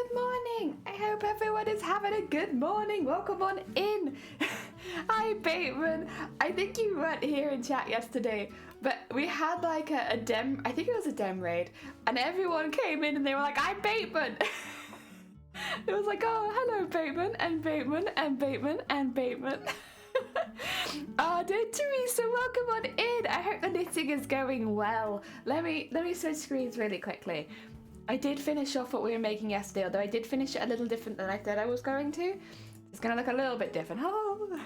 Good morning. I hope everyone is having a good morning. Welcome on in. Hi, Bateman. I think you weren't here in chat yesterday, but we had like a dem, I think it was a dem raid, and everyone came in and they were like, I'm Bateman. It was like, oh, hello, Bateman, and Bateman, and Bateman, and Bateman. Oh, dear Teresa, welcome on in. I hope the knitting is going well. Let me switch screens really quickly. I did finish off what we were making yesterday, although I did finish it a little different than I said I was going to. It's going to look a little bit different. Oh,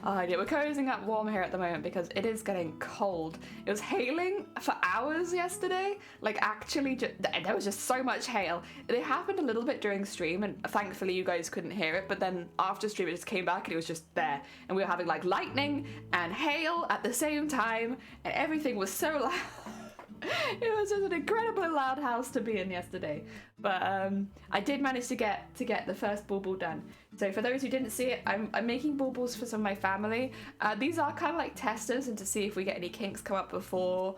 yeah, we're cozying up warm here at the moment because it is getting cold. It was hailing for hours yesterday. Like, actually, there was just so much hail. It happened a little bit during stream, and thankfully you guys couldn't hear it, but then after stream it just came back and it was just there. And we were having, like, lightning and hail at the same time, and everything was so loud. It was just an incredibly loud house to be in yesterday, but I did manage to get the first bauble done. So for those who didn't see it, I'm making baubles for some of my family. These are kind of like testers and to see if we get any kinks come up before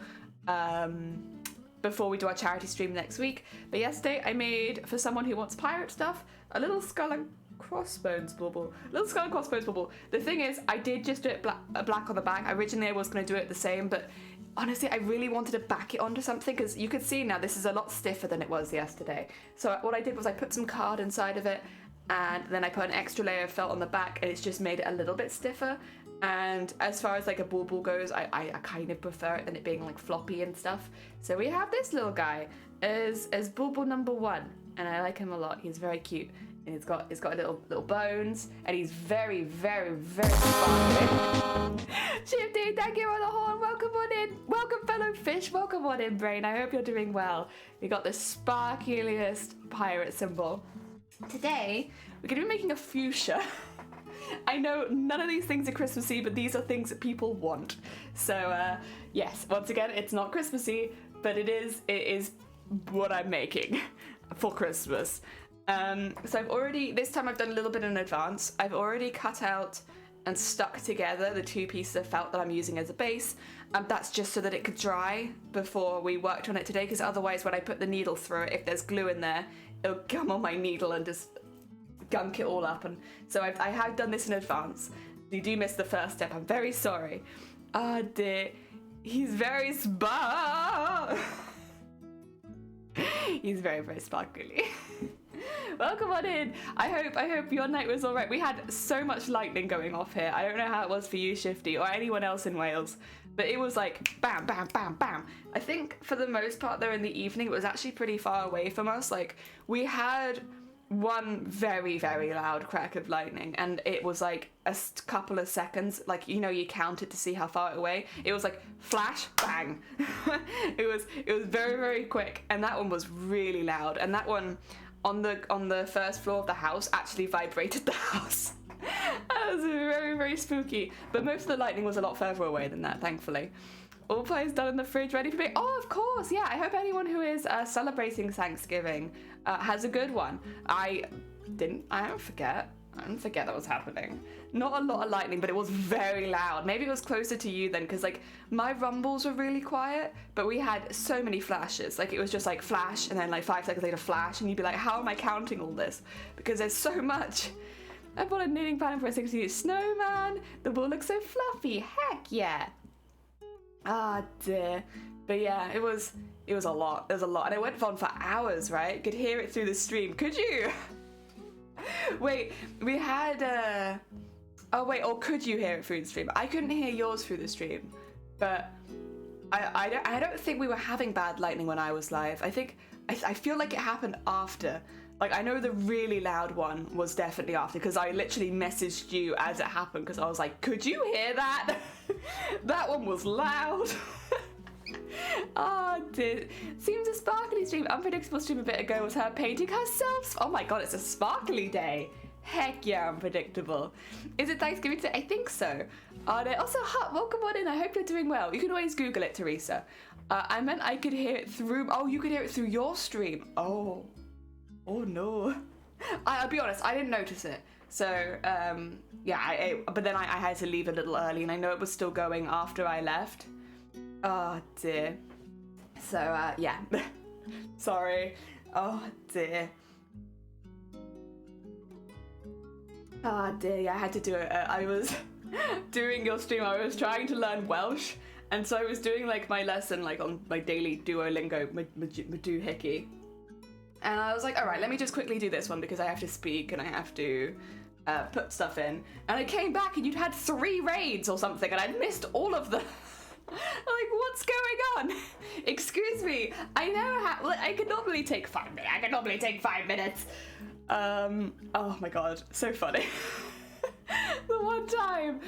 we do our charity stream next week. But yesterday I made, for someone who wants pirate stuff, a little skull and crossbones bauble. Little skull and crossbones bauble. The thing is, I did just do it black on the back. Originally I was going to do it the same, but honestly, I really wanted to back it onto something because you can see now this is a lot stiffer than it was yesterday. So what I did was I put some card inside of it, and then I put an extra layer of felt on the back, and it's just made it a little bit stiffer. And as far as like a bauble goes, I kind of prefer it than it being like floppy and stuff. So we have this little guy as bauble number 1, and I like him a lot. He's very cute. And he's got little bones, and he's very, very, very sparkly. Shifty, thank you on the horn. Welcome on in. Welcome, fellow fish. Welcome on in, Brain. I hope you're doing well. We got the sparkliest pirate symbol. Today, we're going to be making a fuchsia. I know none of these things are Christmassy, but these are things that people want. So, yes, once again, it's not Christmassy, but it is what I'm making for Christmas. So I've already, this time I've done a little bit in advance. I've already cut out and stuck together the 2 pieces of felt that I'm using as a base. That's just so that it could dry before we worked on it today, because otherwise when I put the needle through it, if there's glue in there, it'll come on my needle and just gunk it all up. And so I have done this in advance. You do miss the first step, I'm very sorry. Oh dear, he's very he's very, very sparkly. Welcome on in. I hope your night was all right. We had so much lightning going off here. I don't know how it was for you, Shifty, or anyone else in Wales, but it was like bam, bam, bam, bam. I think for the most part though in the evening it was actually pretty far away from us. Like we had one very, very loud crack of lightning, and it was like a couple of seconds. Like, you know, you count it to see how far away. It was like flash, bang. It was very, very quick, and that one was really loud. And that one on the first floor of the house actually vibrated the house. That was very, very spooky. But most of the lightning was a lot further away than that, thankfully. All pies done in the fridge, ready for me. Oh, of course, yeah. I hope anyone who is celebrating Thanksgiving has a good one. I don't forget that was happening. Not a lot of lightning, but it was very loud. Maybe it was closer to you then, because like my rumbles were really quiet, but we had so many flashes. Like it was just like flash, and then like 5 seconds later flash, and you'd be like, how am I counting all this? Because there's so much. I bought a knitting pattern for a 60 snowman. The wool looks so fluffy. Heck yeah. Ah dear. But yeah, it was a lot. There's a lot, and it went on for hours, right? Could hear it through the stream. Could you? Wait, we had oh wait, or could you hear it through the stream? I couldn't hear yours through the stream, but I don't think we were having bad lightning when I was live. I feel like it happened after. Like, I know the really loud one was definitely after, because I literally messaged you as it happened, because I was like, could you hear that? That one was loud. Oh, dear. Seems a sparkly stream. Unpredictable stream a bit ago was her painting herself. Oh my god, it's a sparkly day. Heck yeah, unpredictable. Is it Thanksgiving today? I think so. Also, welcome on in. I hope you're doing well. You can always Google it, Teresa. I meant I could hear it through... Oh, you could hear it through your stream. Oh no. I'll be honest, I didn't notice it. So, yeah, but then I had to leave a little early, and I know it was still going after I left. Oh dear. So, yeah. Sorry. Oh dear. Ah, dear, yeah, I had to do it. I was doing your stream, I was trying to learn Welsh, and so I was doing like my lesson like on my daily Duolingo Madoohickey. And I was like, all right, let me just quickly do this one because I have to speak and I have to put stuff in. And I came back and you'd had 3 raids or something and I'd missed all of them. Like, what's going on? Excuse me. I know how. I could normally take 5 minutes. I could normally take 5 minutes. Oh my god, so funny. The one time,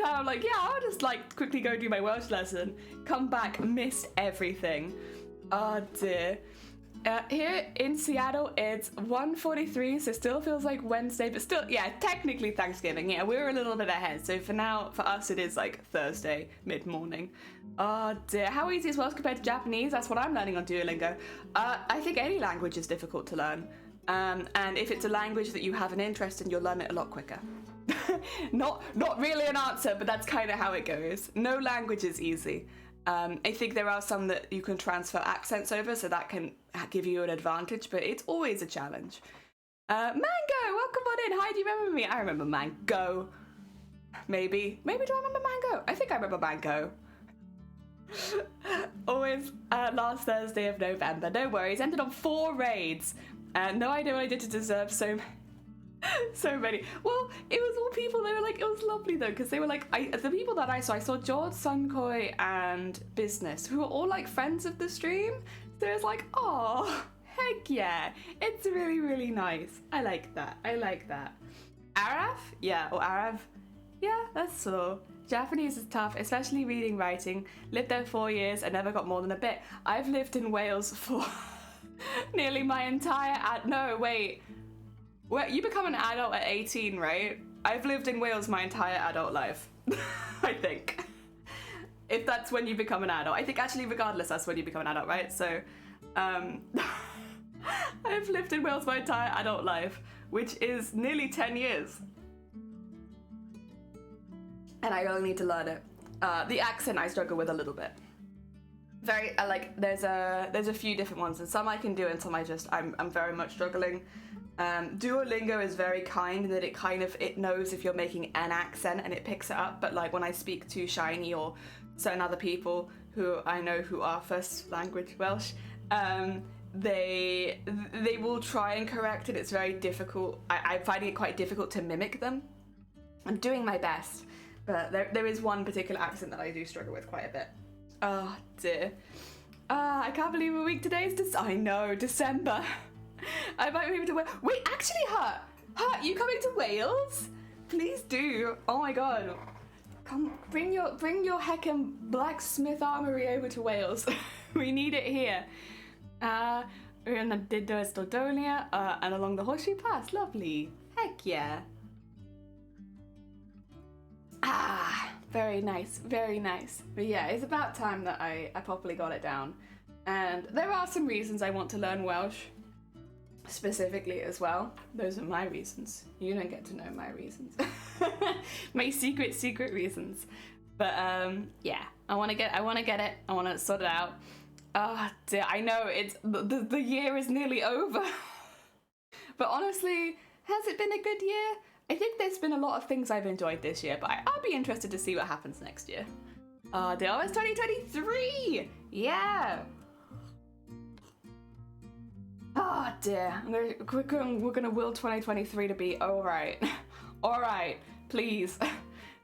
I'm like, yeah, I'll just like quickly go do my Welsh lesson. Come back, missed everything. Oh dear. Here in Seattle, it's 1:43, so still feels like Wednesday, but still, yeah, technically Thanksgiving. Yeah, we're a little bit ahead. So for now, for us, it is like Thursday, mid-morning. Oh dear, how easy is Welsh compared to Japanese? That's what I'm learning on Duolingo. I think any language is difficult to learn. And if it's a language that you have an interest in, you'll learn it a lot quicker. Not really an answer, but that's kind of how it goes. No language is easy. I think there are some that you can transfer accents over, so that can give you an advantage, but it's always a challenge. Mango, welcome on in. Hi, do you remember me? I remember Mango. Maybe do I remember Mango? I think I remember Mango. Always last Thursday of November. No worries. Ended on 4 raids. No idea what I did to deserve so many. Well, it was all people. They were like, it was lovely though, because they were like, the people that I saw George, Sunkoi, and Business, who were all like friends of the stream. So it was like, oh, heck yeah, it's really, really nice. I like that. Araf? Yeah, or Arav? Yeah, that's so. Japanese is tough, especially reading, writing. Lived there 4 years and never got more than a bit. I've lived in Wales for nearly my entire no, wait. Well, you become an adult at 18, right? I've lived in Wales my entire adult life. I think. If that's when you become an adult. I think actually regardless, that's when you become an adult, right? So, I've lived in Wales my entire adult life, which is nearly 10 years. And I really need to learn it. The accent I struggle with a little bit. Very, there's a few different ones, and some I can do and some I'm very much struggling. Duolingo is very kind in that it knows if you're making an accent and it picks it up, but like when I speak to Shiny or certain other people who I know who are first language Welsh, they will try and correct it. It's very difficult. I'm finding it quite difficult to mimic them. I'm doing my best, but there is one particular accent that I do struggle with quite a bit. Oh dear. I can't believe a week today is I know, December. I might move to Wales. Wait, actually, Hurt, you coming to Wales? Please do. Oh my god. Come, bring your heckin' blacksmith armory over to Wales. We need it here. We're in the Estonia, and along the Horseshoe Pass. Lovely. Heck yeah. Very nice, very nice. But yeah, it's about time that I properly got it down. And there are some reasons I want to learn Welsh. Specifically as well. Those are my reasons. You don't get to know my reasons. My secret reasons. But yeah, I want to get it. I want to sort it out. Oh dear, I know it's the year is nearly over. But honestly, has it been a good year? I think there's been a lot of things I've enjoyed this year, but I'll be interested to see what happens next year. Dear, it's 2023. Yeah. Oh dear, we're gonna will 2023 to be alright. Alright, please.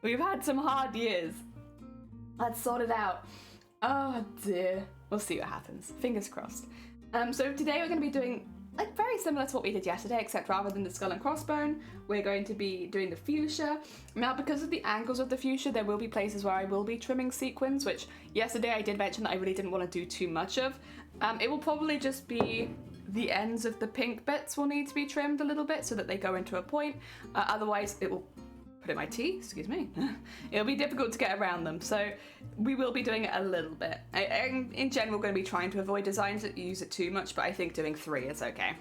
We've had some hard years. Let's sort it out. Oh dear. We'll see what happens. Fingers crossed. So today we're gonna be doing like very similar to what we did yesterday, except rather than the skull and crossbone, we're going to be doing the fuchsia. Now, because of the angles of the fuchsia, there will be places where I will be trimming sequins, which yesterday I did mention that I really didn't want to do too much of. It will probably just be the ends of the pink bits will need to be trimmed a little bit so that they go into a point. Otherwise, it will put in my tea, excuse me. It'll be difficult to get around them. So we will be doing it a little bit. In general, we're going to be trying to avoid designs that use it too much, but I think doing 3 is okay.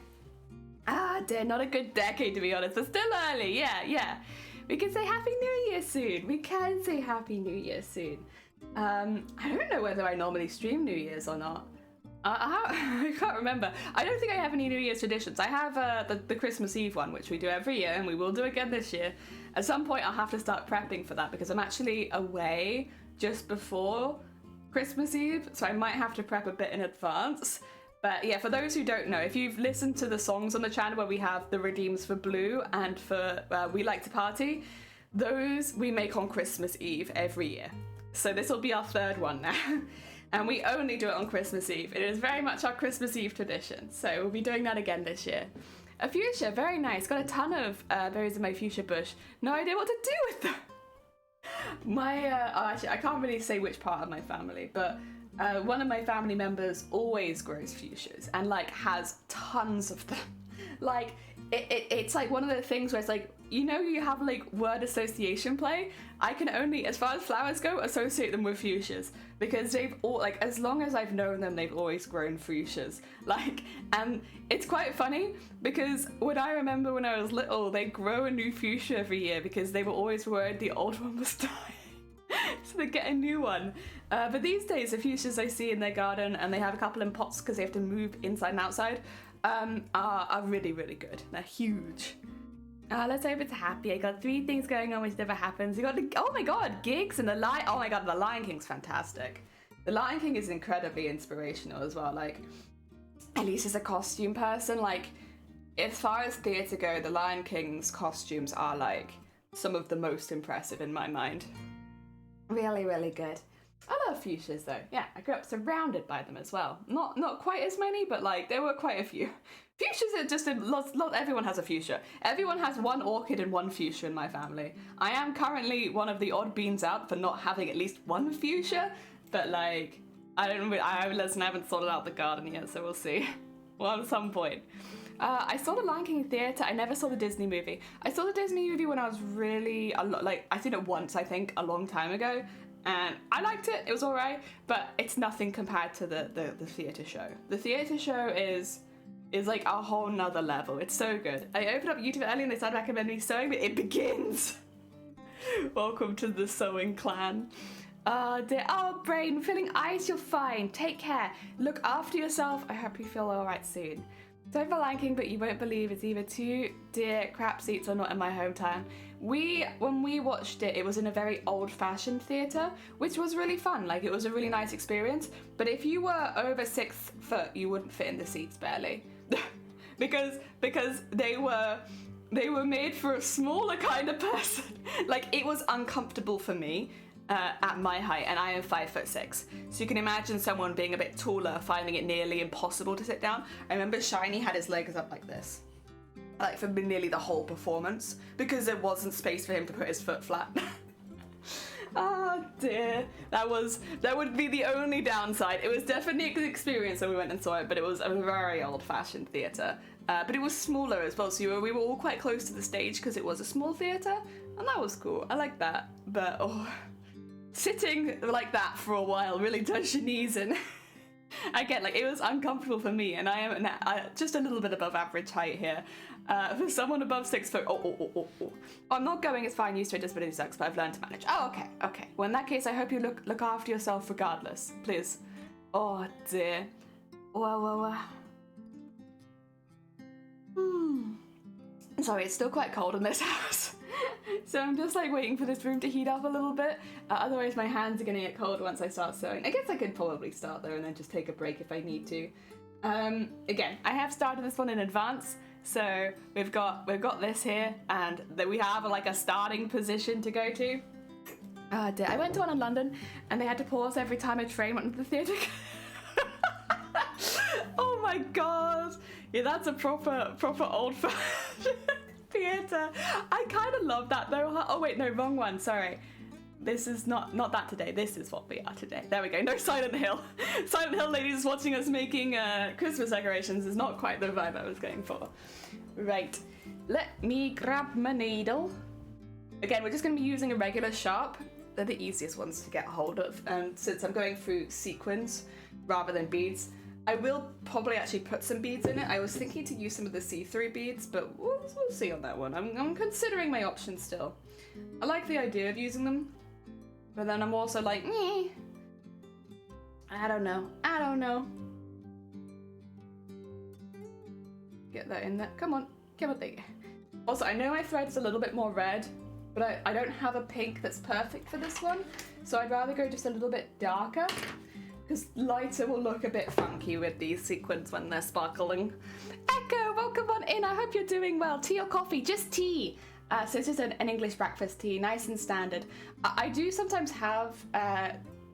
Dear, not a good decade to be honest. It's still early, yeah. We can say Happy New Year soon. We can say Happy New Year soon. I don't know whether I normally stream New Year's or not. I can't remember. I don't think I have any New Year's traditions. I have the Christmas Eve one, which we do every year, and we will do again this year. At some point, I'll have to start prepping for that because I'm actually away just before Christmas Eve, so I might have to prep a bit in advance. But yeah, for those who don't know, if you've listened to the songs on the channel where we have the redeems for Blue and for We Like to Party, those we make on Christmas Eve every year. So this will be our third one now. And we only do it on Christmas Eve. It is very much our Christmas Eve tradition. So we'll be doing that again this year. A fuchsia, very nice. Got a ton of berries in my fuchsia bush. No idea what to do with them. Actually, I can't really say which part of my family, but one of my family members always grows fuchsias and like has tons of them. Like it's like one of the things where it's like, you know, you have like word association play. I can only, as far as flowers go, associate them with fuchsias because they've all, like, as long as I've known them, they've always grown fuchsias. Like, and it's quite funny because when I remember when I was little, they grow a new fuchsia every year because they were always worried the old one was dying. So they get a new one. But these days, the fuchsias I see in their garden, and they have a couple in pots because they have to move inside and outside, are really, really good. They're huge. Let's hope it's happy. I got 3 things going on which never happens. You got oh my god, gigs and the Lion. Oh my god, the Lion King's fantastic. The Lion King is incredibly inspirational as well. Like, at least as a costume person, like, as far as theatre go, the Lion King's costumes are like some of the most impressive in my mind. Really, really good. I love fuchsias though. Yeah, I grew up surrounded by them as well. Not quite as many, but like there were quite a few. Fuchsias are just everyone has a fuchsia. Everyone has one orchid and one fuchsia in my family. I am currently one of the odd beans out for not having at least one fuchsia, but like I haven't sorted out the garden yet, so we'll see. Well, at some point. I saw the Lion King theatre. I never saw the Disney movie. I saw the Disney movie when I was really I seen it once, I think, a long time ago. And I liked it, it was alright, but it's nothing compared to the theatre show. The theatre show is like a whole nother level. It's so good. I opened up YouTube earlier and they started recommending me sewing, but it begins. Welcome to the sewing clan. Brain, feeling ice, you're fine. Take care. Look after yourself. I hope you feel alright soon. Sorry for Lion King, but you won't believe it's either too dear crap seats or not in my hometown. When we watched it, it was in a very old-fashioned theatre, which was really fun. Like, it was a really nice experience. But if you were over 6 foot, you wouldn't fit in the seats barely, because they were made for a smaller kind of person. Like, it was uncomfortable for me. At my height, and I am 5'6", so you can imagine someone being a bit taller finding it nearly impossible to sit down. I remember Shiny had his legs up like this, like for nearly the whole performance, because there wasn't space for him to put his foot flat. Oh dear, that would be the only downside. It was definitely a good experience when we went and saw it, but it was a very old-fashioned theatre. But it was smaller as well, so we were all quite close to the stage because it was a small theatre, and that was cool. I like that, but oh. Sitting like that for a while really does your knees in. I get, like, it was uncomfortable for me, and I am just a little bit above average height here. For someone above 6 foot, I'm not going as far and used to it, disability sucks, but I've learned to manage. Oh, okay. Well, in that case, I hope you look after yourself regardless, please. Oh dear. Well. Sorry, it's still quite cold in this house. So I'm just like waiting for this room to heat up a little bit. Otherwise my hands are gonna get cold once I start sewing. I guess I could probably start there and then just take a break if I need to. Again, I have started this one in advance. So we've got this here, and then we have like a starting position to go to. I went to one in London and they had to pause every time a train went into the theatre. Oh my god. Yeah, that's a proper old-fashioned theatre. I kind of love that though. Oh wait, no, wrong one, sorry. This is not that today. This is what we are today. There we go. No Silent Hill. Silent Hill ladies watching us making Christmas decorations is not quite the vibe I was going for. Right. Let me grab my needle. Again, we're just going to be using a regular sharp. They're the easiest ones to get hold of. And since I'm going through sequins rather than beads, I will probably actually put some beads in it. I was thinking to use some of the see-through beads, but we'll see on that one. I'm considering my options still. I like the idea of using them, but then I'm also like, I don't know. get that in there. Come on, there you go. Also, I know my thread is a little bit more red, but I don't have a pink that's perfect for this one, so I'd rather go just a little bit darker, because lighter will look a bit funky with these sequins when they're sparkling. Echo, welcome on in. I hope you're doing well. Tea or coffee? Just tea. So it's just an English breakfast tea, nice and standard. I do sometimes have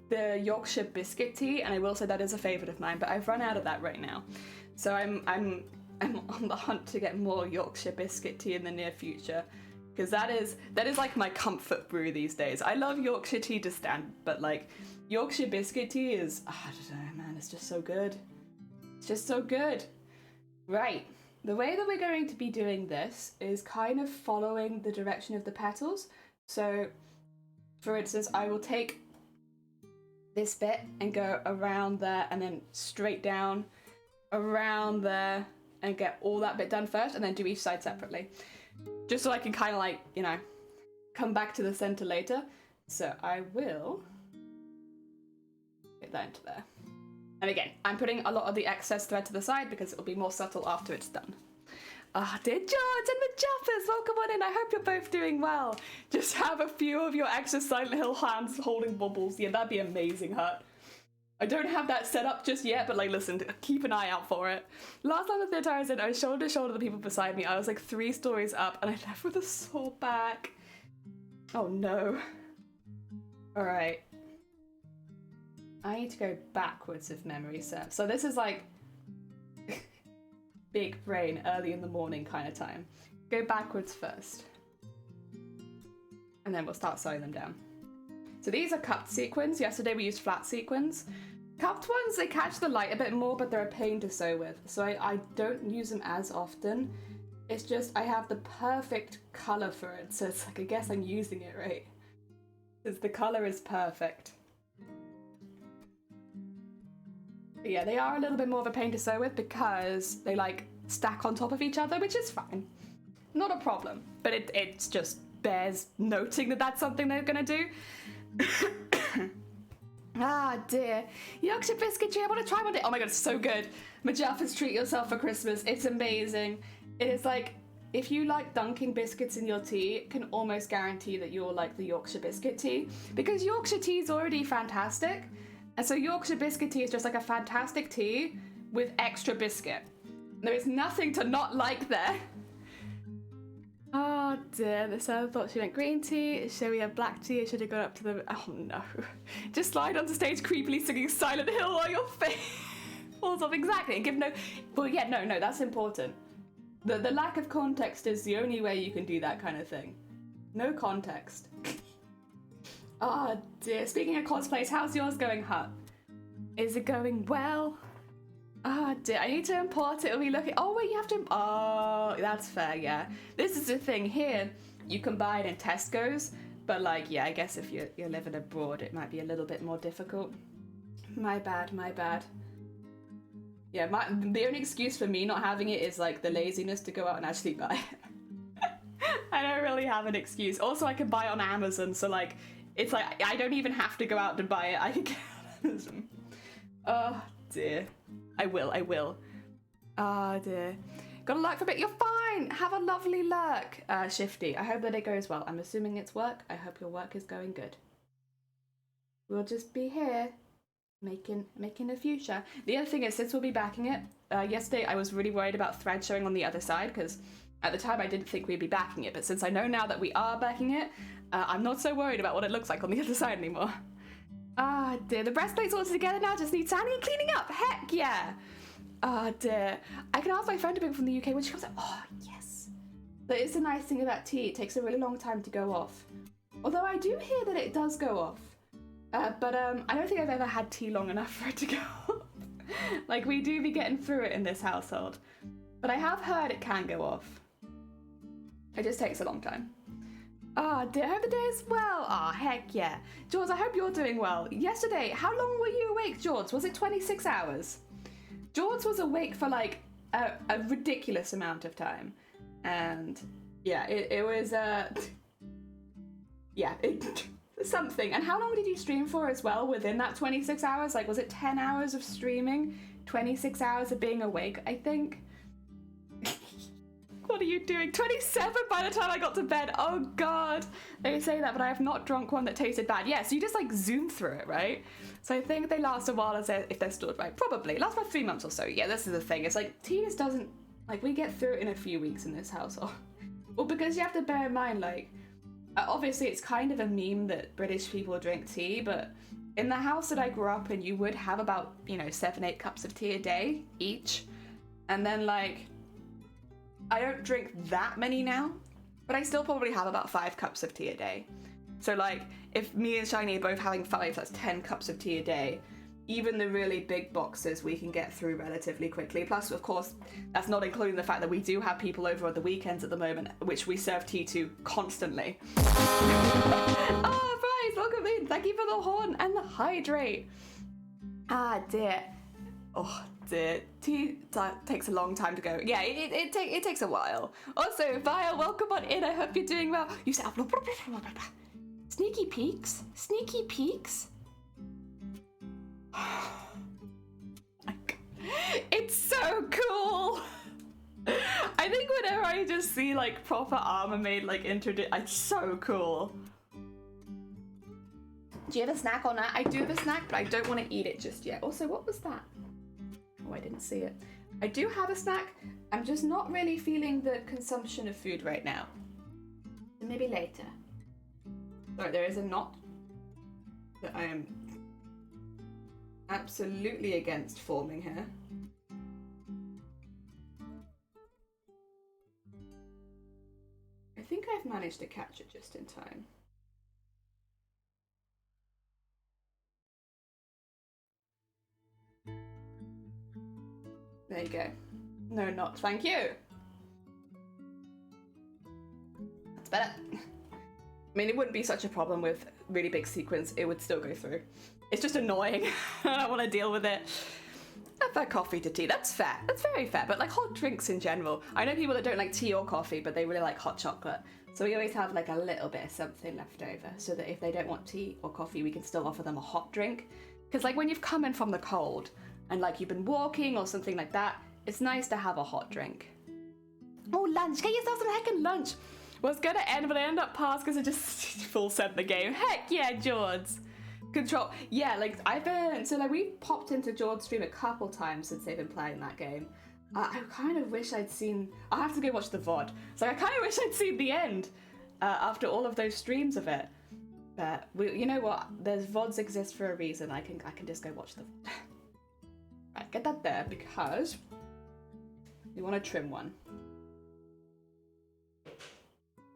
the Yorkshire biscuit tea, and I will say that is a favourite of mine, but I've run out of that right now. So I'm on the hunt to get more Yorkshire biscuit tea in the near future, because that is like my comfort brew these days. I love Yorkshire tea to stand, but like Yorkshire biscuit tea is, I don't know, man, it's just so good. It's just so good. Right. The way that we're going to be doing this is kind of following the direction of the petals. So, for instance, I will take this bit and go around there and then straight down, around there, and get all that bit done first, and then do each side separately. Just so I can kind of like, you know, come back to the center later. So I will get that into there. And again, I'm putting a lot of the excess thread to the side because it'll be more subtle after it's done. Dear George and the Jappers, welcome on in. I hope you're both doing well. Just have a few of your extra Silent Hill hands holding bubbles. Yeah, that'd be amazing, Hut. I don't have that set up just yet, but like, listen, keep an eye out for it. Last time the theatre I was in, I was shoulder to shoulder with the people beside me. I was like 3 stories up and I left with a sore back. Oh no. All right. I need to go backwards if memory serves. So this is like big brain, early in the morning kind of time. Go backwards first. And then we'll start sewing them down. So these are cupped sequins. Yesterday we used flat sequins. Cupped ones, they catch the light a bit more, but they're a pain to sew with. So I don't use them as often. It's just I have the perfect colour for it. So it's like, I guess I'm using it right. Because the colour is perfect. But yeah, they are a little bit more of a pain to sew with because they like stack on top of each other, which is fine. Not a problem. But it's just bears noting that that's something they're gonna do. Ah dear. Yorkshire biscuit tree, I want to try one day. Oh my god, it's so good. Majaffa's treat yourself for Christmas. It's amazing. It is like, if you like dunking biscuits in your tea, it can almost guarantee that you'll like the Yorkshire biscuit tea. Because Yorkshire tea is already fantastic. And so Yorkshire biscuit tea is just like a fantastic tea with extra biscuit. There is nothing to not like there. Oh dear, this other thought she meant green tea. Shall we have black tea? I should have gone up to the... Oh no. Just slide onto stage creepily singing Silent Hill while your face falls off. Exactly. And give no... Well, yeah, no, that's important. The lack of context is the only way you can do that kind of thing. No context. Oh dear. Speaking of cosplays, how's yours going, Hut? Is it going well? Oh dear, I need to import it. Are we looking? Oh wait, you have to. Oh, that's fair. Yeah, this is the thing here. You can buy it in Tesco's, but like, yeah, I guess if you're living abroad, it might be a little bit more difficult. My bad. Yeah, the only excuse for me not having it is like the laziness to go out and actually buy it. I don't really have an excuse. Also, I can buy it on Amazon, so like, it's like I don't even have to go out to buy it. I can get it on Amazon. Oh dear. I will. Ah dear. Got a lurk for a bit. You're fine. Have a lovely lurk, Shifty. I hope that it goes well. I'm assuming it's work. I hope your work is going good. We'll just be here, making a future. The other thing is, since we'll be backing it, yesterday I was really worried about thread showing on the other side because at the time I didn't think we'd be backing it. But since I know now that we are backing it, I'm not so worried about what it looks like on the other side anymore. Ah dear, the breastplate's all together now, just needs sanding and cleaning up. Heck yeah. Ah dear. I can ask my friend to bring from the UK when she comes out. Oh yes. That is the nice thing about tea, it takes a really long time to go off. Although I do hear that it does go off. But I don't think I've ever had tea long enough for it to go off. Like, we do be getting through it in this household. But I have heard it can go off. It just takes a long time. Oh dear, I hope the day is well. Oh, heck yeah. George, I hope you're doing well. Yesterday, how long were you awake, George? Was it 26 hours? George was awake for like a ridiculous amount of time. And yeah, it was, yeah, something. And how long did you stream for as well within that 26 hours? Like, was it 10 hours of streaming? 26 hours of being awake, I think? What are you doing? 27 by the time I got to bed. Oh god. They say that, but I have not drunk one that tasted bad. Yeah, so you just like zoom through it, right? So I think they last a while if they're stored right. Probably. Last about 3 months or so. Yeah, this is the thing. It's like tea just doesn't, like, we get through it in a few weeks in this household. Well, because you have to bear in mind, like, obviously it's kind of a meme that British people drink tea, but in the house that I grew up in, you would have about, 7-8 cups of tea a day each. And then, like, I don't drink that many now, but I still probably have about 5 cups of tea a day. So, like, if me and Shiny are both having 5, that's 10 cups of tea a day. Even the really big boxes we can get through relatively quickly. Plus, of course, that's not including the fact that we do have people over at the weekends at the moment, which we serve tea to constantly. Bryce, welcome in. Thank you for the horn and the hydrate. Ah, dear. Oh, dear. Tea takes a long time to go. Yeah, it takes a while. Also, Vile, welcome on in. I hope you're doing well. You said... Sneaky peeks? Sneaky peeks? It's so cool. I think whenever I just see like proper armor made like introduced, it's so cool. Do you have a snack on that? I do have a snack, but I don't want to eat it just yet. Also, what was that? Oh, I didn't see it. I do have a snack. I'm just not really feeling the consumption of food right now. So maybe later. Sorry, there is a knot that I am absolutely against forming here. I think I've managed to catch it just in time. There you go. No knot, thank you. That's better. I mean, it wouldn't be such a problem with really big sequins. It would still go through. It's just annoying. I don't want to deal with it. I prefer coffee to tea. That's fair. That's very fair. But like hot drinks in general. I know people that don't like tea or coffee, but they really like hot chocolate. So we always have like a little bit of something left over so that if they don't want tea or coffee, we can still offer them a hot drink. Because like when you've come in from the cold and like you've been walking or something like that, it's nice to have a hot drink. Oh, lunch. Get yourself some heckin' lunch. Was gonna end, but I ended up past because I just full sent the game. Heck yeah, George. Control. Yeah, like I've been, so like we've popped into George's stream a couple times since they've been playing that game. I kind of wish I'd seen, I have to go watch the VOD. So I kind of wish I'd seen the end after all of those streams of it. But you know what? There's VODs exist for a reason. I can just go watch the VOD. Right, get that there because you want to trim one.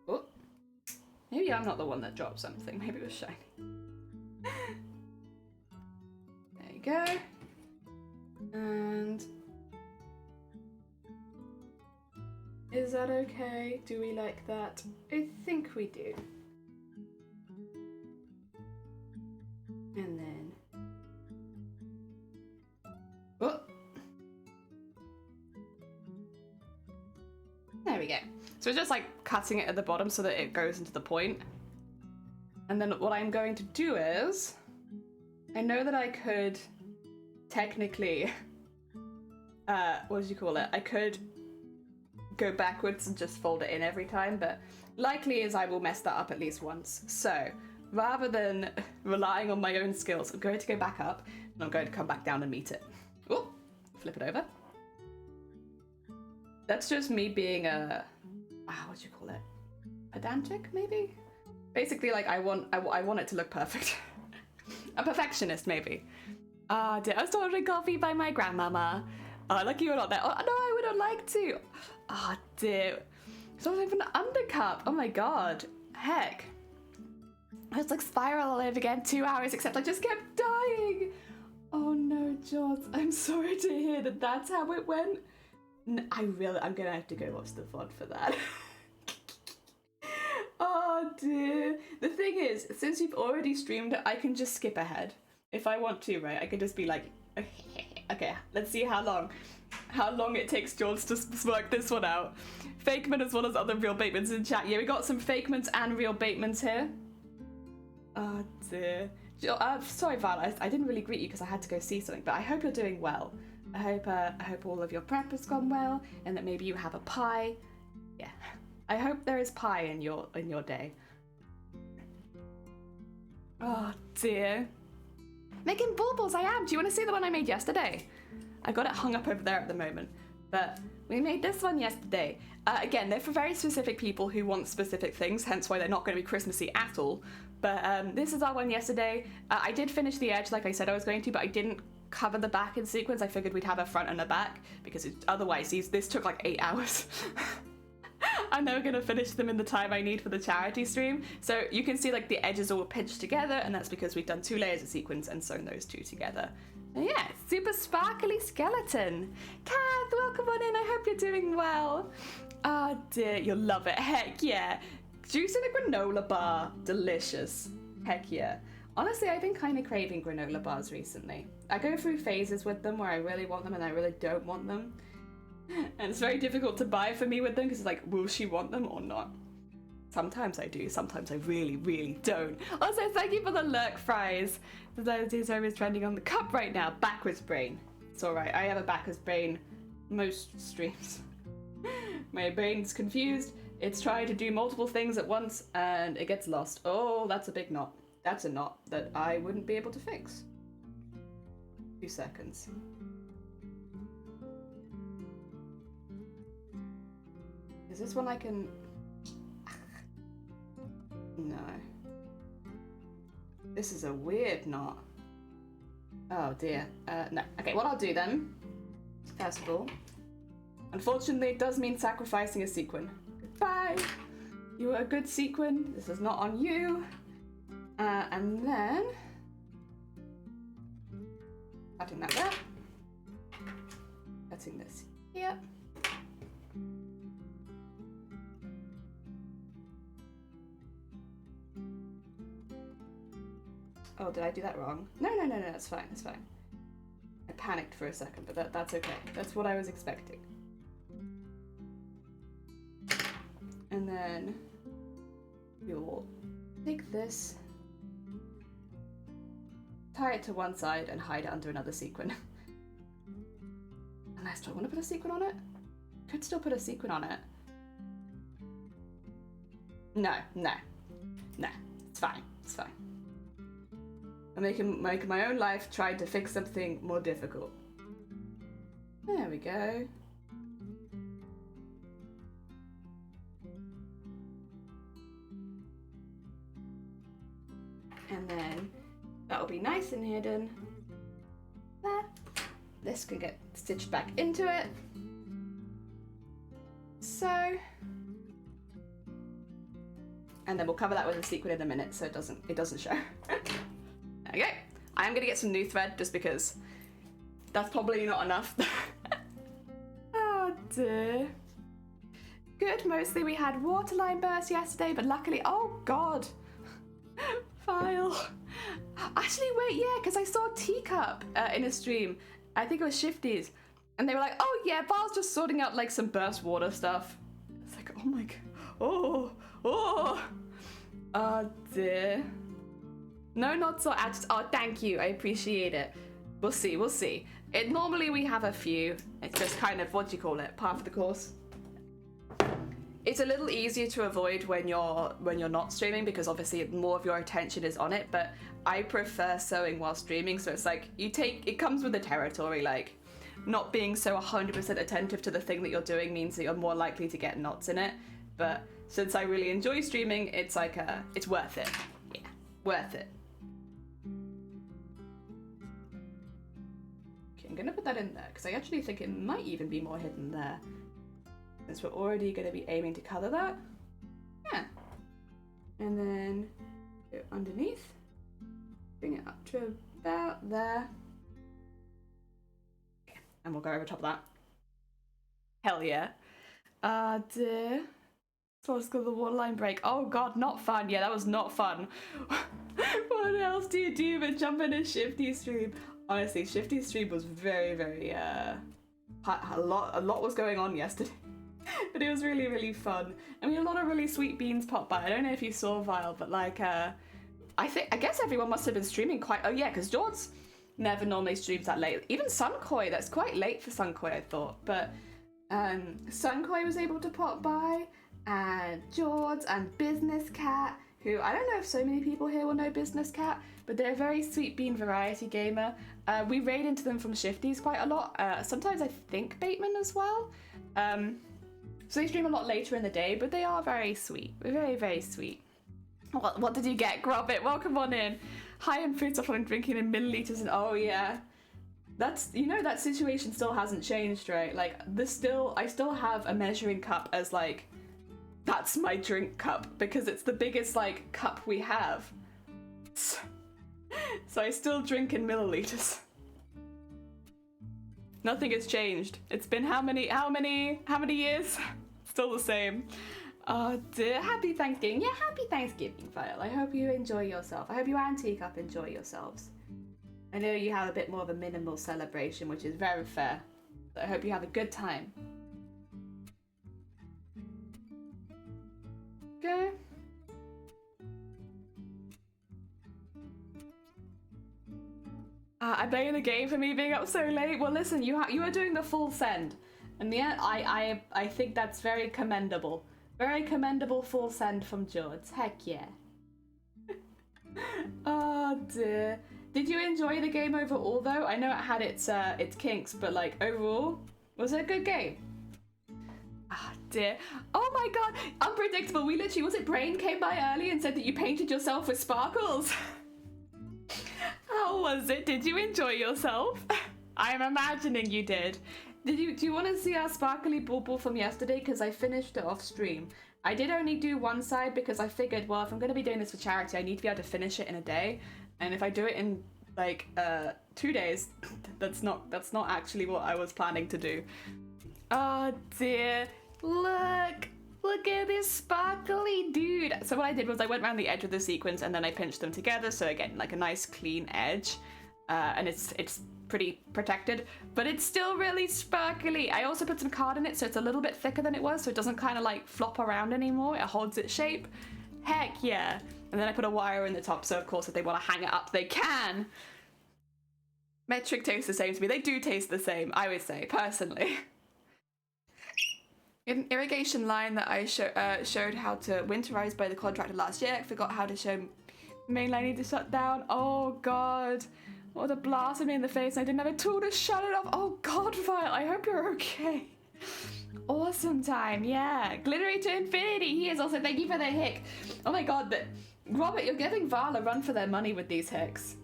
Oh, maybe I'm not the one that dropped something. Maybe it was Shiny. There you go. And is that okay? Do we like that? I think we do. And then oh, there we go. So it's just like cutting it at the bottom so that it goes into the point. And then what I'm going to do is, I know that I could technically, what do you call it? I could go backwards and just fold it in every time, but likely is I will mess that up at least once. So rather than relying on my own skills, I'm going to go back up and I'm going to come back down and meet it. Oh, flip it over. That's just me being a, what do you call it? Pedantic, maybe? Basically, like, I want it to look perfect. A perfectionist, maybe. Dear, I was ordering coffee by my grandmama. Lucky you're not there. Oh, no, I would have liked to. Dear. So I was even an undercup. Oh my god. Heck. I was like spiral all over again, 2 hours, except I just kept dying. Oh no, George. I'm sorry to hear that that's how it went. I'm gonna have to go watch the VOD for that. Oh dear. The thing is, since you've already streamed it, I can just skip ahead. If I want to, right? I can just be like, okay, let's see how long it takes George to work this one out. Fakeman as well as other real Batemans in chat. Yeah, we got some Fakemans and real Batemans here. Oh dear. Sorry, Val, I didn't really greet you because I had to go see something, but I hope you're doing well. I hope all of your prep has gone well, and that maybe you have a pie Yeah. I hope there is pie in your day. Oh dear. Making baubles, I am. Do you want to see the one I made yesterday? I got it hung up over there at the moment. But we made this one yesterday. Again, they're for very specific people who want specific things, hence why they're not going to be Christmassy at all. But this is our one yesterday. I did finish the edge like I said I was going to, but I didn't cover the back in sequins. I figured we'd have a front and a back, because otherwise this took like 8 hours. I'm never going to finish them in the time I need for the charity stream. So you can see like the edges all pinched together, and that's because we've done 2 layers of sequins and sewn those 2 together. And yeah, super sparkly skeleton. Kath, welcome on in. I hope you're doing well. Oh dear, you'll love it. Heck yeah. Juice in a granola bar. Delicious. Heck yeah. Honestly, I've been kind of craving granola bars recently. I go through phases with them where I really want them and I really don't want them. And it's very difficult to buy for me with them because it's like, will she want them or not? Sometimes I do, sometimes I really, really don't. Also, thank you for the lurk fries. Those are always trending on the cup right now. Backwards brain. It's alright, I have a backwards brain most streams. My brain's confused. It's trying to do multiple things at once and it gets lost. Oh, that's a big knot. That's a knot that I wouldn't be able to fix. 2 seconds. Is this one I can... No. This is a weird knot. Oh dear. No. Okay, what I'll do then, first of all, unfortunately it does mean sacrificing a sequin. Goodbye! You were a good sequin. This is not on you. And then... cutting that there. Cutting this here. Oh, did I do that wrong? No, that's fine, that's fine. I panicked for a second, but that's okay. That's what I was expecting. And then you'll take this, tie it to one side and hide it under another sequin. Unless, do I want to put a sequin on it? Could still put a sequin on it. No, it's fine, it's fine. I'm making my own life trying to fix something more difficult. There we go. And then that'll be nice and hidden. There. This can get stitched back into it. So. And then we'll cover that with a sequin in a minute so it doesn't show. There we go. I am going to get some new thread just because that's probably not enough. Oh dear. Good, mostly we had waterline burst yesterday, but luckily, oh god. File. Actually, wait, yeah, because I saw Teacup in a stream. I think it was Shifty's. And they were like, oh yeah, Val's just sorting out like some burst water stuff. It's like, oh my god. Oh dear. No, not so. Oh, thank you. I appreciate it. We'll see. Normally we have a few. It's just kind of, what do you call it? Part of the course. It's a little easier to avoid when you're not streaming because obviously more of your attention is on it. But I prefer sewing while streaming, so it's like it comes with the territory. Like, not being so 100% attentive to the thing that you're doing means that you're more likely to get knots in it. But since I really enjoy streaming, it's like it's worth it. Yeah, worth it. I'm gonna put that in there because I actually think it might even be more hidden there since we're already going to be aiming to color that. Yeah. And then go underneath, bring it up to about there. Okay. And we'll go over top of that. Hell yeah. Dear. So let's go to the waterline break. Oh god, not fun. Yeah, that was not fun. What else do you do but jump in a Shifty stream? Honestly, Shifty's stream was very, very, a lot was going on yesterday. But it was really, really fun. And we had a lot of really sweet beans pop by. I don't know if you saw Vile, but like, I guess everyone must have been streaming quite, oh yeah, because George never normally streams that late. Even Sunkoi, that's quite late for Sunkoi, I thought. But Sunkoi was able to pop by, and George and Business Cat, who I don't know if so many people here will know Business Cat, but they're a very sweet bean variety gamer. We raid into them from Shifties quite a lot. Sometimes I think Bateman as well. So they stream a lot later in the day, but they are very sweet. Very, very sweet. What did you get, Grobbit? Welcome on in. High on food stuff and drinking in milliliters, and oh yeah. That's, you know, that situation still hasn't changed, right? Like, I still have a measuring cup as like, that's my drink cup, because it's the biggest like cup we have. So I still drink in milliliters. Nothing has changed. It's been how many years? Still the same. Oh dear. Happy Thanksgiving. Yeah, happy Thanksgiving, Vile. I hope you enjoy yourself. I hope you and Teacup enjoy yourselves. I know you have a bit more of a minimal celebration, which is very fair. So I hope you have a good time. Okay. I blame the game for me being up so late. Well, listen, you are doing the full send, and yeah, I think that's very commendable. Very commendable full send from George. Heck yeah. Oh dear. Did you enjoy the game overall though? I know it had its kinks, but like overall, was it a good game? Ah dear. Oh my god, unpredictable. We literally, was it Brain came by early and said that you painted yourself with sparkles? How was it? Did you enjoy yourself? I'm imagining you did. Do you want to see our sparkly bauble from yesterday? Because I finished it off stream. I did only do one side because I figured, well, if I'm going to be doing this for charity, I need to be able to finish it in a day. And if I do it in like 2 days, that's not actually what I was planning to do. Oh dear. Look at this sparkly dude. So what I did was I went around the edge of the sequins and then I pinched them together. So again, like a nice clean edge. And it's pretty protected, but it's still really sparkly. I also put some card in it so it's a little bit thicker than it was, so it doesn't kind of like flop around anymore. It holds its shape. Heck yeah. And then I put a wire in the top, so of course if they want to hang it up, they can. Metric tastes the same to me. They do taste the same, I would say, personally. An irrigation line that I showed how to winterize by the contractor last year. I forgot how to show main line need to shut down. Oh god. What a blast me in the face. I didn't have a tool to shut it off. Oh god, Vile, I hope you're okay. Awesome time, yeah. Glittery to infinity. He is also, thank you for the hick. Oh my god, but Robert, you're giving Vile a run for their money with these hicks.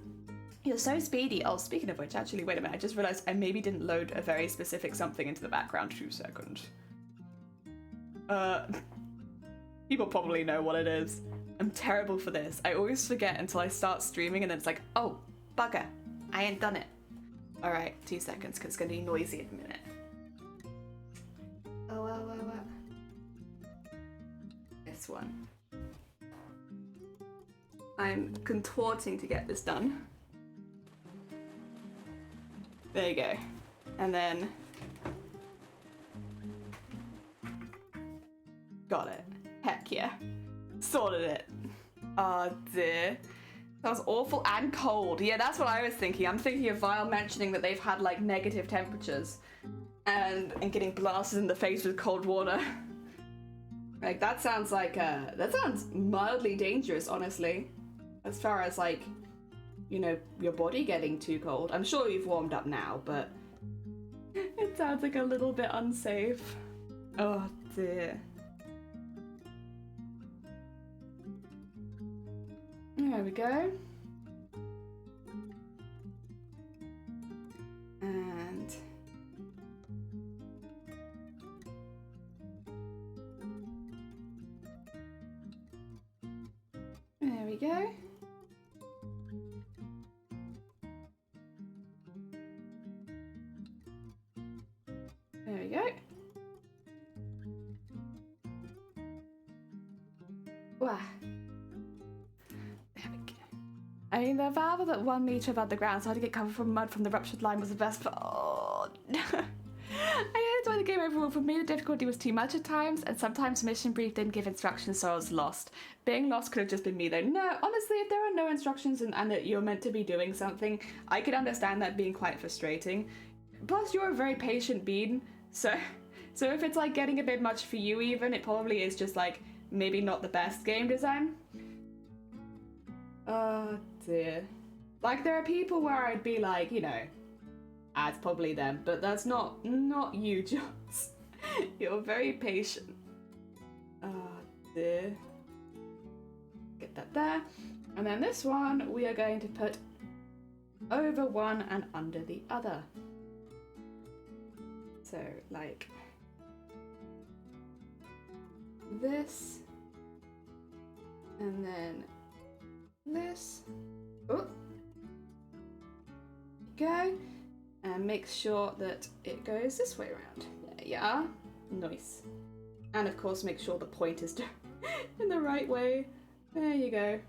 You're so speedy. Oh, speaking of which, actually, wait a minute. I just realized I maybe didn't load a very specific something into the background. 2 seconds. People probably know what it is. I'm terrible for this. I always forget until I start streaming and then it's like, oh, bugger. I ain't done it. Alright, 2 seconds, because it's going to be noisy in a minute. Oh. This one. I'm contorting to get this done. There you go. And then... got it. Heck yeah. Sorted it. Oh dear. That was awful and cold. Yeah, that's what I was thinking. I'm thinking of Vile mentioning that they've had like negative temperatures and getting blasted in the face with cold water. Like that sounds mildly dangerous, honestly. As far as like, you know, your body getting too cold. I'm sure you've warmed up now, but it sounds like a little bit unsafe. Oh dear. There we go. And there we go. There we go. Wow. I mean, the valve that 1 meter above the ground started to get covered from mud from the ruptured line was the best, but oh no. I enjoyed the game overall. For me, the difficulty was too much at times, and sometimes mission brief didn't give instructions, so I was lost. Being lost could have just been me though. No, honestly, if there are no instructions and that you're meant to be doing something, I could understand that being quite frustrating. Plus, you're a very patient being, so So if it's like getting a bit much for you even, it probably is just like maybe not the best game design. Oh dear. Like there are people where I'd be like, you know, it's probably them, but that's not you, Jones. You're very patient. Oh dear. Get that there. And then this one we are going to put over one and under the other. So like this, and then this. Oh, go, and make sure that it goes this way around. There you are. Nice. And of course, make sure the point is in the right way. There you go.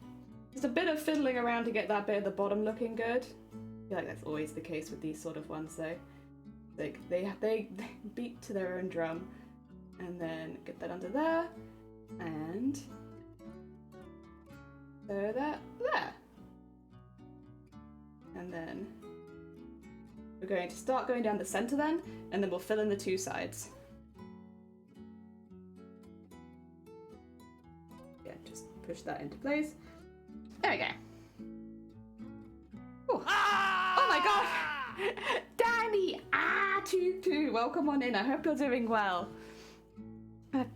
Just a bit of fiddling around to get that bit at the bottom looking good. I feel like that's always the case with these sort of ones, though. Like they beat to their own drum, and then get that under there, and throw that there. And then we're going to start going down the center then, and then we'll fill in the two sides. Yeah, just push that into place. There we go. Ooh. Oh my god! Danny! Tutu! Welcome on in. I hope you're doing well.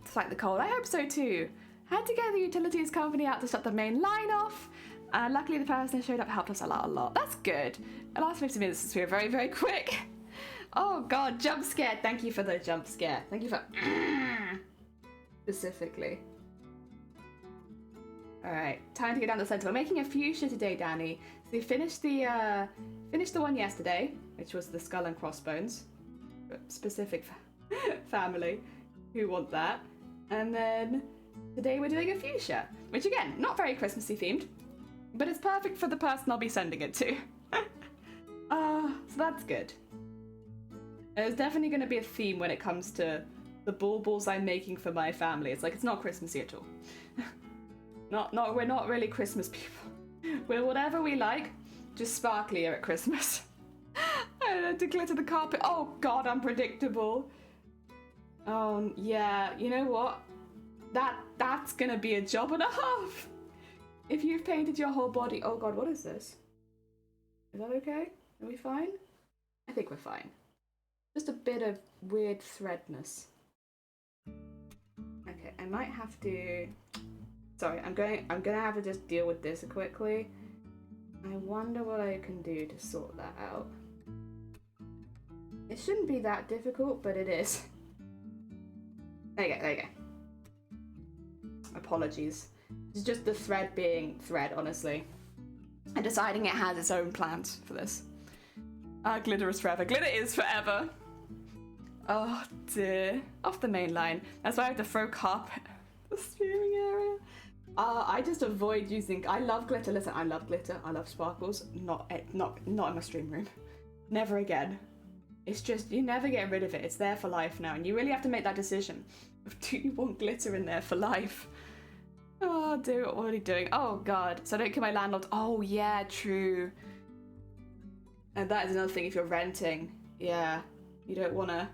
Despite the cold, I hope so too. Had to get the utilities company out to shut the main line off. Luckily the person who showed up helped us a lot. That's good. The last 50 minutes has been very, very quick. Oh god, jump scare. Thank you for the jump scare. Thank you for specifically. Alright, time to go down the center. We're making a fuchsia today, Danny. So we finished the one yesterday, which was the skull and crossbones. Specific family who want that. And then today we're doing a fuchsia, which again, not very Christmassy themed, but it's perfect for the person I'll be sending it to. So that's good. There's definitely going to be a theme when it comes to the baubles I'm making for my family. It's like, it's not Christmassy at all. We're not really Christmas people. We're whatever we like, just sparklier at Christmas. I had to glitter the carpet. Oh god, unpredictable. Oh yeah, you know what? That's gonna be a job and a half. If you've painted your whole body. Oh god, what is this? Is that okay? Are we fine? I think we're fine. Just a bit of weird threadness. Okay, I might have to. Sorry, I'm gonna have to just deal with this quickly. I wonder what I can do to sort that out. It shouldn't be that difficult, but it is. There you go. Apologies. It's just the thread being thread, honestly. And deciding it has its own plans for this. Glitter is forever. Glitter is forever. Oh dear. Off the main line. That's why I have to throw carpet. The steering area. I just avoid using. I love glitter. Listen, I love glitter. I love sparkles. Not in my stream room. Never again. It's just, you never get rid of it. It's there for life now, and you really have to make that decision. Do you want glitter in there for life? Oh dear, what are we doing? Oh god. So I don't kill my landlord. Oh yeah, true. And that is another thing if you're renting. Yeah, you don't wanna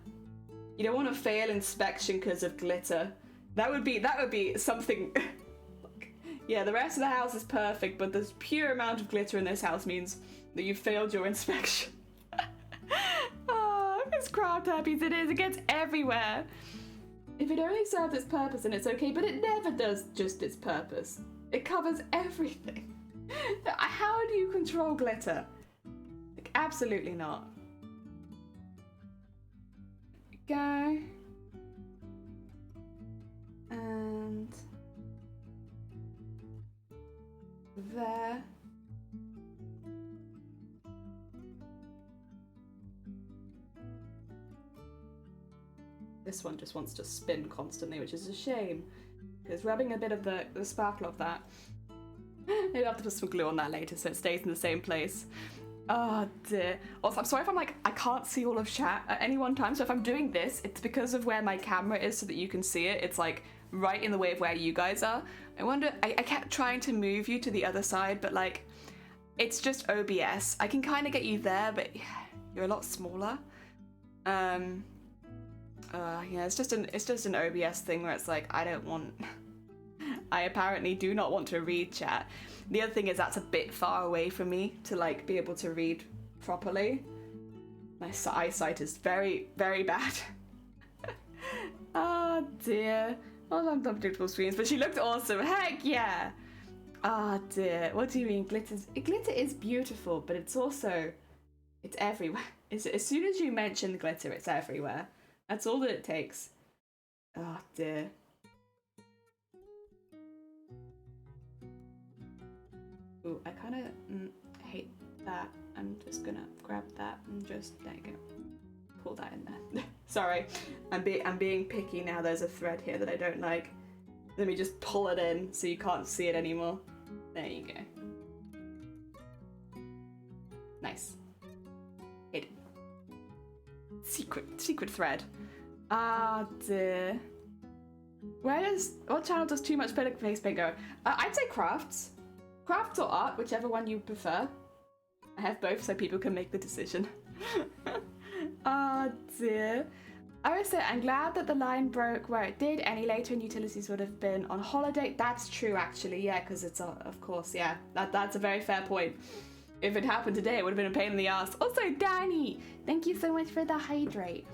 fail inspection because of glitter. That would be something. Yeah, the rest of the house is perfect, but the pure amount of glitter in this house means that you failed your inspection. Oh, it's crowd herpes. It is. It gets everywhere. If it only serves its purpose, then it's okay, but it never does just its purpose. It covers everything. How do you control glitter? Like, absolutely not. Go. And there. This one just wants to spin constantly, which is a shame, because rubbing a bit of the sparkle of that. Maybe I'll have to put some glue on that later so it stays in the same place. Oh dear. Also, I'm sorry if I'm like, I can't see all of chat at any one time, so if I'm doing this, it's because of where my camera is so that you can see it. It's like right in the way of where you guys are. I wonder, I kept trying to move you to the other side, but like, it's just OBS. I can kind of get you there, but you're a lot smaller. Yeah, it's just an OBS thing where it's like, I apparently do not want to read chat. The other thing is that's a bit far away from me to like be able to read properly. My eyesight is very, very bad. Oh dear. Well, unpredictable screens, but she looked awesome. Heck yeah. Oh dear. What do you mean? Glitter is beautiful, but it's everywhere. As soon as you mention glitter, it's everywhere. That's all that it takes. Oh dear. Ooh, I kind of hate that. I'm just gonna grab that and just, there you go. Pull that in there. Sorry, I'm being picky now. There's a thread here that I don't like. Let me just pull it in so you can't see it anymore. There you go. Nice. Hidden. Secret thread. Ah dear. What channel does too much face paint go? I'd say crafts. Crafts or art, whichever one you prefer. I have both so people can make the decision. Oh dear. I would say I'm glad that the line broke where it did. Any later in utilities would have been on holiday. That's true actually, yeah, because it's of course, yeah. That's a very fair point. If it happened today, it would have been a pain in the ass. Also, Danny, thank you so much for the hydrate.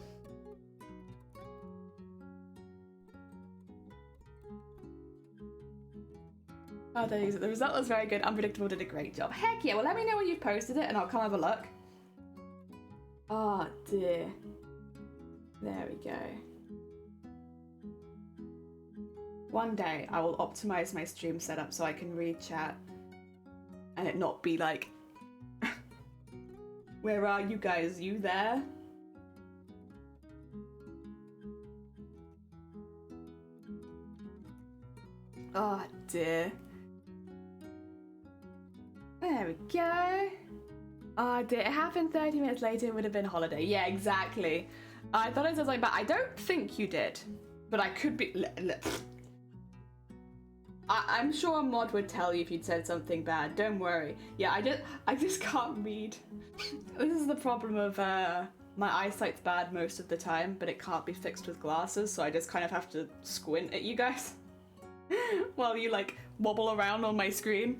Oh, the result was very good. Unpredictable did a great job. Heck yeah, well let me know when you've posted it and I'll come have a look. Oh dear. There we go. One day I will optimize my stream setup so I can read chat and it not be like, where are you guys? You there? Oh dear. There we go. Oh dear, it happened 30 minutes later, it would have been holiday. Yeah, exactly. I thought it was like, but I don't think you did. But I could be... I'm sure a mod would tell you if you'd said something bad. Don't worry. Yeah, I just can't read. This is the problem of my eyesight's bad most of the time, but it can't be fixed with glasses, so I just kind of have to squint at you guys while you like wobble around on my screen.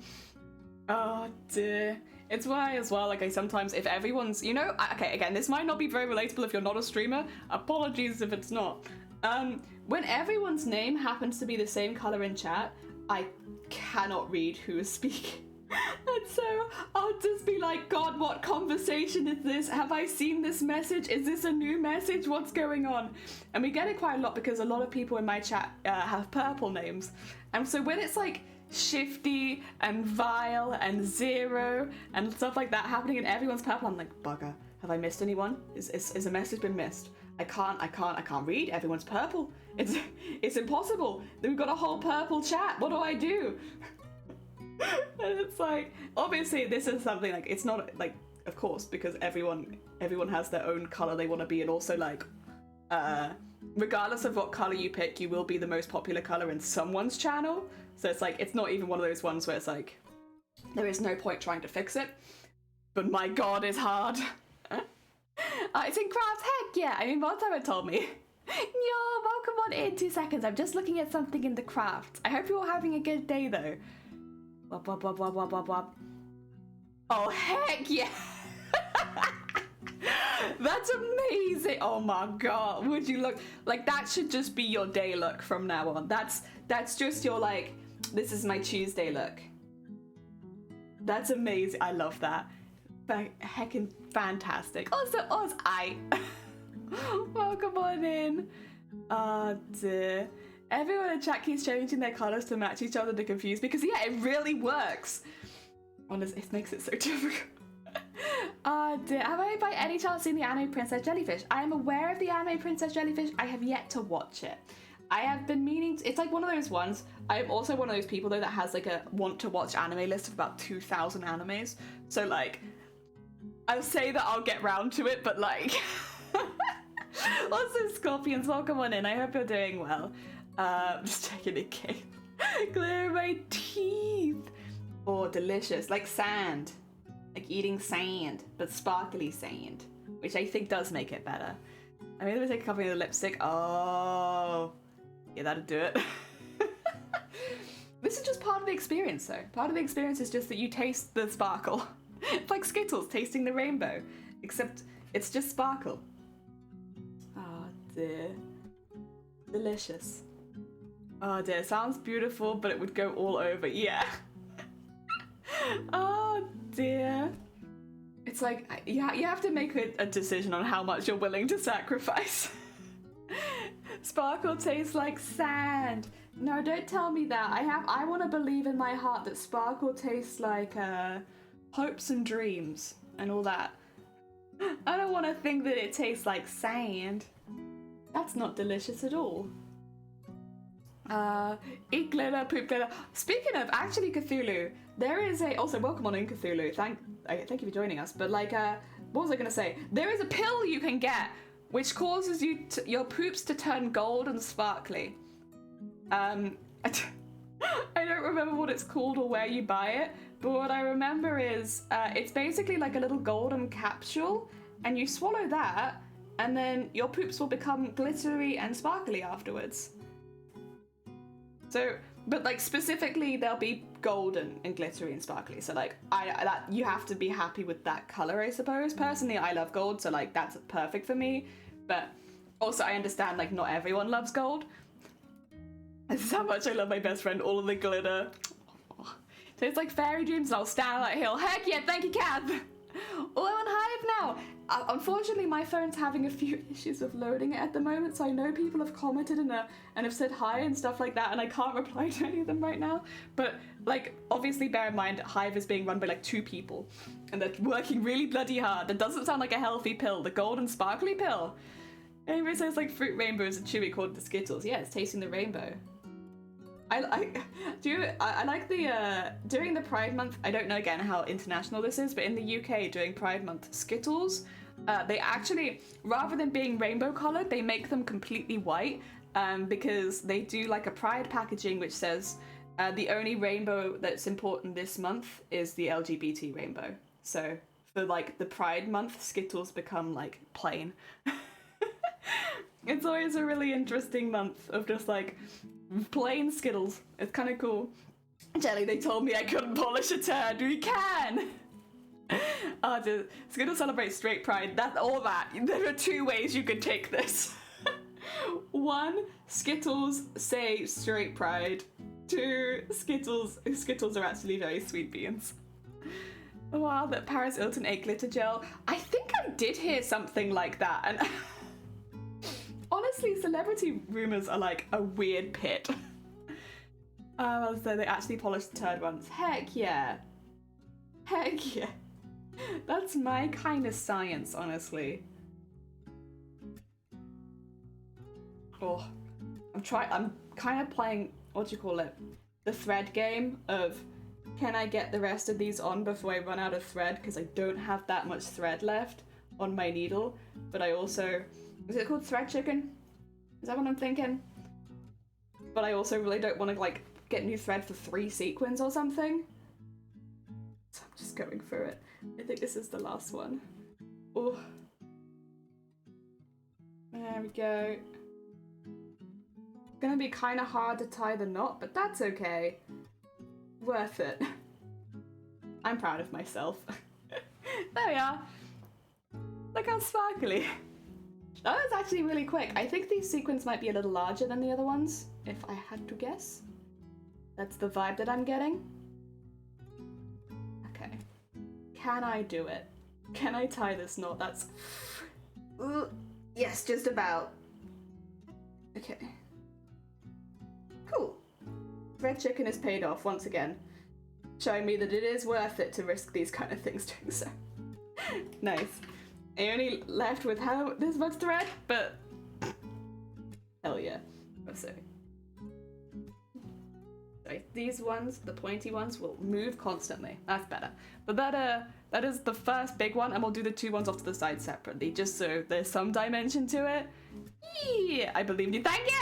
Oh dear. It's why as well, like I sometimes, if everyone's, okay, again, this might not be very relatable if you're not a streamer. Apologies if it's not. When everyone's name happens to be the same color in chat, I cannot read who is speaking. And so I'll just be like, God, what conversation is this? Have I seen this message? Is this a new message? What's going on? And we get it quite a lot because a lot of people in my chat have purple names. And so when it's like Shifty and Vile and Zero and stuff like that happening and everyone's purple, I'm like, bugger, have I missed anyone? Is a message been missed? I can't read, everyone's purple. It's impossible. We've got a whole purple chat, what do I do? And it's like, obviously this is something like, it's not like, of course, because everyone has their own color they want to be, and also like, regardless of what color you pick, you will be the most popular color in someone's channel. So it's like, it's not even one of those ones where it's like, there is no point trying to fix it. But my God, it's hard. It's in crafts, heck yeah. I mean, one time it told me. Yo, welcome on in 2 seconds. I'm just looking at something in the crafts. I hope you're all having a good day though. Wop, wop, wop, wop, wop, wop, wop. Oh, heck yeah. That's amazing. Oh my God. Would you look like that should just be your day look from now on. That's just your like, this is my Tuesday look. That's amazing. I love that. Heckin' fantastic. Also, Oz, welcome on in. Oh dear. Everyone in chat keeps changing their colours to match each other to confuse because yeah, it really works. Honestly, it makes it so difficult. Oh dear. Have I by any chance seen the anime Princess Jellyfish? I am aware of the anime Princess Jellyfish. I have yet to watch it. I have been meaning to, it's like one of those ones. I am also one of those people though that has like a want to watch anime list of about 2,000 animes. So like, I'll say that I'll get round to it, but like... Also, Scorpions, welcome on in. I hope you're doing well. Just taking a cake. Clear my teeth. Oh, delicious. Like sand. Like eating sand, but sparkly sand. Which I think does make it better. I'm gonna take a copy of the lipstick. Oh, yeah, that'll do it. This is just part of the experience, though. Part of the experience is just that you taste the sparkle. It's like Skittles tasting the rainbow, except it's just sparkle. Oh dear. Delicious. Oh dear, sounds beautiful, but it would go all over. Yeah. Oh dear. It's like, you have to make a decision on how much you're willing to sacrifice. Sparkle tastes like sand. No, don't tell me that. I want to believe in my heart that sparkle tastes like hopes and dreams and all that. I don't want to think that it tastes like sand. That's not delicious at all. Eat glitter, poop glitter. Speaking of, actually, Cthulhu, there is also welcome on in Cthulhu. Thank you for joining us. But like, what was I gonna say? There is a pill you can get which causes your poops to turn gold and sparkly. I don't remember what it's called or where you buy it, but what I remember is it's basically like a little golden capsule, and you swallow that, and then your poops will become glittery and sparkly afterwards. So, but like specifically, they'll be golden and glittery and sparkly. So like, you have to be happy with that color, I suppose. Personally, I love gold, so like that's perfect for me. But also, I understand like not everyone loves gold. This is how much I love my best friend. All of the glitter. So it's like fairy dreams, and I'll stand on that hill. Heck yeah, thank you, Kath. All on Hive now. Unfortunately, my phone's having a few issues with loading it at the moment, so I know people have commented and have said hi and stuff like that, and I can't reply to any of them right now. But like, obviously, bear in mind, Hive is being run by like 2 people, and they're working really bloody hard. That doesn't sound like a healthy pill. The golden sparkly pill. Anyway, so it's like fruit rainbows and chewy called the Skittles. Yeah, it's tasting the rainbow. I like the during the Pride Month. I don't know again how international this is, but in the UK during Pride Month, Skittles, they actually, rather than being rainbow colored, they make them completely white, because they do like a Pride packaging which says the only rainbow that's important this month is the LGBT rainbow. So for like the Pride Month, Skittles become like plain. It's always a really interesting month of just like plain Skittles. It's kind of cool. Jelly, they told me I couldn't polish a turd. We can! Skittles celebrate straight pride. That's all that. There are 2 ways you could take this. 1, Skittles say straight pride. 2, Skittles are actually very sweet beans. Wow, that Paris Hilton ate glitter gel. I think I did hear something like that, and honestly, celebrity rumors are like a weird pit. So they actually polished the turd once. Heck yeah. Heck yeah. That's my kind of science, honestly. Oh, I'm kind of playing, what do you call it? The thread game of, can I get the rest of these on before I run out of thread? Because I don't have that much thread left on my needle. But I also, is it called thread chicken? Is that what I'm thinking? But I also really don't want to like get new thread for 3 sequins or something. So I'm just going for it. I think this is the last one. Oh. There we go. Gonna be kind of hard to tie the knot, but that's okay. Worth it. I'm proud of myself. There we are. Look how sparkly. That was actually really quick. I think these sequins might be a little larger than the other ones, if I had to guess. That's the vibe that I'm getting. Okay. Can I do it? Can I tie this knot? That's... Ooh, yes, just about. Okay. Cool. Red chicken is paid off once again, showing me that it is worth it to risk these kind of things doing so. Nice. I only left with this much thread, but hell yeah. So these ones, the pointy ones, will move constantly. That's better. But that is the first big one, and we'll do the 2 ones off to the side separately, just so there's some dimension to it. Yeah, I believed you. Thank you.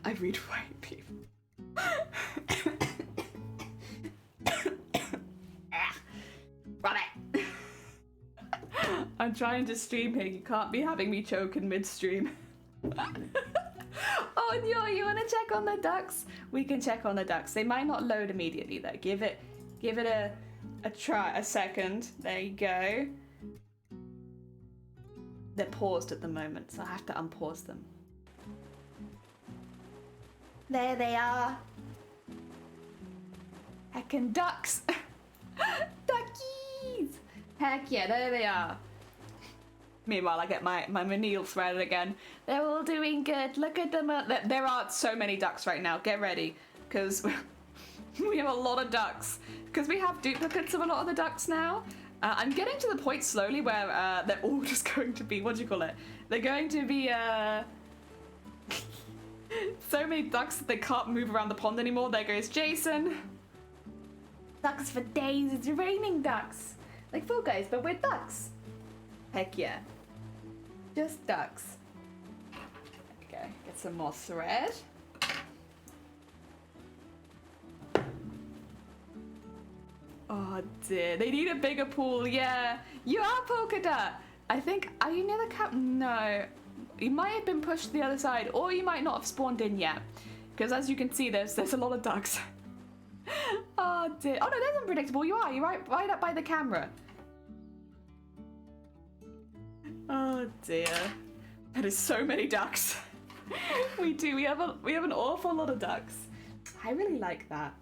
I read white people. Run it. I'm trying to stream here. You can't be having me choke in midstream. Oh, no, you want to check on the ducks? We can check on the ducks. They might not load immediately, though. Give it a try, a second. There you go. They're paused at the moment, so I have to unpause them. There they are. Heckin' ducks. Duckies. Heck yeah, there they are. Meanwhile, I get my manil threaded again. They're all doing good. Look at them. There are so many ducks right now. Get ready, because we have a lot of ducks. Because we have duplicates of a lot of the ducks now. I'm getting to the point slowly where they're all just going to be, what do you call it? They're going to be so many ducks that they can't move around the pond anymore. There goes Jason. Ducks for days. It's raining ducks. Like Fall Guys, but we're ducks. Heck yeah. Just ducks. Okay, get some more thread. Oh dear, they need a bigger pool, yeah. You are Polka Dot. I think, are you near the cap? No. You might have been pushed to the other side, or you might not have spawned in yet. Because as you can see, there's a lot of ducks. Oh dear. Oh no, there's Unpredictable. You're right up by the camera. Oh dear. That is so many ducks. We have an awful lot of ducks. I really like that.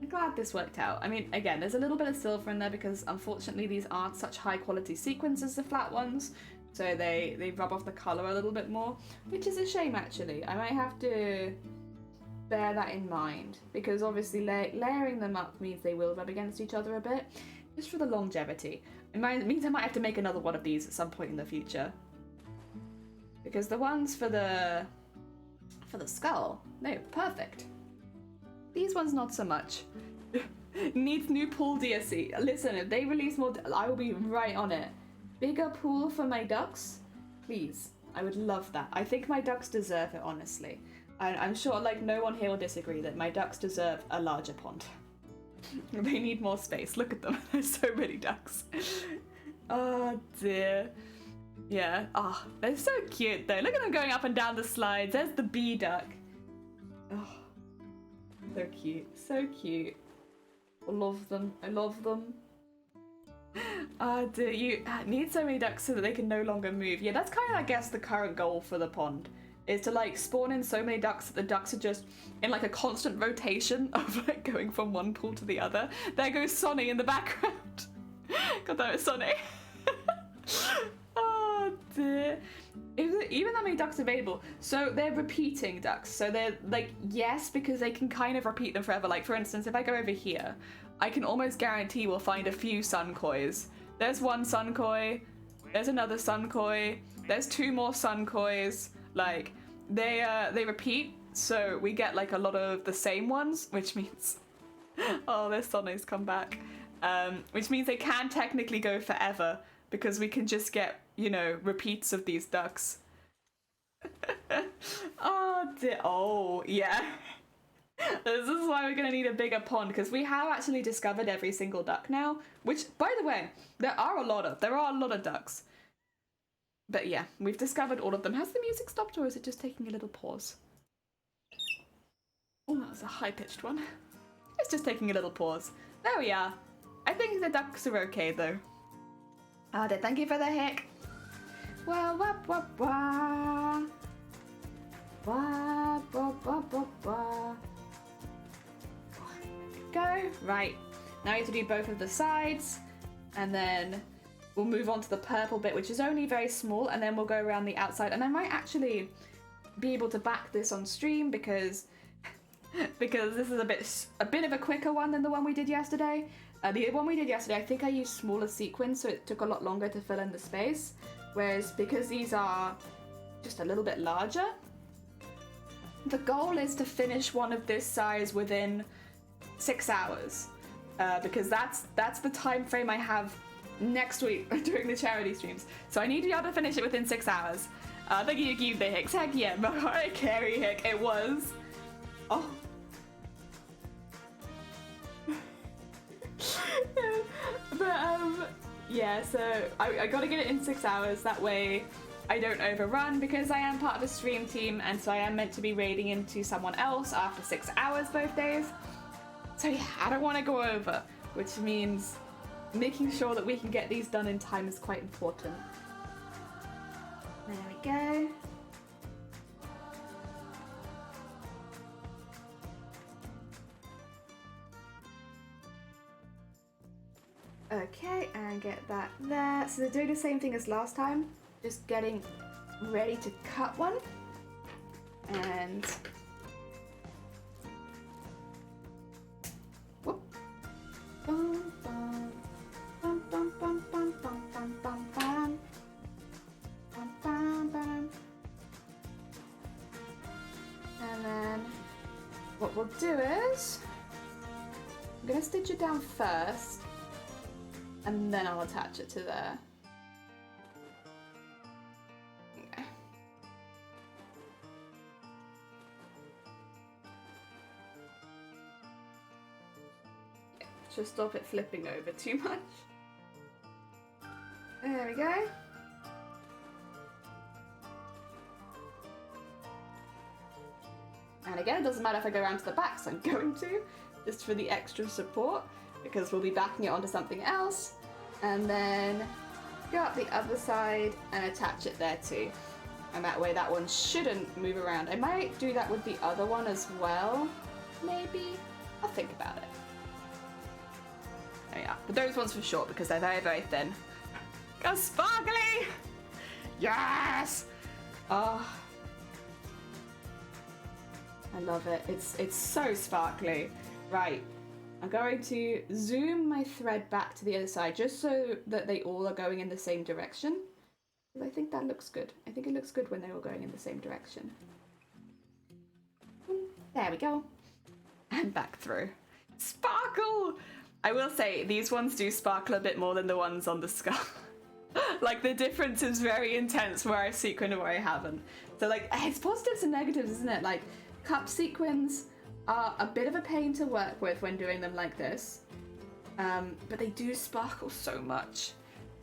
I'm glad this worked out. I mean, again, there's a little bit of silver in there because unfortunately these aren't such high quality sequins as the flat ones. So they rub off the colour a little bit more, which is a shame actually. I might have to bear that in mind because obviously layering them up means they will rub against each other a bit, just for the longevity. It means I might have to make another one of these at some point in the future. Because the ones for the skull, no, perfect. These ones not so much. Needs new pool DSC. Listen, if they release more, I will be right on it. Bigger pool for my ducks? Please. I would love that. I think my ducks deserve it, honestly. I'm sure like no one here will disagree that my ducks deserve a larger pond. They need more space. Look at them. There's so many ducks. Oh dear. Yeah. Oh, they're so cute though. Look at them going up and down the slides. There's the bee duck. Oh, so cute. So cute. I love them. I love them. Oh dear, you need so many ducks so that they can no longer move. Yeah, that's kind of, I guess, the current goal for the pond. Is to like spawn in so many ducks that the ducks are just in like a constant rotation of like going from one pool to the other. There goes Sonny in the background. God, that was Sonny. Oh dear. Even that many ducks available. So they're repeating ducks. So they're like, yes, because they can kind of repeat them forever. Like for instance, if I go over here, I can almost guarantee we'll find a few sun kois. There's one sun koi. There's another sun koi. There's two more sun kois. Like they repeat, so we get like a lot of the same ones, which means oh, their Sonny's come back, which means they can technically go forever because we can just get, you know, repeats of these ducks. Oh dear. Oh yeah. This is why we're gonna need a bigger pond, because we have actually discovered every single duck now, which by the way there are a lot of ducks. But yeah, we've discovered all of them. Has the music stopped or is it just taking a little pause? Oh, that was a high-pitched one. It's just taking a little pause. There we are. I think the ducks are okay though. Ah, thank you for the hick. Wah, wah, wah, wah. Wah, wah, wah, wah, wah. Go. Right. Now you have to do both of the sides and then we'll move on to the purple bit, which is only very small, and then we'll go around the outside. And I might actually be able to back this on stream because this is a bit of a quicker one than the one we did yesterday. The one we did yesterday, I think I used smaller sequins, so it took a lot longer to fill in the space. Whereas because these are just a little bit larger, the goal is to finish one of this size within 6 hours, because that's the time frame I have next week during the charity streams. So I need to be able to finish it within 6 hours. Thank you, Give the Hicks. Heck yeah, Mariah Carey Hick, it was. Oh. But Yeah, so I gotta get it in 6 hours, that way I don't overrun, because I am part of a stream team, and so I am meant to be raiding into someone else after 6 hours both days. So yeah, I don't want to go over, which means making sure that we can get these done in time is quite important. There we go. Okay, and get that there. So they're doing the same thing as last time, just getting ready to cut one. And whoop. Bum, bum. Bum, bum, bum, bum, bum, bum, bum, bum. Bum, bum, bum. And then what we'll do is I'm gonna stitch it down first, and then I'll attach it to there. Okay. Yeah, just stop it flipping over too much. There we go. And again, it doesn't matter if I go around to the back, so I'm going to, just for the extra support, because we'll be backing it onto something else. And then go up the other side and attach it there too. And that way that one shouldn't move around. I might do that with the other one as well, maybe. I'll think about it. Oh yeah, but those ones for sure, because they're very, very thin. Go sparkly! Yes! Oh, I love it. It's so sparkly. Right, I'm going to zoom my thread back to the other side just so that they all are going in the same direction. I think that looks good. I think it looks good when they're all going in the same direction. There we go. And back through. Sparkle! I will say, these ones do sparkle a bit more than the ones on the skull. Like, the difference is very intense where I sequin and where I haven't. So, like, it's positives and negatives, isn't it? Like, cup sequins are a bit of a pain to work with when doing them like this. But they do sparkle so much.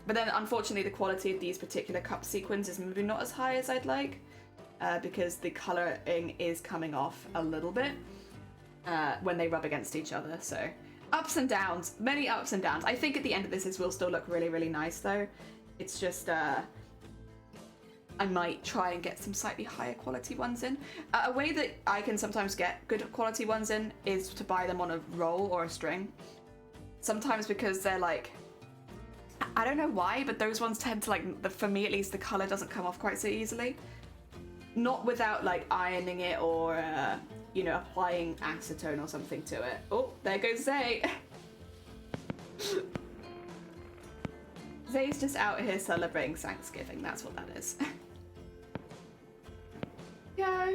But then, unfortunately, the quality of these particular cup sequins is maybe not as high as I'd like, because the colouring is coming off a little bit when they rub against each other. So, ups and downs, many ups and downs. I think at the end of this will still look really, really nice, though. It's just, I might try and get some slightly higher quality ones in. A way that I can sometimes get good quality ones in is to buy them on a roll or a string. Sometimes because they're like, I don't know why, but those ones tend to, like, for me at least, the colour doesn't come off quite so easily. Not without, like, ironing it or, you know, applying acetone or something to it. Oh, there goes Zay. Zay's just out here celebrating Thanksgiving, that's what that is. Go.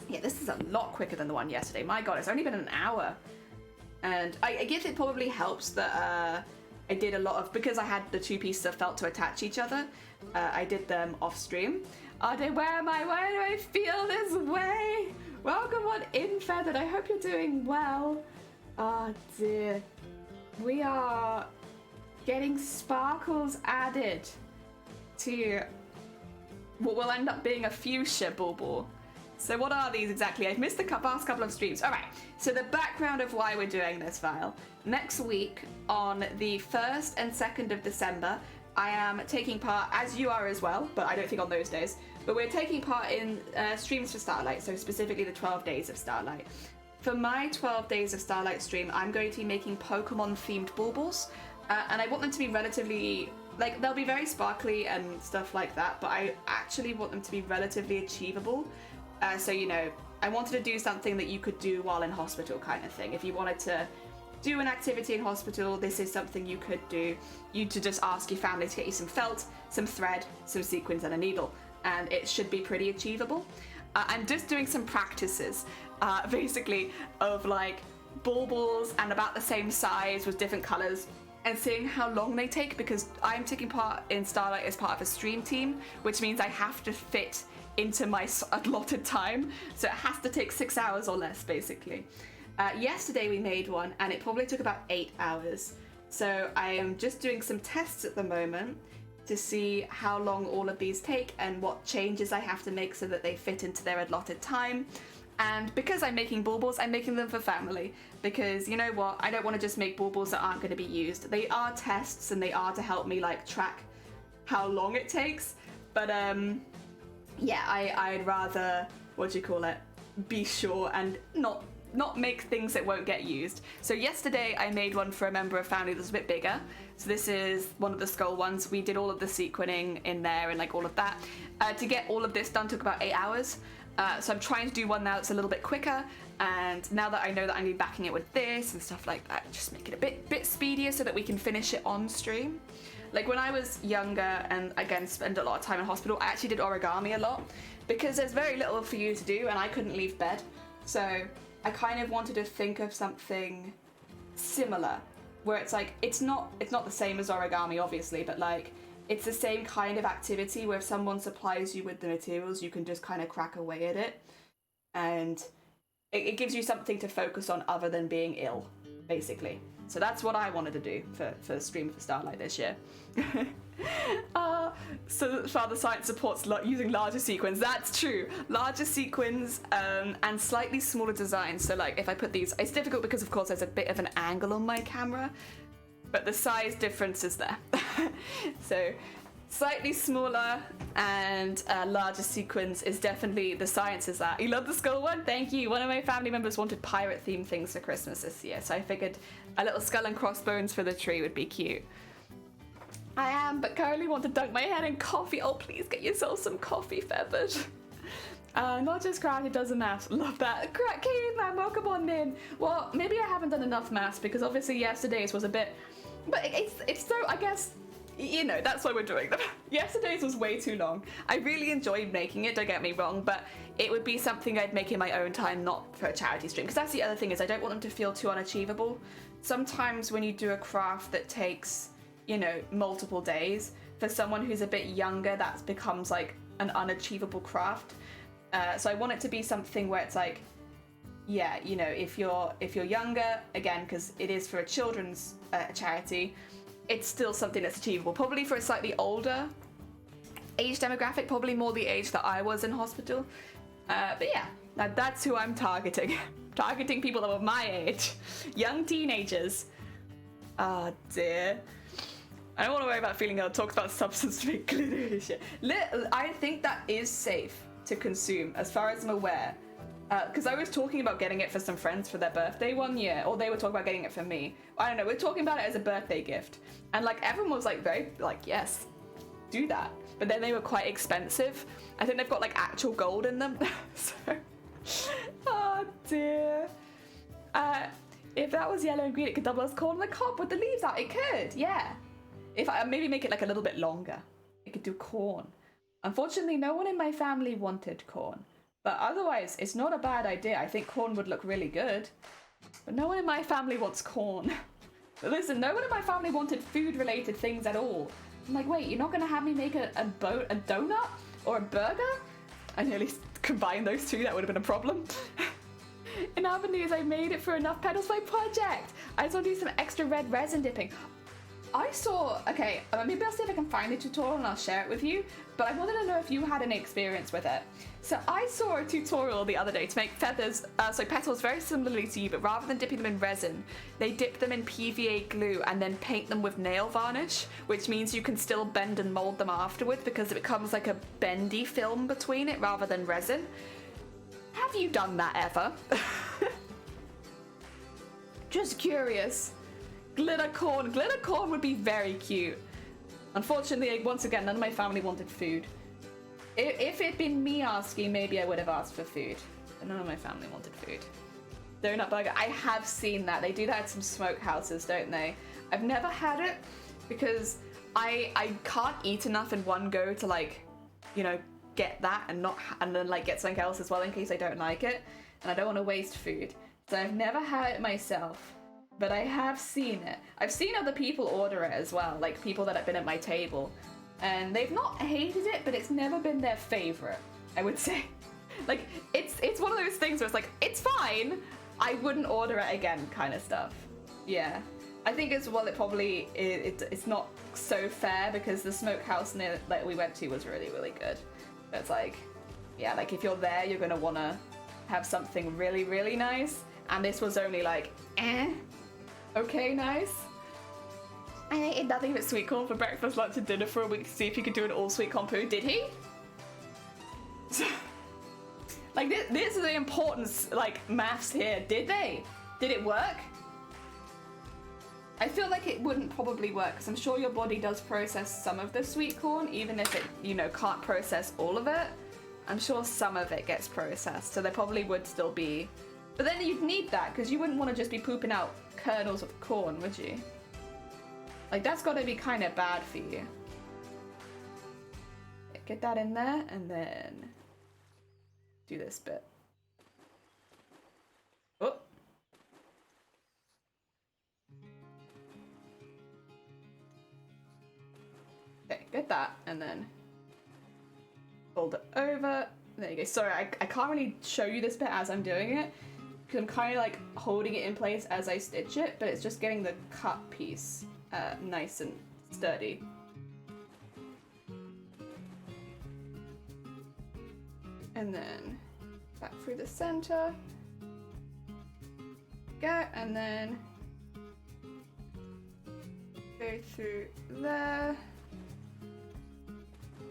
Yeah, this is a lot quicker than the one yesterday. My god, it's only been an hour. And I guess it probably helps that I did a lot of, because I had the two pieces of felt to attach each other, I did them off stream. Why do I feel this way? Welcome on in, Feathered. I hope you're doing well. Oh dear. We are getting sparkles added to what will end up being a fuchsia bauble. So what are these exactly? I've missed the past couple of streams. All right, so the background of why we're doing this file. Next week, on the 1st and 2nd of December, I am taking part, as you are as well, but I don't think on those days, but we're taking part in streams for Starlight, so specifically the 12 days of Starlight. For my 12 days of Starlight stream, I'm going to be making Pokemon-themed baubles, and I want them to be relatively, like, they'll be very sparkly and stuff like that, but I actually want them to be relatively achievable. So, you know, I wanted to do something that you could do while in hospital kind of thing. If you wanted to do an activity in hospital, this is something you could do. You to just ask your family to get you some felt, some thread, some sequins and a needle, and it should be pretty achievable. I'm just doing some practices, basically, of like baubles and about the same size with different colours, and seeing how long they take, because I'm taking part in Starlight as part of a stream team, which means I have to fit into my allotted time, so it has to take 6 hours or less, basically. Yesterday we made one, and it probably took about 8 hours. So I am just doing some tests at the moment to see how long all of these take and what changes I have to make so that they fit into their allotted time. And because I'm making baubles, I'm making them for family. Because you know what? I don't want to just make baubles that aren't going to be used. They are tests and they are to help me like track how long it takes. But yeah, I'd rather, what do you call it, be sure and not make things that won't get used. So yesterday I made one for a member of family that was a bit bigger. So this is one of the skull ones. We did all of the sequining in there and like all of that. To get all of this done took about 8 hours. So I'm trying to do one now that's a little bit quicker, and now that I know that I'm going to be backing it with this and stuff like that, just make it a bit speedier so that we can finish it on stream. Like when I was younger and again spent a lot of time in hospital, I actually did origami a lot because there's very little for you to do and I couldn't leave bed. So I kind of wanted to think of something similar where it's like, it's not the same as origami obviously, but like it's the same kind of activity where if someone supplies you with the materials, you can just kind of crack away at it. And it gives you something to focus on other than being ill, basically. So that's what I wanted to do for Stream for Starlight this year. So Father Science supports using larger sequins. That's true. Larger sequins and slightly smaller designs. So like if I put these, it's difficult because of course there's a bit of an angle on my camera, but the size difference is there. So slightly smaller and larger sequins is definitely the science is that. You love the skull one? Thank you. One of my family members wanted pirate themed things for Christmas this year, so I figured a little skull and crossbones for the tree would be cute. I am, but currently want to dunk my head in coffee. Oh, please get yourself some coffee, Feathered. Not just crafty, does a math. Love that. Caveman, welcome on in. Well, maybe I haven't done enough maths because obviously yesterday's was a bit, but it's so, I guess, you know, that's why we're doing them. Yesterday's was way too long. I really enjoyed making it, don't get me wrong, but it would be something I'd make in my own time, not for a charity stream. Because that's the other thing is I don't want them to feel too unachievable. Sometimes when you do a craft that takes, you know, multiple days, for someone who's a bit younger, that becomes like an unachievable craft. So I want it to be something where it's like, yeah, you know, if you're younger, again, because it is for a children's charity, it's still something that's achievable. Probably for a slightly older age demographic, probably more the age that I was in hospital. But yeah, that's who I'm targeting. Targeting people that were my age. Young teenagers. Oh dear. I don't want to worry about feeling ill. Talks about substance to make glitter shit. I think that is safe to consume, as far as I'm aware. Because I was talking about getting it for some friends for their birthday one year, or they were talking about getting it for me. I don't know, we're talking about it as a birthday gift. And like everyone was like very, like, yes, do that. But then they were quite expensive. I think they've got like actual gold in them. So, oh dear. If that was yellow and green, it could double as corn on the cob with the leaves out. It could, yeah. If I maybe make it like a little bit longer, it could do corn. Unfortunately, no one in my family wanted corn. But otherwise, it's not a bad idea. I think corn would look really good. But no one in my family wants corn. But listen, no one in my family wanted food-related things at all. I'm like, wait, you're not going to have me make a donut? Or a burger? I nearly combined those two. That would have been a problem. In other news, I made it for enough petals for my project. I just want to do some extra red resin dipping. I saw, okay, maybe I'll see if I can find the tutorial and I'll share it with you, but I wanted to know if you had any experience with it. So I saw a tutorial the other day to make petals very similarly to you, but rather than dipping them in resin, they dip them in PVA glue and then paint them with nail varnish, which means you can still bend and mold them afterwards because it becomes like a bendy film between it rather than resin. Have you done that ever? Just curious. Glitter corn would be very cute. Unfortunately, once again, none of my family wanted food. If it'd been me asking, maybe I would have asked for food. But none of my family wanted food. Donut burger, I have seen that. They do that at some smokehouses, don't they? I've never had it because I can't eat enough in one go to like, you know, get that and then like get something else as well in case I don't like it. And I don't want to waste food. So I've never had it myself. But I have seen it. I've seen other people order it as well, like people that have been at my table. And they've not hated it, but it's never been their favorite, I would say. Like, it's one of those things where it's like, it's fine, I wouldn't order it again kind of stuff. Yeah. I think as well, it probably it's not so fair because the smokehouse that we went to was really, really good. It's like, yeah, like if you're there, you're gonna wanna have something really, really nice, and this was only like, okay, nice. I ate nothing but sweet corn for breakfast, lunch, and dinner for a week to see if you could do an all sweet compote. Did he? Like this is the importance, like maths here. Did they? Did it work? I feel like it wouldn't probably work because I'm sure your body does process some of the sweet corn, even if it, you know, can't process all of it. I'm sure some of it gets processed, so there probably would still be. But then you'd need that because you wouldn't want to just be pooping out kernels of corn, would you? Like that's got to be kind of bad for you. Get that in there and then do this bit. Oh. Okay, get that and then fold it over. There you go. Sorry, I can't really show you this bit as I'm doing it because I'm kind of like holding it in place as I stitch it, but it's just getting the cut piece nice and sturdy. And then back through the center. Go, and then go through there.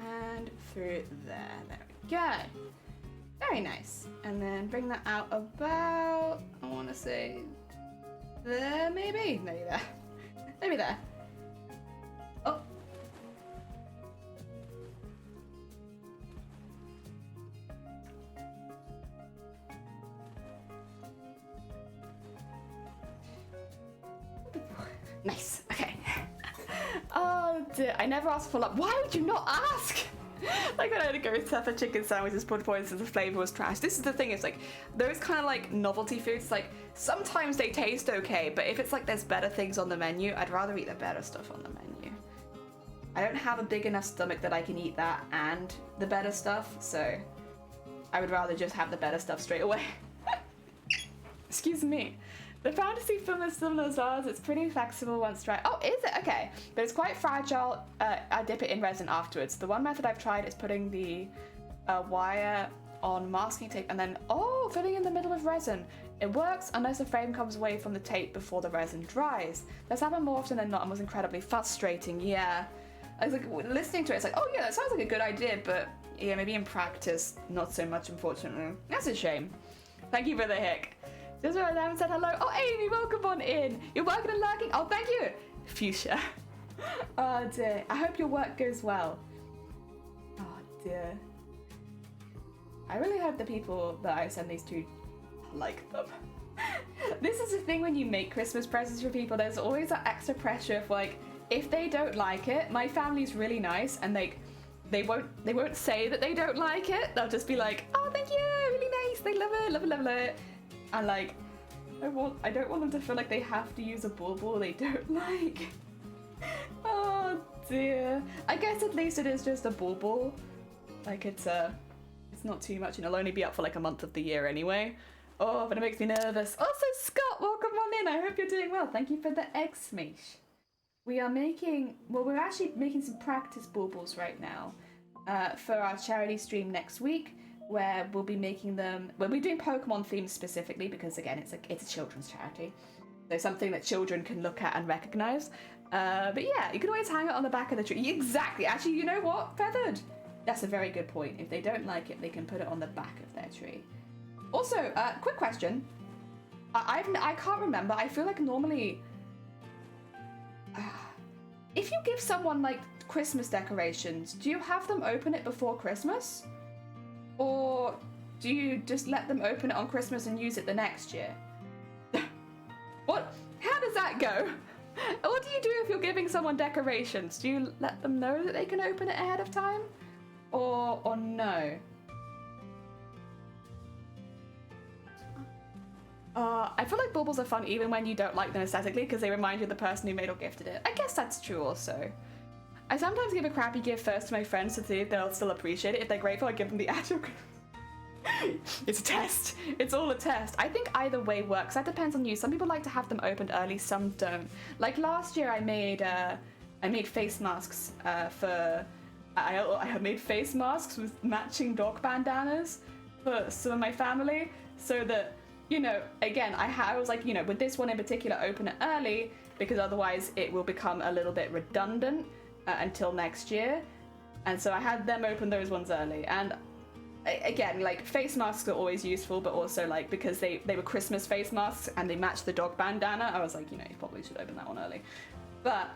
And through there. There we go. Very nice. And then bring that out about, I want to say, there maybe? Maybe there. Maybe there. Oh. Nice. Okay. Oh dear. I never asked for follow-up. Why would you not ask? Like when I had to go to for chicken sandwiches, put points and the flavor was trash. This is the thing, it's like those kind of like novelty foods, like sometimes they taste okay, but if it's like there's better things on the menu, I'd rather eat the better stuff on the menu. I don't have a big enough stomach that I can eat that and the better stuff, so I would rather just have the better stuff straight away. Excuse me. The fantasy film is similar as ours. It's pretty flexible once dry. Oh, is it? Okay. But it's quite fragile. I dip it in resin afterwards. The one method I've tried is putting the wire on masking tape and then, filling in the middle of resin. It works unless the frame comes away from the tape before the resin dries. That's happened more often than not and was incredibly frustrating. Yeah. I was like, listening to it, it's like, oh yeah, that sounds like a good idea, but yeah, maybe in practice, not so much, unfortunately. That's a shame. Thank you for the hick. Just realized I haven't said hello. Oh, Amy, welcome on in. You're working and lurking. Oh, thank you. Fuchsia. Oh, dear. I hope your work goes well. Oh, dear. I really hope the people that I send these to like them. This is the thing when you make Christmas presents for people. There's always that extra pressure of like, if they don't like it, my family's really nice and they won't say that they don't like it. They'll just be like, oh, thank you, really nice. They love it, love it, love it. And like, I don't want them to feel like they have to use a bauble they don't like. Oh dear. I guess at least it is just a bauble. Like it's not too much and it'll only be up for like a month of the year anyway. Oh, but it makes me nervous. Also, Scott, welcome on in. I hope you're doing well. Thank you for the egg smash. We're actually making some practice baubles right now for our charity stream next week. Where we'll be making them. We'll be doing Pokemon themes specifically because again, it's a children's charity, so something that children can look at and recognize. But yeah, you can always hang it on the back of the tree. Exactly. Actually, you know what? Feathered. That's a very good point. If they don't like it, they can put it on the back of their tree. Also, quick question. I can't remember. I feel like normally, if you give someone like Christmas decorations, do you have them open it before Christmas? Or do you just let them open it on Christmas and use it the next year? What? How does that go? What do you do if you're giving someone decorations? Do you let them know that they can open it ahead of time? Or no? I feel like baubles are fun even when you don't like them aesthetically because they remind you of the person who made or gifted it. I guess that's true also. I sometimes give a crappy gift first to my friends to see if they'll still appreciate it. If they're grateful, I give them the actual It's a test. It's all a test. I think either way works. That depends on you. Some people like to have them opened early, some don't. Like last year I made face masks I made face masks with matching dog bandanas for some of my family, so that, you know, again, I was like, you know, with this one in particular, open it early, because otherwise it will become a little bit redundant until next year. And so I had them open those ones early. And again, like, face masks are always useful, but also, like, because they were Christmas face masks and they matched the dog bandana, I was like, you know, you probably should open that one early. But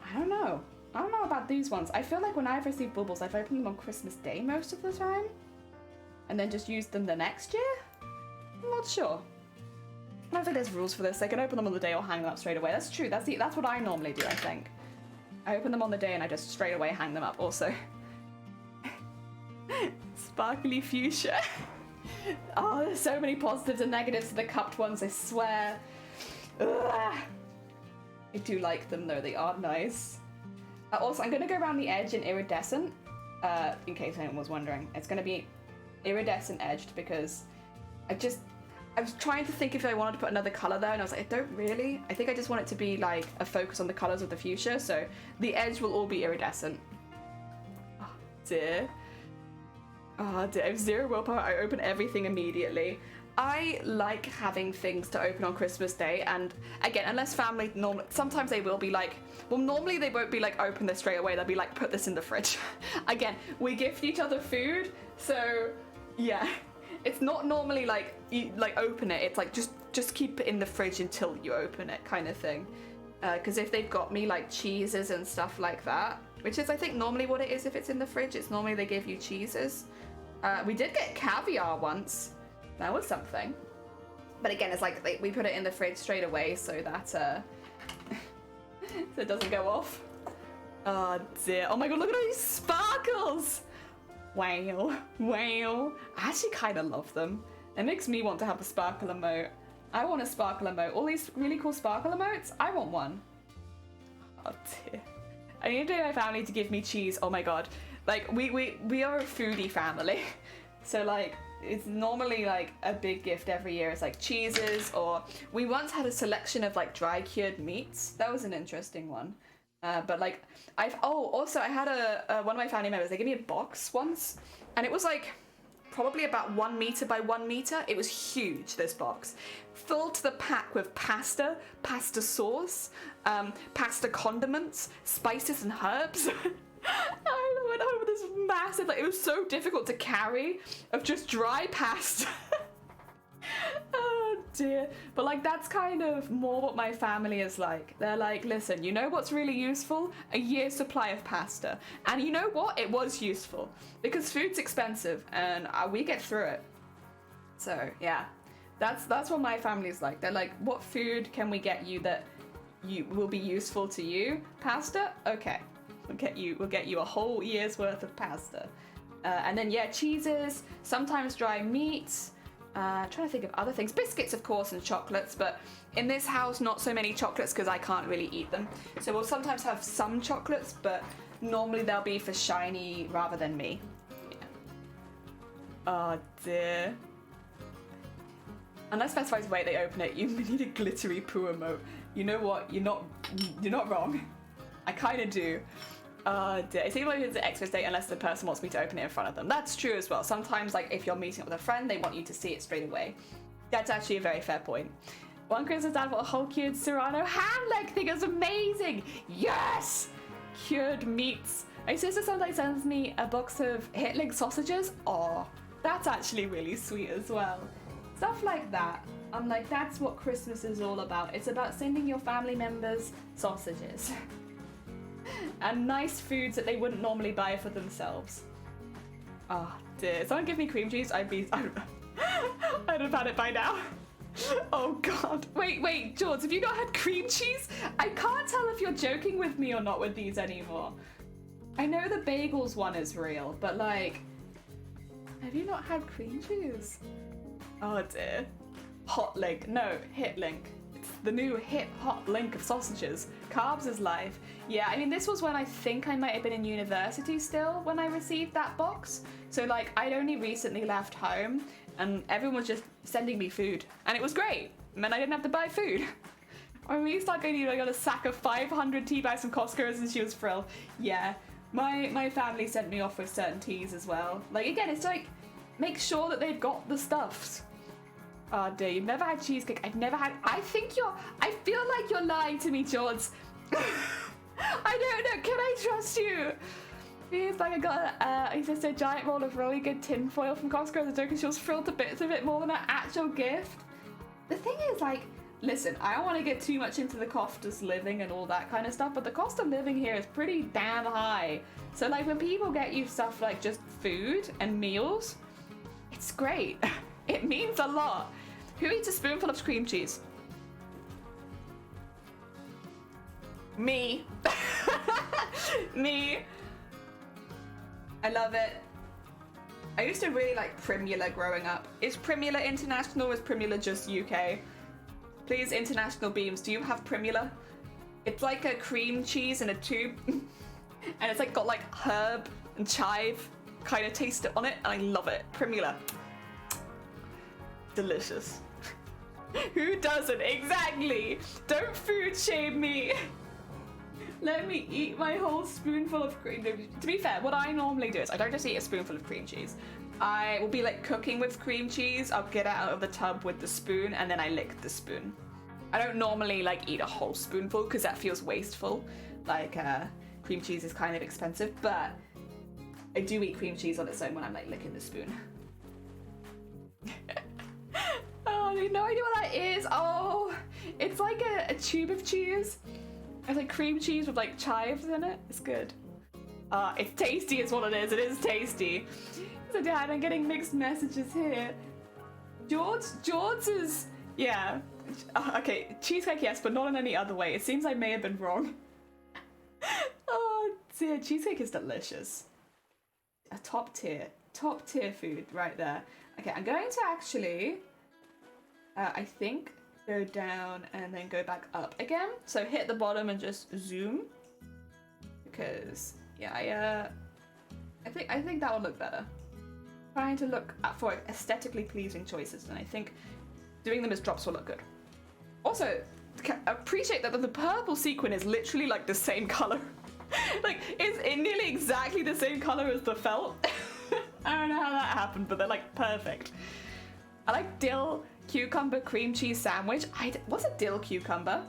I don't know about these ones. I feel like when I've received baubles, I've opened them on Christmas Day most of the time, and then just used them the next year. I'm not sure. I don't think there's rules for this. I can open them on the day or hang them up straight away. That's true. That's what I normally do, I think. I open them on the day and I just straight away hang them up. Also, sparkly fuchsia. Oh, there's so many positives and negatives to the cupped ones, I swear. Ugh. I do like them though, they are nice. Also, I'm going to go around the edge in iridescent, in case anyone was wondering. It's going to be iridescent edged because I was trying to think if I wanted to put another colour there, and I was like, I don't really. I think I just want it to be like a focus on the colours of the fuchsia, so the edge will all be iridescent. Oh dear. Oh dear, I have 0 willpower, I open everything immediately. I like having things to open on Christmas Day, and again, unless family, sometimes they will be like, well, normally they won't be like, open this straight away, they'll be like, put this in the fridge. Again, we gift each other food, so yeah, it's not normally like, you like open it, it's like, just keep it in the fridge until you open it kind of thing. Because if they've got me like cheeses and stuff like that, which is I think normally what it is if it's in the fridge, it's normally they give you cheeses. We did get caviar once. That was something. But again, it's like we put it in the fridge straight away so that so it doesn't go off. Oh dear. Oh my god, look at all these sparkles! Wow. Wow. I actually kind of love them. It makes me want to have a sparkle emote. I want a sparkle emote. All these really cool sparkle emotes, I want one. Oh dear. I need to get my family to give me cheese. Oh my god. Like, we are a foodie family. So like, it's normally like a big gift every year. It's like cheeses, or we once had a selection of like dry cured meats. That was an interesting one. But like also I had one of my family members, they gave me a box once, and it was like probably about 1 meter by 1 meter. It was huge, this box, full to the pack with pasta sauce, pasta condiments, spices and herbs. I went home with this massive, like, it was so difficult to carry, of just dry pasta. Oh dear. But like, that's kind of more what my family is like. They're like, listen, you know what's really useful? A year's supply of pasta. And you know what? It was useful because food's expensive and we get through it. So yeah, that's what my family's like. They're like, what food can we get you that you will be useful to you? Pasta? Okay. We'll get you a whole year's worth of pasta. And then yeah, cheeses, sometimes dry meats, trying to think of other things. Biscuits, of course, and chocolates, but in this house, not so many chocolates because I can't really eat them. So we'll sometimes have some chocolates, but normally they'll be for Shiny rather than me. Yeah. Oh dear. Unless specifies the way they open it, you need a glittery poo emote. You know what? You're not wrong. I kind of do. Dear. It's even if it's an Xmas date unless the person wants me to open it in front of them. That's true as well. Sometimes, like, if you're meeting up with a friend, they want you to see it straight away. That's actually a very fair point. One Christmas dad bought a whole cured Serrano ham leg thing. It was amazing. Yes! Cured meats. My sister sometimes sends me a box of Hitling sausages. Oh, that's actually really sweet as well. Stuff like that. I'm like, that's what Christmas is all about. It's about sending your family members sausages. And nice foods that they wouldn't normally buy for themselves. Oh dear. Someone give me cream cheese, I'd have had it by now. Oh god. Wait, George, have you not had cream cheese? I can't tell if you're joking with me or not with these anymore. I know the bagels one is real, but like, have you not had cream cheese? Oh dear. Hot link. No, hit link. It's the new hip hot link of sausages. Carbs is life. Yeah, I mean, this was when I think I might have been in university still when I received that box. So like, I'd only recently left home and everyone was just sending me food. And it was great. It meant I didn't have to buy food. When we started going, I got a sack of 500 tea bags from Costco and she was thrilled. Yeah, my family sent me off with certain teas as well. Like, again, it's like, make sure that they've got the stuffs. Oh dear, you've never had cheesecake. I've never had, I feel like you're lying to me, George. I don't know, can I trust you? He's like, I got he says a giant roll of really good tin foil from Costco as a joke, and she was thrilled to bits of it more than an actual gift. The thing is, like, listen, I don't want to get too much into the cost of living and all that kind of stuff, but the cost of living here is pretty damn high. So like, when people get you stuff like just food and meals, it's great. It means a lot. Who eats a spoonful of cream cheese? Me. Me. I love it. I used to really like Primula growing up. Is Primula international or is Primula just UK? Please, international beams, do you have Primula? It's like a cream cheese in a tube. And it's like got like herb and chive kind of taste on it, and I love it. Primula. Delicious. Who doesn't? Exactly. Don't food shame me. Let me eat my whole spoonful of cream. To be fair, what I normally do is I don't just eat a spoonful of cream cheese. I will be like cooking with cream cheese. I'll get it out of the tub with the spoon and then I lick the spoon. I don't normally like eat a whole spoonful because that feels wasteful. Like cream cheese is kind of expensive, but I do eat cream cheese on its own when I'm like licking the spoon. Oh, I have no idea what that is. Oh, it's like a tube of cheese. It's like cream cheese with like chives in it. It's good. It's tasty is what it is. It is tasty. So Dad, I'm getting mixed messages here. George is, yeah. Okay, cheesecake yes, but not in any other way. It seems I may have been wrong. Oh dear, cheesecake is delicious. A top tier food right there. Okay, I'm going to actually, I think, go down and then go back up again. So hit the bottom and just zoom. Because, yeah, I think that would look better. Trying to look for aesthetically pleasing choices, and I think doing them as drops will look good. Also, appreciate that the purple sequin is literally like the same color. Like, it's nearly exactly the same color as the felt. I don't know how that happened, but they're like perfect. I like dill cucumber cream cheese sandwich. What's a dill cucumber?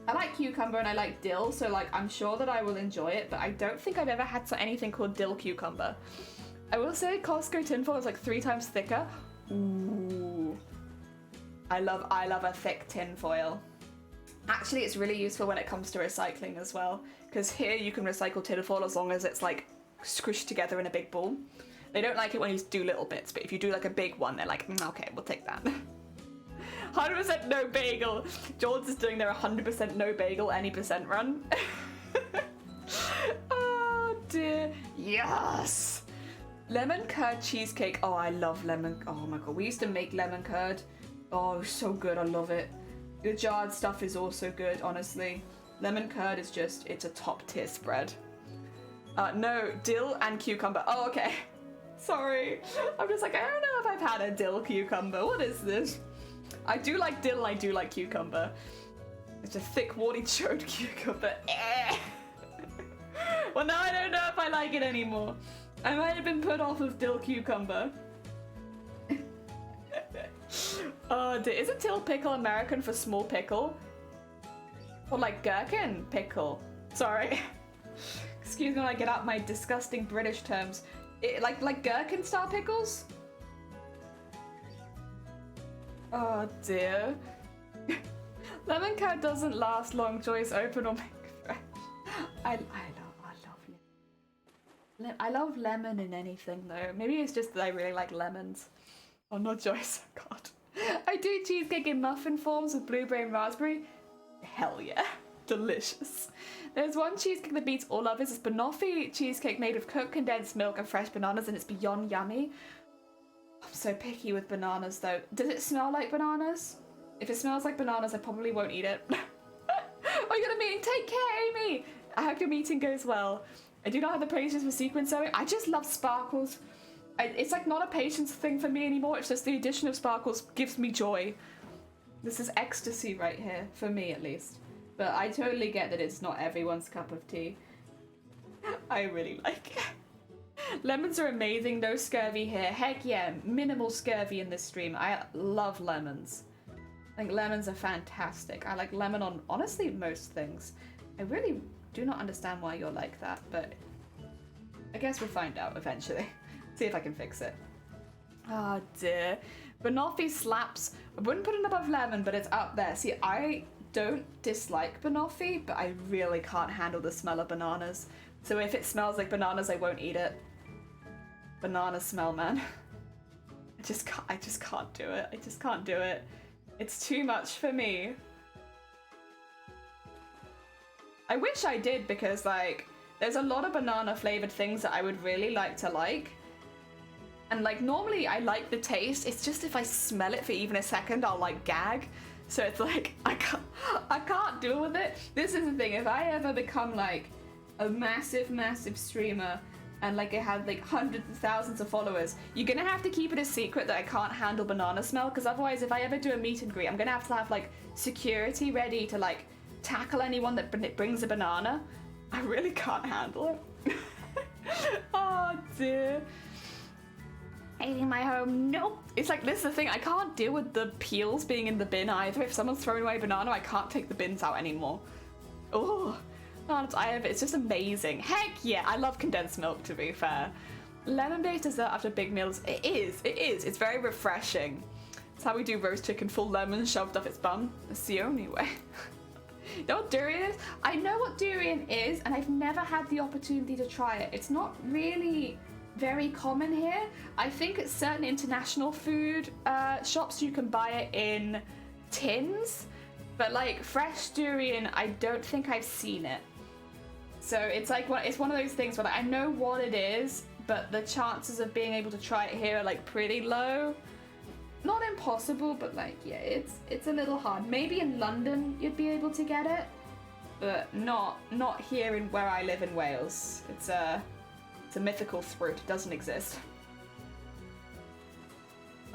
I like cucumber and I like dill, so like I'm sure that I will enjoy it, but I don't think I've ever had anything called dill cucumber. I will say Costco tinfoil is like 3 times thicker. Ooh. I love a thick tinfoil. Actually, it's really useful when it comes to recycling as well, because here you can recycle tinfoil as long as it's like squished together in a big ball. They don't like it when you do little bits, but if you do like a big one, they're like, okay, we'll take that. 100% no bagel. George is doing their 100% no bagel any percent run. Oh dear. Yes. Lemon curd cheesecake. Oh, I love lemon. Oh my god, we used to make lemon curd. Oh, so good. I love it. The jarred stuff is also good, honestly. Lemon curd is just, it's a top tier spread. No, dill and cucumber. Oh, okay. Sorry. I'm just like, I don't know if I've had a dill cucumber. What is this? I do like dill, I do like cucumber. It's a thick, warty, choked cucumber. Well, now I don't know if I like it anymore. I might have been put off of dill cucumber. Oh, isn't dill pickle American for small pickle? Or like gherkin pickle? Sorry. Excuse me when I get out my disgusting British terms. Like gherkin style pickles? Oh dear. Lemon curd doesn't last long. Joyce, open or make fresh. I love lemon in anything though. Maybe it's just that I really like lemons. Oh, not Joyce. God. I do cheesecake in muffin forms with blueberry and raspberry. Hell yeah. Delicious. There's one cheesecake that beats all others. It's banoffee cheesecake made of cooked condensed milk and fresh bananas, and it's beyond yummy. I'm so picky with bananas though. Does it smell like bananas? If it smells like bananas, I probably won't eat it. Oh, you got a meeting? Take care, Amy! I hope your meeting goes well. I do not have the patience for sequin sewing. I just love sparkles. It's like not a patience thing for me anymore. It's just the addition of sparkles gives me joy. This is ecstasy right here, for me at least. But I totally get that it's not everyone's cup of tea. I really like it. Lemons are amazing, no scurvy here. Heck yeah, minimal scurvy in this stream. I love lemons. I think lemons are fantastic. I like lemon on, honestly, most things. I really do not understand why you're like that, but I guess we'll find out eventually. See if I can fix it. Oh dear. Banoffee slaps. I wouldn't put it above lemon, but it's up there. See, I don't dislike banoffee, but I really can't handle the smell of bananas. So if it smells like bananas, I won't eat it. Banana smell, man. I just can't do it. I just can't do it. It's too much for me. I wish I did, because like there's a lot of banana flavored things that I would really like to like. And like normally I like the taste, it's just if I smell it for even a second, I'll like gag. So it's like, I can't deal with it. This is the thing, if I ever become like a massive streamer and like I have like hundreds of thousands of followers, you're gonna have to keep it a secret that I can't handle banana smell, because otherwise if I ever do a meet and greet, I'm gonna have to have like security ready to like tackle anyone that brings a banana. I really can't handle it. Oh dear. Eating my home, nope. It's like, this is the thing, I can't deal with the peels being in the bin either. If someone's throwing away a banana, I can't take the bins out anymore. Oh, it's just amazing. Heck yeah, I love condensed milk, to be fair. Lemon-based dessert after big meals, it is. It's very refreshing. It's how we do roast chicken, full lemon shoved up its bum. That's the only way. You know what durian is? I know what durian is, and I've never had the opportunity to try it. It's not really very common here. I think at certain international food shops you can buy it in tins, but like fresh durian, I don't think I've seen it. So it's like it's one of those things where like, I know what it is, but the chances of being able to try it here are like pretty low. Not impossible, but like yeah, it's a little hard. Maybe in London you'd be able to get it, but not here in where I live in Wales. It's a mythical fruit. It doesn't exist.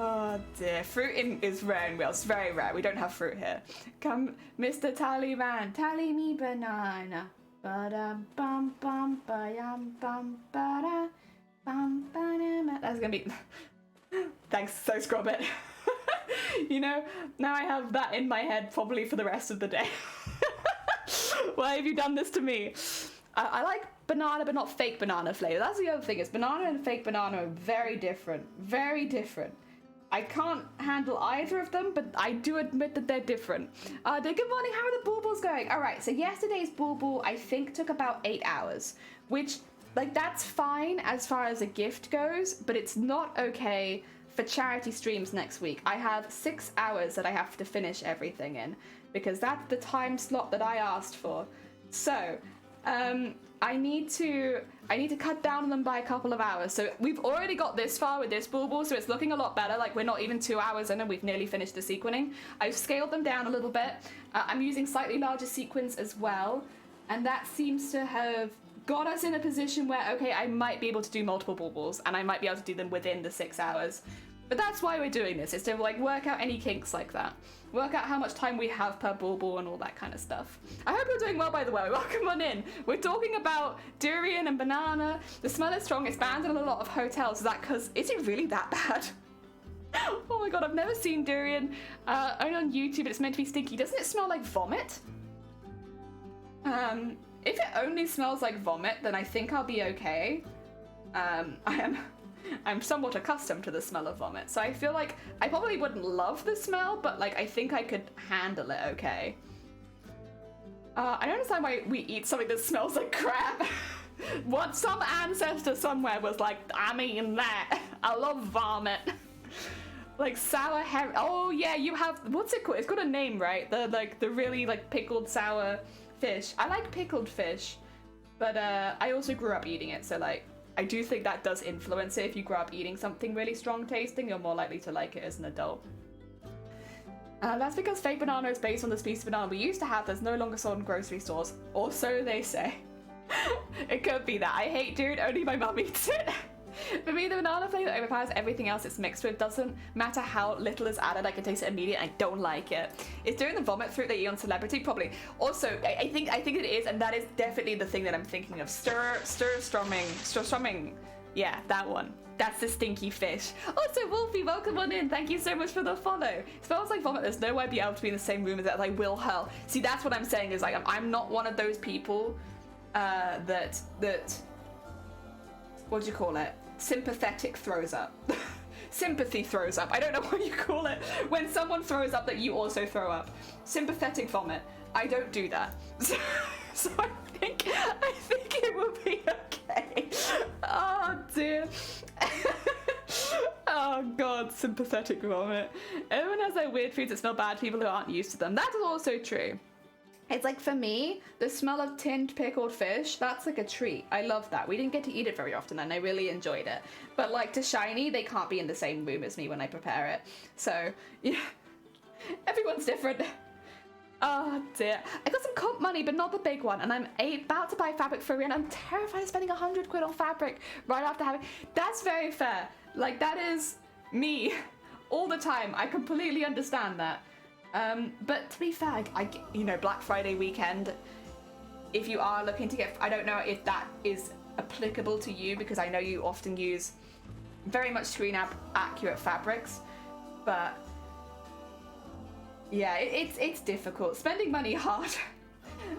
Oh dear. Fruit is rare in Wales. It's very rare. We don't have fruit here. Come, Mr. Tallyman, tally me banana. Ba-dum bum bum ba-yum bum ba-da bum ba-da. That's gonna be... Thanks, so Scrobbit. You know, now I have that in my head probably for the rest of the day. Why have you done this to me? I like banana, but not fake banana flavor. That's the other thing, is banana and fake banana are very different. Very different. I can't handle either of them, but I do admit that they're different. Good morning, how are the baubles going? Alright, so yesterday's bauble, I think, took about 8 hours, which, like, that's fine as far as a gift goes, but it's not okay for charity streams next week. I have 6 hours that I have to finish everything in, because that's the time slot that I asked for. So, I need to cut down on them by a couple of hours. So we've already got this far with this bauble, so it's looking a lot better. Like, we're not even 2 hours in and we've nearly finished the sequining. I've scaled them down a little bit. I'm using slightly larger sequins as well, and that seems to have got us in a position where, okay, I might be able to do multiple baubles, and I might be able to do them within the 6 hours. But that's why we're doing this, is to like work out any kinks like that. Work out how much time we have per bauble and all that kind of stuff. I hope you're doing well, by the way. Welcome on in. We're talking about durian and banana. The smell is strong. It's banned in a lot of hotels. Is that because, is it really that bad? Oh my god, I've never seen durian. Only on YouTube. It's meant to be stinky. Doesn't it smell like vomit? If it only smells like vomit, then I think I'll be okay. I'm somewhat accustomed to the smell of vomit, so I feel like I probably wouldn't love the smell, but like I think I could handle it okay. I don't understand why we eat something that smells like crap. What, some ancestor somewhere was like, I'm eating that. I love vomit. Like sour herring. Oh yeah, you have, what's it called? It's got a name, right? The really like pickled sour fish. I like pickled fish, but I also grew up eating it, so like I do think that does influence it. If you grow up eating something really strong tasting, you're more likely to like it as an adult. That's because fake banana is based on the species of banana we used to have that's no longer sold in grocery stores. Or so they say. It could be that. I hate dude, only my mum eats it. For me, the banana flavor overpowers everything else it's mixed with. Doesn't matter how little is added, I can taste it immediately. I don't like it. Is doing the vomit fruit they eat on Celebrity? Probably. Also, I think it is, and that is definitely the thing that I'm thinking of. Sturstrumming. Yeah, that one. That's the stinky fish. Also, Wolfie, welcome on in. Thank you so much for the follow. It smells like vomit. There's no way I'd be able to be in the same room as that. I will hurl. See, that's what I'm saying is like, I'm not one of those people that what do you call it? Sympathetic throws up. Sympathy throws up. I don't know what you call it. When someone throws up that you also throw up. Sympathetic vomit. I don't do that. So I think it will be okay. Oh dear. Oh god, sympathetic vomit. Everyone has their weird foods that smell bad, people who aren't used to them. That is also true. It's like, for me, the smell of tinned pickled fish, that's like a treat. I love that. We didn't get to eat it very often and I really enjoyed it. But like to Shiny, they can't be in the same room as me when I prepare it. So, yeah, everyone's different. Oh dear. I got some comp money, but not the big one. And I'm about to buy fabric for Rihanna. I'm terrified of spending 100 quid on fabric right after having... That's very fair. Like, that is me all the time. I completely understand that. But to be fair, you know, Black Friday weekend, if you are looking to get, I don't know if that is applicable to you because I know you often use very much screen accurate fabrics, but yeah, it's difficult. Spending money hard.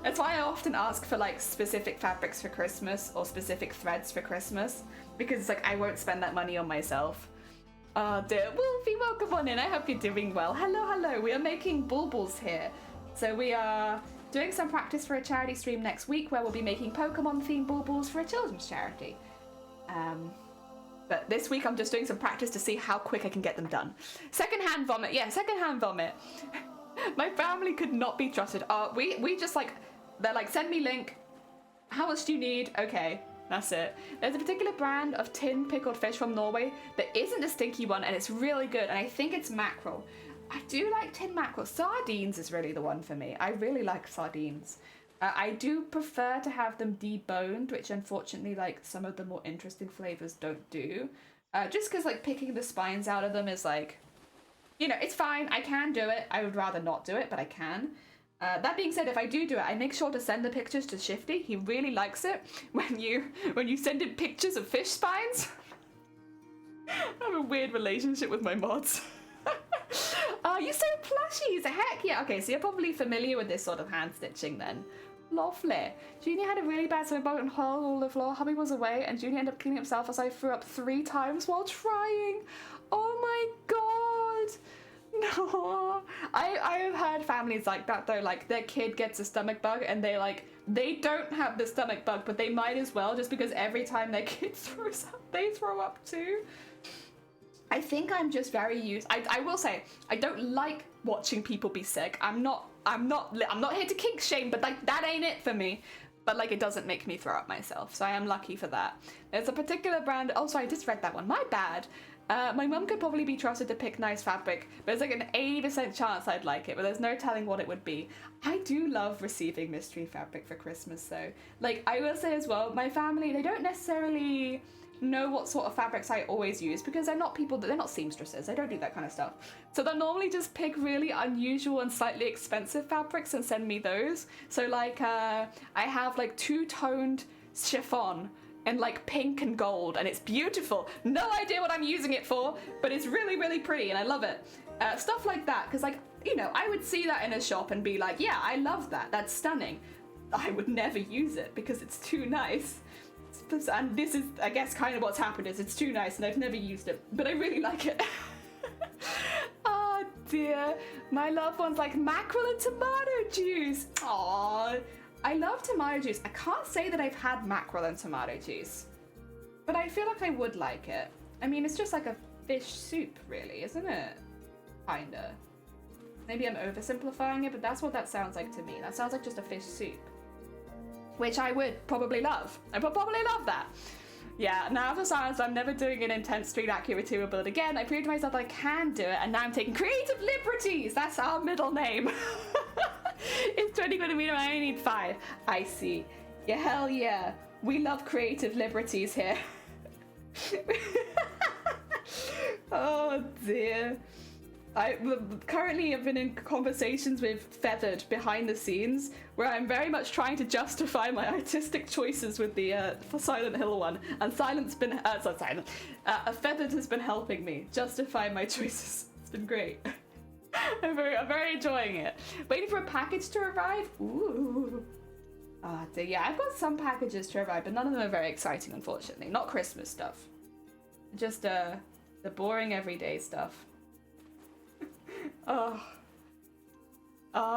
That's why I often ask for like specific fabrics for Christmas or specific threads for Christmas, because it's like I won't spend that money on myself. Oh dear, Wolfie, welcome on in. I hope you're doing well. Hello. We are making baubles here. So we are doing some practice for a charity stream next week where we'll be making Pokemon themed baubles for a children's charity. But this week I'm just doing some practice to see how quick I can get them done. Secondhand vomit. Yeah, secondhand vomit. My family could not be trusted. We just like, they're like, send me link. How much do you need? Okay. That's it. There's a particular brand of tin pickled fish from Norway that isn't a stinky one and it's really good, and I think it's mackerel. I do like tin mackerel. Sardines is really the one for me. I really like sardines. I do prefer to have them deboned, which unfortunately like some of the more interesting flavors don't do. Just because like picking the spines out of them is like, you know, it's fine. I can do it. I would rather not do it, but I can. That being said, if I do it, I make sure to send the pictures to Shifty. He really likes it when you send him pictures of fish spines. I have a weird relationship with my mods. You're so plushy. Heck yeah. Okay, so you're probably familiar with this sort of hand stitching then. Lovely. Junior had a really bad stomach bug and hurled all the floor. Hubby was away and Junior ended up cleaning himself as I threw up 3 times while trying. Oh my god. No, I have heard families like that though, like their kid gets a stomach bug and they don't have the stomach bug, but they might as well, just because every time their kid throws up, they throw up too. I think I'm just very used. I will say I don't like watching people be sick. I'm not here to kink shame, but like that ain't it for me. But like it doesn't make me throw up myself, so I am lucky for that. There's a particular brand. Oh, sorry, I just read that one. My bad. My mum could probably be trusted to pick nice fabric, but it's like an 80% chance I'd like it, but there's no telling what it would be. I do love receiving mystery fabric for Christmas though. Like, I will say as well, my family, they don't necessarily know what sort of fabrics I always use because they're not seamstresses, they don't do that kind of stuff. So they'll normally just pick really unusual and slightly expensive fabrics and send me those. So like, I have like 2-toned chiffon and like pink and gold, and it's beautiful. No idea what I'm using it for, but it's really, really pretty and I love it. Stuff like that, because like, you know, I would see that in a shop and be like, yeah, I love that, that's stunning. I would never use it because it's too nice. And this is, I guess, kind of what's happened is it's too nice and I've never used it, but I really like it. Oh dear, my loved one's like mackerel and tomato juice. Aww. I love tomato juice. I can't say that I've had mackerel and tomato juice, but I feel like I would like it. I mean, it's just like a fish soup, really, isn't it? Kinda. Maybe I'm oversimplifying it, but that's what that sounds like to me. That sounds like just a fish soup, which I would probably love. I would probably love that. Yeah, now for silence, I'm never doing an intense street accurate material build again. I proved to myself that I can do it, and now I'm taking creative liberties. That's our middle name. It's 20 millimeter, I only need 5. I see. Yeah, hell yeah. We love creative liberties here. Oh dear. I currently have been in conversations with Feathered behind the scenes, where I'm very much trying to justify my artistic choices with the Silent Hill one, and Feathered has been helping me justify my choices. It's been great. I'm very enjoying it. Waiting for a package to arrive. Ooh. Ah, dear. Yeah, I've got some packages to arrive, but none of them are very exciting, unfortunately. Not Christmas stuff. Just the boring everyday stuff. Oh,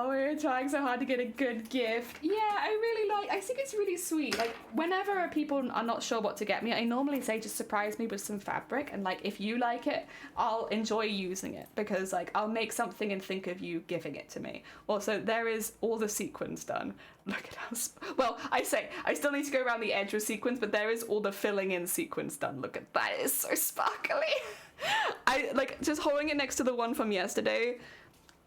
we're trying so hard to get a good gift. Yeah, I think it's really sweet. Like, whenever people are not sure what to get me, I normally say just surprise me with some fabric, and like, if you like it, I'll enjoy using it, because like, I'll make something and think of you giving it to me. Also, there is all the sequins done. Look at how, well, I still need to go around the edge with sequins, but there is all the filling in sequins done. Look at that, it's so sparkly. I like just holding it next to the one from yesterday.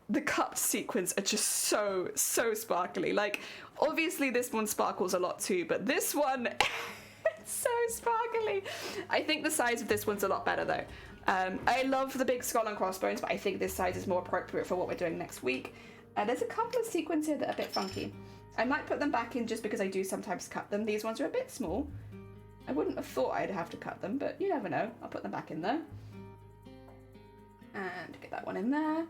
The cupped sequins are just so sparkly. Like, obviously this one sparkles a lot too, but this one, it's so sparkly. I think the size of this one's a lot better though. I love the big skull and crossbones, but I think this size is more appropriate for what we're doing next week. There's a couple of sequins here that are a bit funky. I might put them back in just because I do sometimes cut them. These ones are a bit small. I wouldn't have thought I'd have to cut them, but you never know. I'll put them back in there. And get that one in there,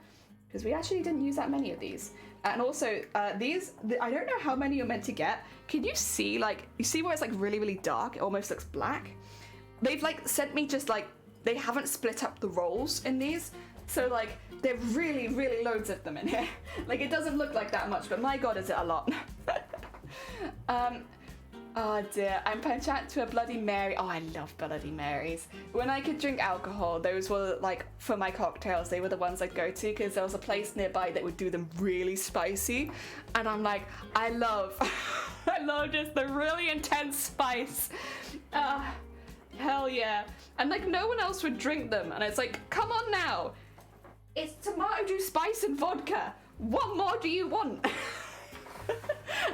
because we actually didn't use that many of these. And also, these, I don't know how many you're meant to get. Can you see, like, you see where it's like really dark? It almost looks black. They've like sent me just like, they haven't split up the rolls in these. So like, there are really loads of them in here. Like, it doesn't look like that much, but my god, is it a lot. Oh dear, I'm penchant to a Bloody Mary. Oh, I love Bloody Marys. When I could drink alcohol, those were like, for my cocktails, they were the ones I'd go to, because there was a place nearby that would do them really spicy. And I'm like, I love just the really intense spice. Hell yeah. And like, no one else would drink them. And it's like, come on now. It's tomato juice, spice, and vodka. What more do you want?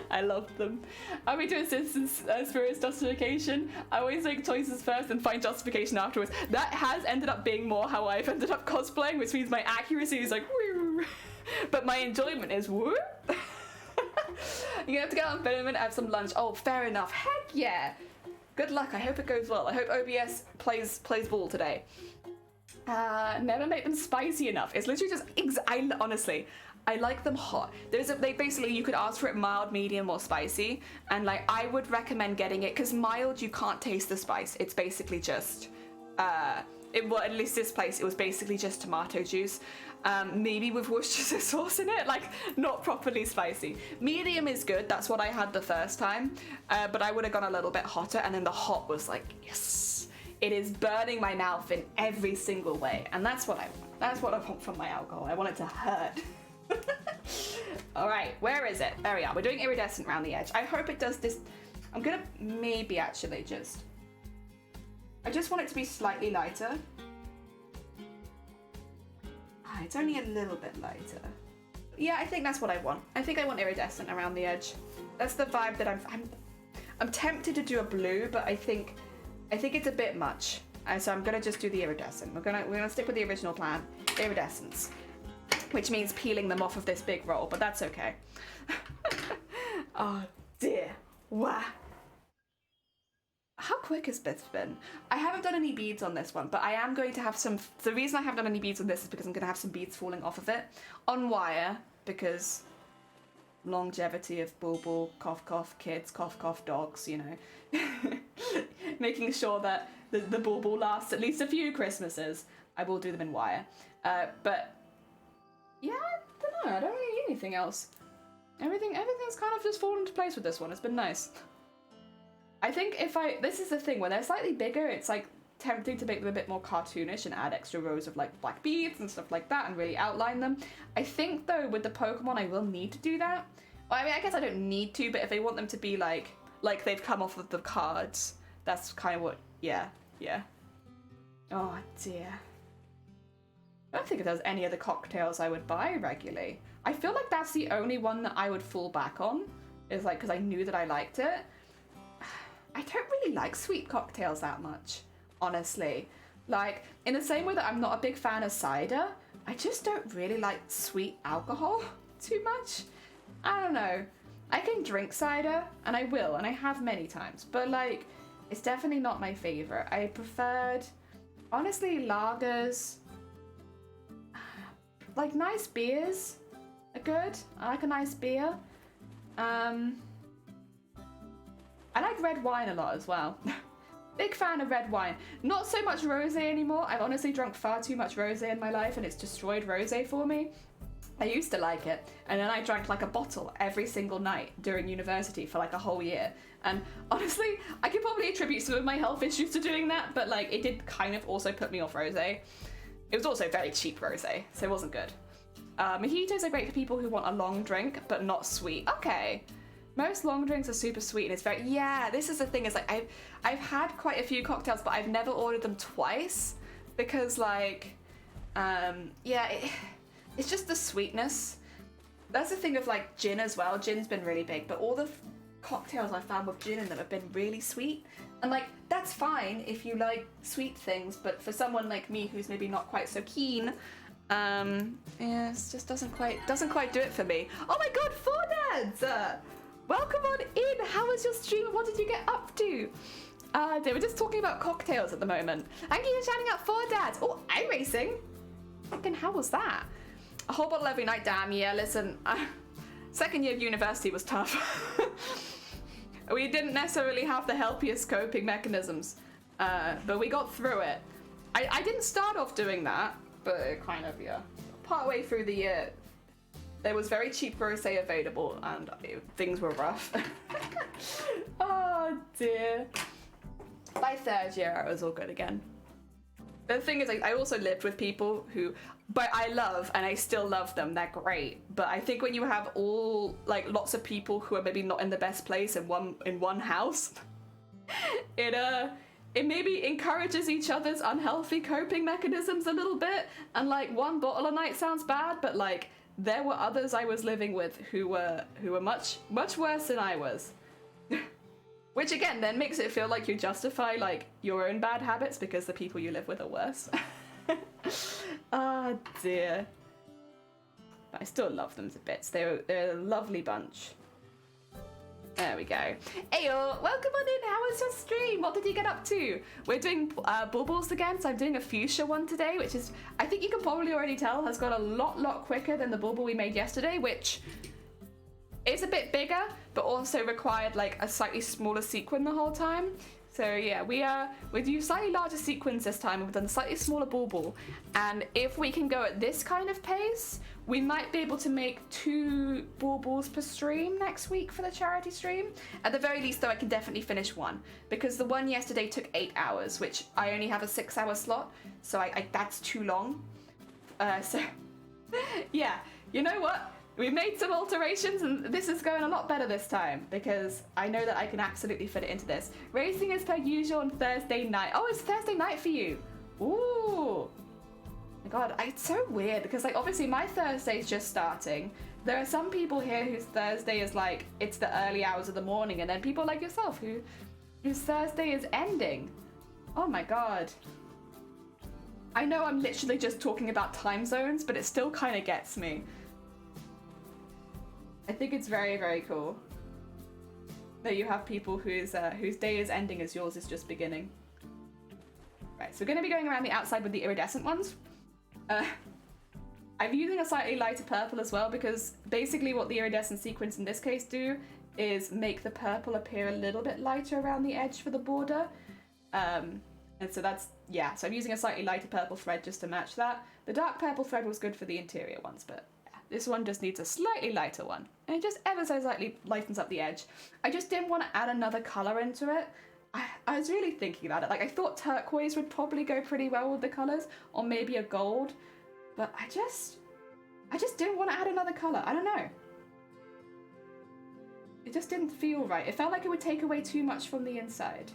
I love them. Are we doing Citizens Spirits justification? I always make choices first and find justification afterwards. That has ended up being more how I've ended up cosplaying, which means my accuracy is like woo, but my enjoyment is woo. You're gonna have to get on Filament and have some lunch. Oh, fair enough. Heck yeah. Good luck. I hope it goes well. I hope OBS plays ball today. Never make them spicy enough. It's literally just honestly, I like them hot. They basically, you could ask for it mild, medium, or spicy, and like, I would recommend getting it, because mild, you can't taste the spice. It's basically just well, at least this place, it was basically just tomato juice, maybe with Worcestershire sauce in it, like not properly spicy. Medium is good. That's what I had the first time, but I would have gone a little bit hotter, and then the hot was like, yes, it is burning my mouth in every single way, and that's what I want. That's what I want from my alcohol. I want it to hurt. All right, where is it? There we are. We're doing iridescent around the edge. I hope it does this. I'm gonna maybe actually just, I just want it to be slightly lighter. It's only a little bit lighter. Yeah, I think that's what I want. I think I want iridescent around the edge. That's the vibe that I'm tempted to do a blue, but I think it's a bit much. So I'm gonna just do the iridescent. We're gonna stick with the original plan, iridescence, which means peeling them off of this big roll, but that's okay. Oh dear. Wow. How quick has this been? I haven't done any beads on this one, but I am going to have some. The reason I haven't done any beads on this is because I'm going to have some beads falling off of it on wire, because longevity of bauble, cough cough kids, cough cough dogs, you know. Making sure that the bauble lasts at least a few Christmases. I will do them in wire. But yeah, I don't know. I don't really need anything else. Everything's kind of just fallen into place with this one. It's been nice. I think this is the thing, when they're slightly bigger, it's like tempting to make them a bit more cartoonish and add extra rows of like black beads and stuff like that and really outline them. I think though with the Pokemon I will need to do that. Well, I mean, I guess I don't need to, but if I want them to be like they've come off of the cards, That's kind of what, yeah. Oh dear. I don't think if there's any other cocktails I would buy regularly. I feel like that's the only one that I would fall back on, is like, because I knew that I liked it. I don't really like sweet cocktails that much, honestly. Like, in the same way that I'm not a big fan of cider, I just don't really like sweet alcohol too much. I don't know. I can drink cider, and I will, and I have many times, but like, it's definitely not my favorite. I preferred, honestly, lagers. Like, nice beers are good. I like a nice beer. I like red wine a lot as well. Big fan of red wine. Not so much rosé anymore. I've honestly drunk far too much rosé in my life, and it's destroyed rosé for me. I used to like it, and then I drank like a bottle every single night during university for like a whole year. And honestly, I could probably attribute some of my health issues to doing that, but like, it did kind of also put me off rosé. It was also very cheap rosé, so it wasn't good. Mojitos are great for people who want a long drink, but not sweet. Okay. Most long drinks are super sweet, and it's very, yeah, this is the thing, is like, I've had quite a few cocktails, but I've never ordered them twice, because like, yeah, it's just the sweetness. That's the thing of like gin as well. Gin's been really big, but all the cocktails I've found with gin in them have been really sweet. And like, that's fine if you like sweet things, but for someone like me who's maybe not quite so keen, yeah, it just doesn't quite do it for me. Oh my god, Four Dads! Welcome on in! How was your stream? What did you get up to? They were just talking about cocktails at the moment. Thank you for shouting out Four Dads! Oh, iRacing! Fucking hell was that? A whole bottle every night, damn, yeah, listen. Second year of university was tough. We didn't necessarily have the healthiest coping mechanisms, but we got through it. I didn't start off doing that, but it kind of, yeah. Partway through the year, there was very cheap rosé available, and things were rough. Oh dear. By third year, I was all good again. The thing is, I also lived with people who, but I love, and I still love them, they're great. But I think when you have all, like, lots of people who are maybe not in the best place in one house, it maybe encourages each other's unhealthy coping mechanisms a little bit. And like, one bottle a night sounds bad, but like, there were others I was living with who were much worse than I was. Which again then makes it feel like you justify like your own bad habits because the people you live with are worse. Oh dear. But I still love them to bits. They're a lovely bunch. There we go. Ayo, welcome on in. How was your stream? What did you get up to? We're doing baubles again, so I'm doing a fuchsia one today, which is, I think you can probably already tell, has got a lot quicker than the bauble we made yesterday, which is a bit bigger, but also required like a slightly smaller sequin the whole time. So yeah, we do slightly larger sequins this time, and we've done a slightly smaller bauble. And if we can go at this kind of pace, we might be able to make 2 baubles per stream next week for the charity stream. At the very least though, I can definitely finish one, because the one yesterday took 8 hours, which I only have a 6-hour slot, so I that's too long. So yeah, you know what? We made some alterations, and this is going a lot better this time, because I know that I can absolutely fit it into this. Racing is per usual on Thursday night. Oh, it's Thursday night for you. Ooh. My god, it's so weird, because like obviously my Thursday's just starting. There are some people here whose Thursday is like, it's the early hours of the morning, and then people like yourself whose Thursday is ending. Oh my god. I know I'm literally just talking about time zones, but it still kind of gets me. I think it's very cool that you have people whose day is ending as yours is just beginning. Right, so we're going to be going around the outside with the iridescent ones. I'm using a slightly lighter purple as well, because basically what the iridescent sequins in this case do is make the purple appear a little bit lighter around the edge for the border. And so that's, yeah, so I'm using a slightly lighter purple thread just to match that. The dark purple thread was good for the interior ones, but this one just needs a slightly lighter one, and it just ever so slightly lightens up the edge. I just didn't want to add another colour into it. I was really thinking about it. Like, I thought turquoise would probably go pretty well with the colours, or maybe a gold, but I just didn't want to add another colour. I don't know. It just didn't feel right. It felt like it would take away too much from the inside.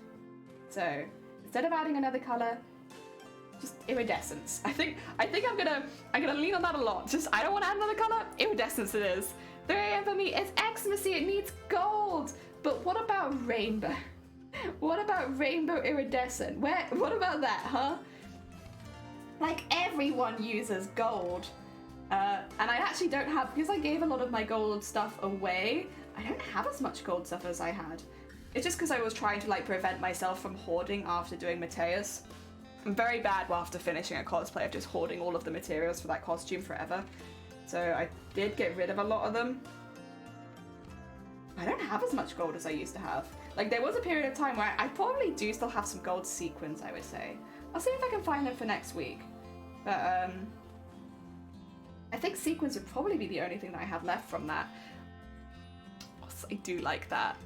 So instead of adding another color, just iridescence. I think I'm gonna lean on that a lot. Just I don't want to add another color. Iridescence it is. 3 AM for me. It's Xmas-y. It needs gold. But what about rainbow? What about rainbow iridescent? What about that, huh? Like everyone uses gold. And I actually don't have, because I gave a lot of my gold stuff away, I don't have as much gold stuff as I had. It's just because I was trying to like prevent myself from hoarding after doing Mateus. I'm very bad after finishing a cosplay of just hoarding all of the materials for that costume forever. So I did get rid of a lot of them. I don't have as much gold as I used to have. Like there was a period of time where I probably do still have some gold sequins, I would say. I'll see if I can find them for next week. But I think sequins would probably be the only thing that I have left from that. Also, I do like that.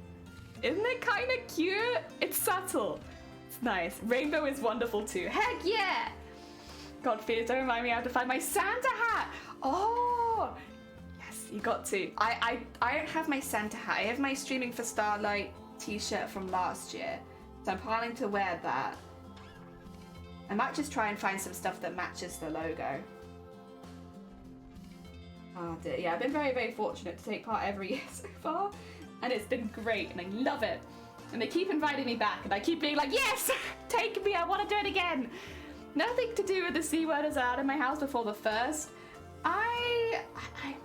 Isn't it kind of cute? It's subtle. It's nice. Rainbow is wonderful too. Heck yeah! God, Phoenix, don't remind me I have to find my Santa hat. Oh, yes, you got to. I don't have my Santa hat. I have my Streaming for Starlight t-shirt from last year. So I'm planning to wear that. I might just try and find some stuff that matches the logo. Oh dear, yeah, I've been very, very fortunate to take part every year so far. And it's been great, and I love it. And they keep inviting me back, and I keep being like, yes, take me, I want to do it again. Nothing to do with the C word is out of my house before the 1st. I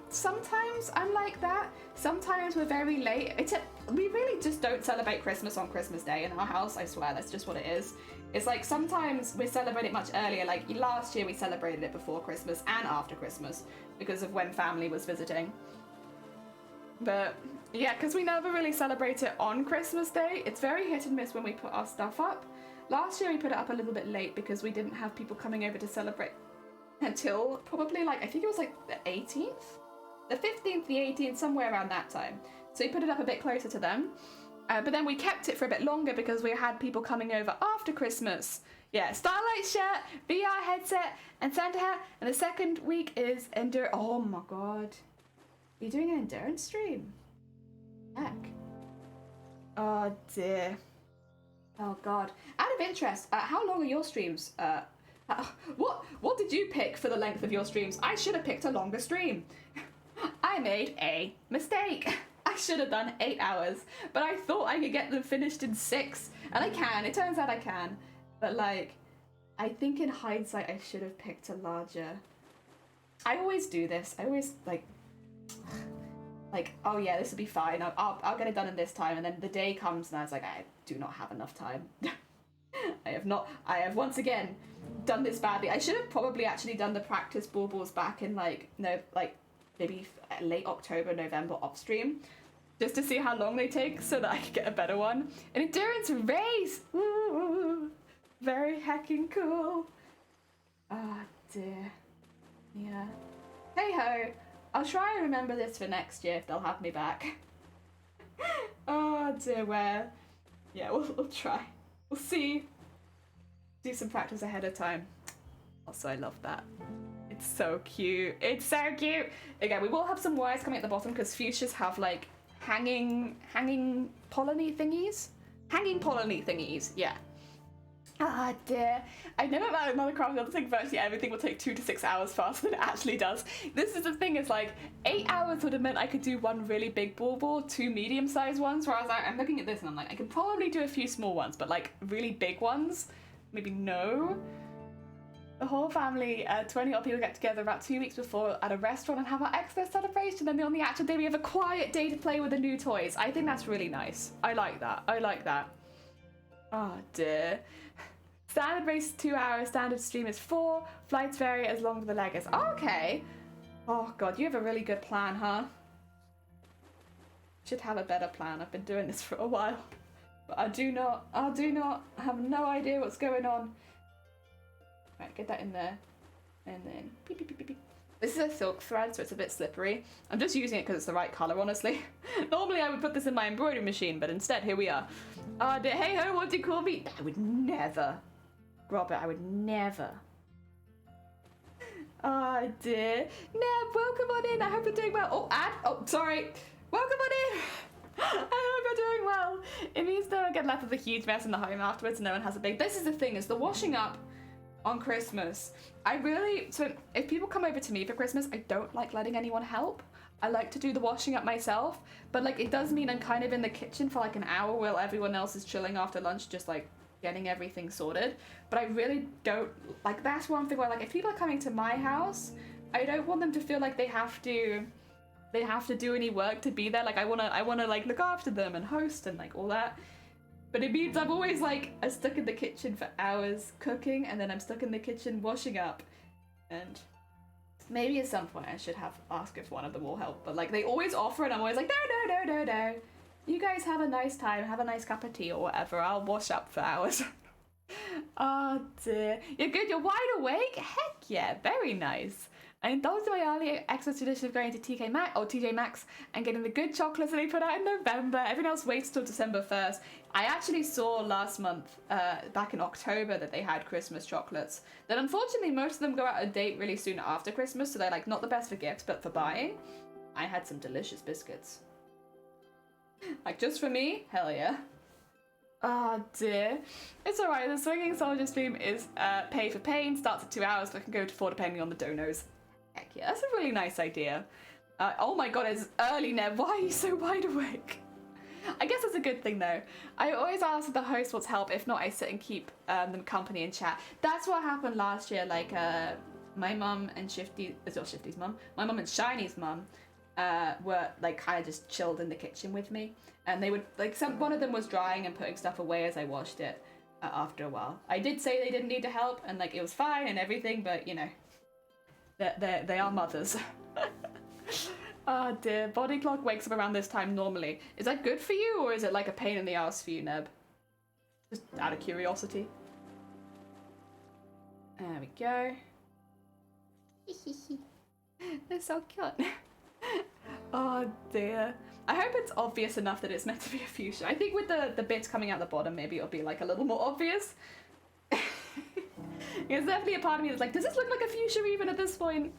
sometimes I'm like that. Sometimes we're very late. We really just don't celebrate Christmas on Christmas Day in our house, I swear, that's just what it is. It's like sometimes we celebrate it much earlier, like last year we celebrated it before Christmas and after Christmas because of when family was visiting. But yeah, because we never really celebrate it on Christmas Day. It's very hit and miss when we put our stuff up. Last year we put it up a little bit late because we didn't have people coming over to celebrate until probably like, I think it was like the 18th? The 15th, the 18th, somewhere around that time. So we put it up a bit closer to them. But then we kept it for a bit longer because we had people coming over after Christmas. Yeah, Starlight shirt, VR headset, and Santa hat. And the second week is oh my god. Are you doing an endurance stream? Heck. Oh dear. Oh god. Out of interest, how long are your streams? What did you pick for the length of your streams? I should have picked a longer stream. I made a mistake. I should have done 8 hours, but I thought I could get them finished in 6, and I can. It turns out I can. But like, I think in hindsight I should have picked a larger. I always do this. I always like, oh yeah, this will be fine. I'll get it done in this time, and then the day comes and I was like, I do not have enough time. I have once again done this badly. I should have probably actually done the practice baubles back in maybe late October, November off stream, just to see how long they take so that I could get a better one. An endurance race! Ooh, very heckin' cool. Ah, dear. Yeah. Hey ho! I'll try and remember this for next year if they'll have me back. Oh dear, where? Yeah, we'll try. We'll see. Do some practice ahead of time. Also, I love that. It's so cute. It's so cute. Again, we will have some wires coming at the bottom because fuchsias have like hanging polleny thingies. Hanging polleny thingies, yeah. Ah dear. I know about another craft the other thing, virtually everything will take 2 to 6 hours faster than it actually does. This is the thing, is like 8 hours would have meant I could do 1 really big bauble, 2 medium-sized ones, whereas I'm looking at this and I'm like, I could probably do a few small ones, but like really big ones, maybe no. The whole family, 20 odd people, get together about 2 weeks before at a restaurant and have our Xmas celebration, and then on the actual day we have a quiet day to play with the new toys. I think that's really nice. I like that. I like that. Oh dear. Standard race is 2 hours, standard stream is 4, flights vary as long as the leg is. Oh, okay. Oh god, you have a really good plan, huh? Should have a better plan. I've been doing this for a while. But I do not have no idea what's going on. Right, get that in there. And then beep, beep, beep, beep, beep. This is a silk thread, so it's a bit slippery. I'm just using it because it's the right colour, honestly. Normally I would put this in my embroidery machine, but instead, here we are. Hey ho, what do you call me? I would never. Robert, I would never. Oh dear. Neb, welcome on in. I hope you're doing well. Oh, sorry. Welcome on in. I hope you're doing well. It means no one get left with a huge mess in the home afterwards and no one has a big... This is the thing, is the washing up on Christmas. So if people come over to me for Christmas, I don't like letting anyone help. I like to do the washing up myself, but like it does mean I'm kind of in the kitchen for like an hour while everyone else is chilling after lunch, just like getting everything sorted. But I really don't, like, that's one thing where like if people are coming to my house, I don't want them to feel like they have to do any work to be there. Like I wanna like look after them and host and like all that. But it means I'm always like stuck in the kitchen for hours cooking, and then I'm stuck in the kitchen washing up. And maybe at some point I should have asked if one of them will help. But like they always offer, and I'm always like, no. You guys have a nice time, have a nice cup of tea or whatever. I'll wash up for hours. Oh dear. You're good, you're wide awake? Heck yeah, very nice. I indulged in my early Xmas tradition of going to TJ Maxx and getting the good chocolates that they put out in November. Everyone else waits till December 1st. I actually saw last month, back in October, that they had Christmas chocolates. Then unfortunately most of them go out of date really soon after Christmas, so they're like not the best for gifts, but for buying. I had some delicious biscuits. Like just for me? Hell yeah. Oh dear. It's alright, the Swinging Soldier stream is pay for pain, starts at 2 hours, but can go to 4 depending on the donos. Heck yeah, that's a really nice idea. Oh my god, it's early, Neb. Why are you so wide awake? I guess it's a good thing though. I always ask the host what's help. If not, I sit and keep them company and chat. That's what happened last year. Like my mum and Shifty's mum. My mum and Shiny's mum were like kind of just chilled in the kitchen with me, and they would like one of them was drying and putting stuff away as I washed it. After a while, I did say they didn't need to help, and like it was fine and everything, but you know. They are mothers. Oh dear, body clock wakes up around this time normally. Is that good for you, or is it like a pain in the ass for you, Neb? Just out of curiosity. There we go. They're so cute. Oh dear. I hope it's obvious enough that it's meant to be a fuchsia. I think with the bits coming out the bottom, maybe it'll be like a little more obvious. There's definitely a part of me that's like, does this look like a fuchsia even at this point?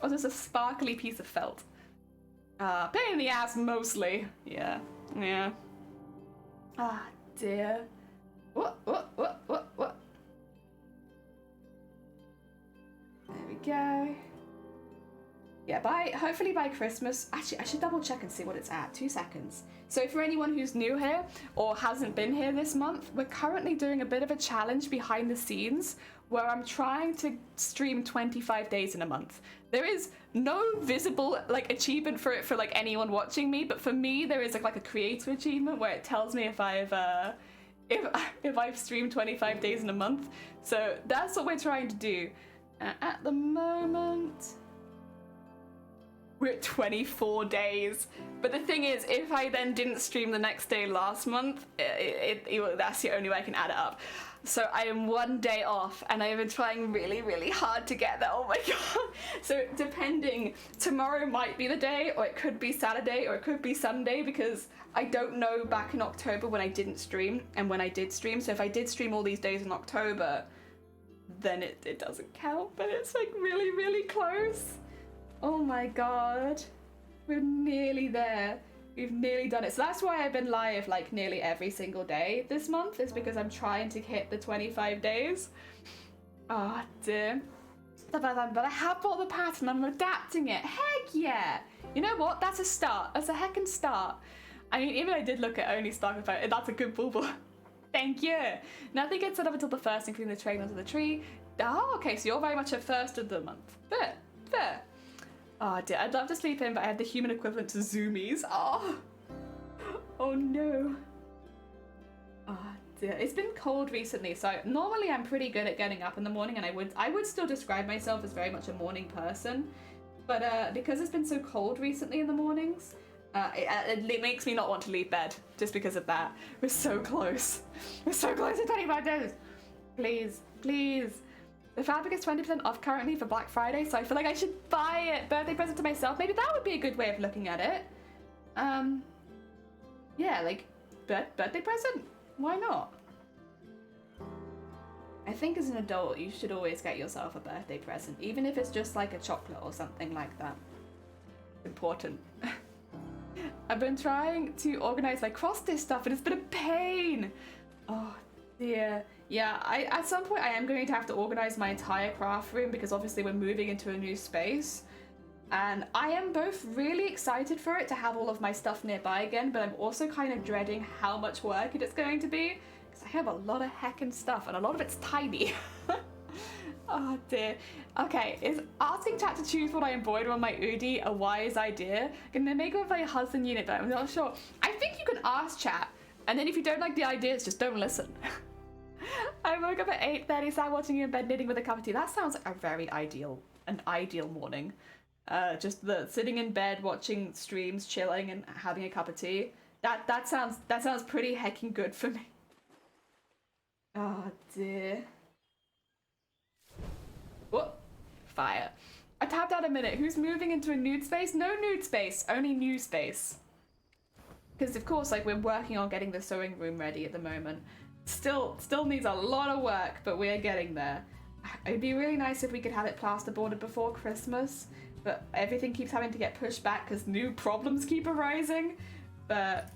Or is this a sparkly piece of felt? Pain in the ass mostly. Yeah. Ah, dear. What? There we go. Yeah, hopefully by Christmas, actually I should double check and see what it's at, 2 seconds. So for anyone who's new here or hasn't been here this month, we're currently doing a bit of a challenge behind the scenes where I'm trying to stream 25 days in a month. There is no visible like achievement for it for like anyone watching me, but for me there is like a creator achievement where it tells me if I've streamed 25 days in a month. So that's what we're trying to do. At the moment, we're at 24 days. But the thing is, if I then didn't stream the next day last month, that's the only way I can add it up. So I am 1 day off, and I have been trying really, really hard to get there. Oh my god. So depending, tomorrow might be the day, or it could be Saturday, or it could be Sunday, because I don't know back in October when I didn't stream, and when I did stream. So if I did stream all these days in October, then it doesn't count, but it's like really, really close. Oh my god, we're nearly there. We've nearly done it. So that's why I've been live like nearly every single day this month, is because I'm trying to hit the 25 days. Oh dear. But I have bought the pattern, I'm adapting it. Heck yeah. You know what? That's a start. That's a heckin' start. I mean, even I did look at only Spark about that's a good bauble. Thank you. Nothing gets set up until the first, including the train under the tree. Oh, okay, so you're very much a first of the month. Fair. Oh dear, I'd love to sleep in, but I had the human equivalent to zoomies. Oh no. Oh dear, it's been cold recently, so normally I'm pretty good at getting up in the morning, and I would still describe myself as very much a morning person, but because it's been so cold recently in the mornings, it makes me not want to leave bed, just because of that. We're so close. We're so close to 25 days. Please. The fabric is 20% off currently for Black Friday, so I feel like I should buy it. Birthday present to myself. Maybe that would be a good way of looking at it. Yeah, like, birthday present? Why not? I think as an adult, you should always get yourself a birthday present, even if it's just like a chocolate or something like that. Important. I've been trying to organize my cross-stitch stuff and it's been a pain. Oh dear. Yeah, at some point I am going to have to organize my entire craft room because obviously we're moving into a new space. And I am both really excited for it to have all of my stuff nearby again, but I'm also kind of dreading how much work it is going to be because I have a lot of heckin' stuff and a lot of it's tiny. Oh dear. Okay, is asking chat to choose what I embroider on my Udi a wise idea? Can they make it with my husband unit though? I'm not sure. I think you can ask chat, and then if you don't like the ideas, just don't listen. I woke up at 8:30, started watching you in bed knitting with a cup of tea. That sounds like an ideal morning. Just sitting in bed watching streams, chilling and having a cup of tea. That sounds pretty heckin' good for me. Oh dear. Whoop. Fire. I tapped out a minute. Who's moving into a nude space? No nude space, only new space. Because of course, like, we're working on getting the sewing room ready at the moment. Still needs a lot of work, but we're getting there. It'd be really nice if we could have it plasterboarded before Christmas, but everything keeps having to get pushed back because new problems keep arising. But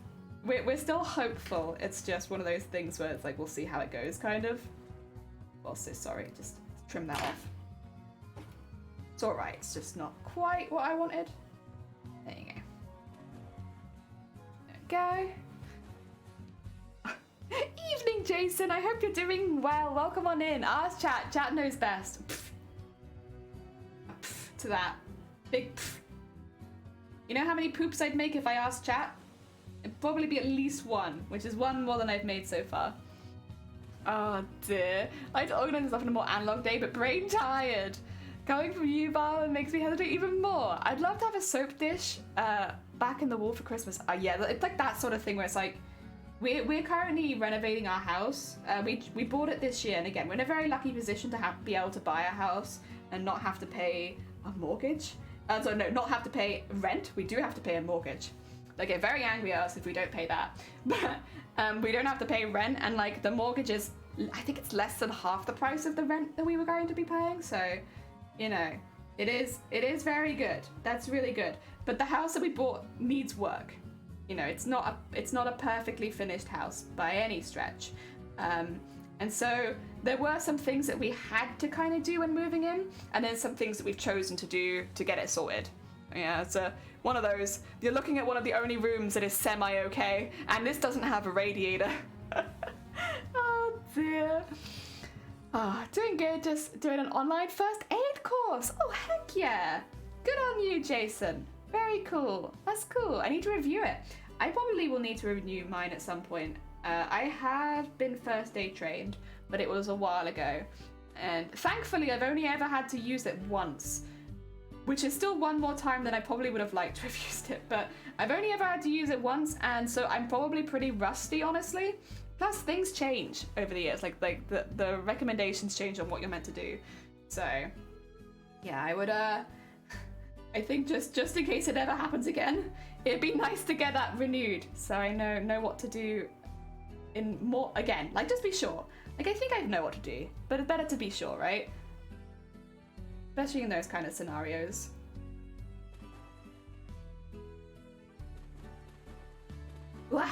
we're still hopeful. It's just one of those things where it's like, we'll see how it goes, kind of. Also, sorry, just trim that off. It's alright, it's just not quite what I wanted. There you go. There we go. Evening, Jason. I hope you're doing well. Welcome on in. Ask chat. Chat knows best. Pff. Pff to that. Big pff. You know how many poops I'd make if I asked chat? It'd probably be at least one, which is one more than I've made so far. Oh dear. I like to organize stuff in a more analog day, but brain tired. Coming from you, Val, makes me hesitate even more. I'd love to have a soap dish back in the wall for Christmas. Yeah, it's like that sort of thing where it's like, we're currently renovating our house. We bought it this year, and again, we're in a very lucky position to be able to buy a house and not have to pay a mortgage. So no, not have to pay rent. We do have to pay a mortgage. They get very angry at us if we don't pay that. But we don't have to pay rent, and like the mortgage is, I think it's less than half the price of the rent that we were going to be paying. So, you know, it is very good. That's really good. But the house that we bought needs work. You know, it's not a perfectly finished house by any stretch. And so there were some things that we had to kind of do when moving in, and then some things that we've chosen to do to get it sorted. Yeah, it's one of those, you're looking at one of the only rooms that is semi-okay, and this doesn't have a radiator. Oh dear. Doing good, just doing an online first aid course. Oh, heck yeah. Good on you, Jason. Very cool. That's cool. I need to review it. I probably will need to review mine at some point. I have been first aid trained, but it was a while ago. And thankfully, I've only ever had to use it once, which is still one more time than I probably would have liked to have used it. But I've only ever had to use it once, and so I'm probably pretty rusty, honestly. Plus, things change over the years. Like the recommendations change on what you're meant to do. So, yeah, I would, I think just in case it ever happens again, it'd be nice to get that renewed, so I know what to do in more, again, like, just be sure. Like, I think I know what to do, but it's better to be sure, right? Especially in those kind of scenarios. Blah.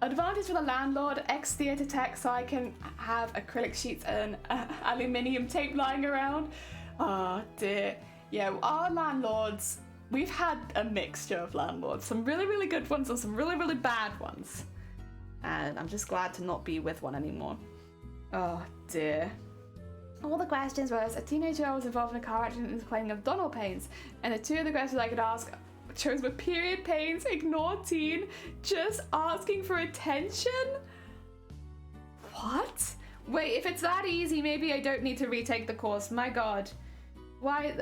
Advantage for the landlord, ex-theatre tech, so I can have acrylic sheets and aluminium tape lying around. Oh dear. Yeah, our landlords, we've had a mixture of landlords. Some really, really good ones and some really, really bad ones. And I'm just glad to not be with one anymore. Oh dear. All the questions was, a teenager I was involved in a car accident and complaining of abdominal pains. And the two of the questions I could ask chose with period pains, ignore teen, just asking for attention? What? Wait, if it's that easy, maybe I don't need to retake the course. My god. Why,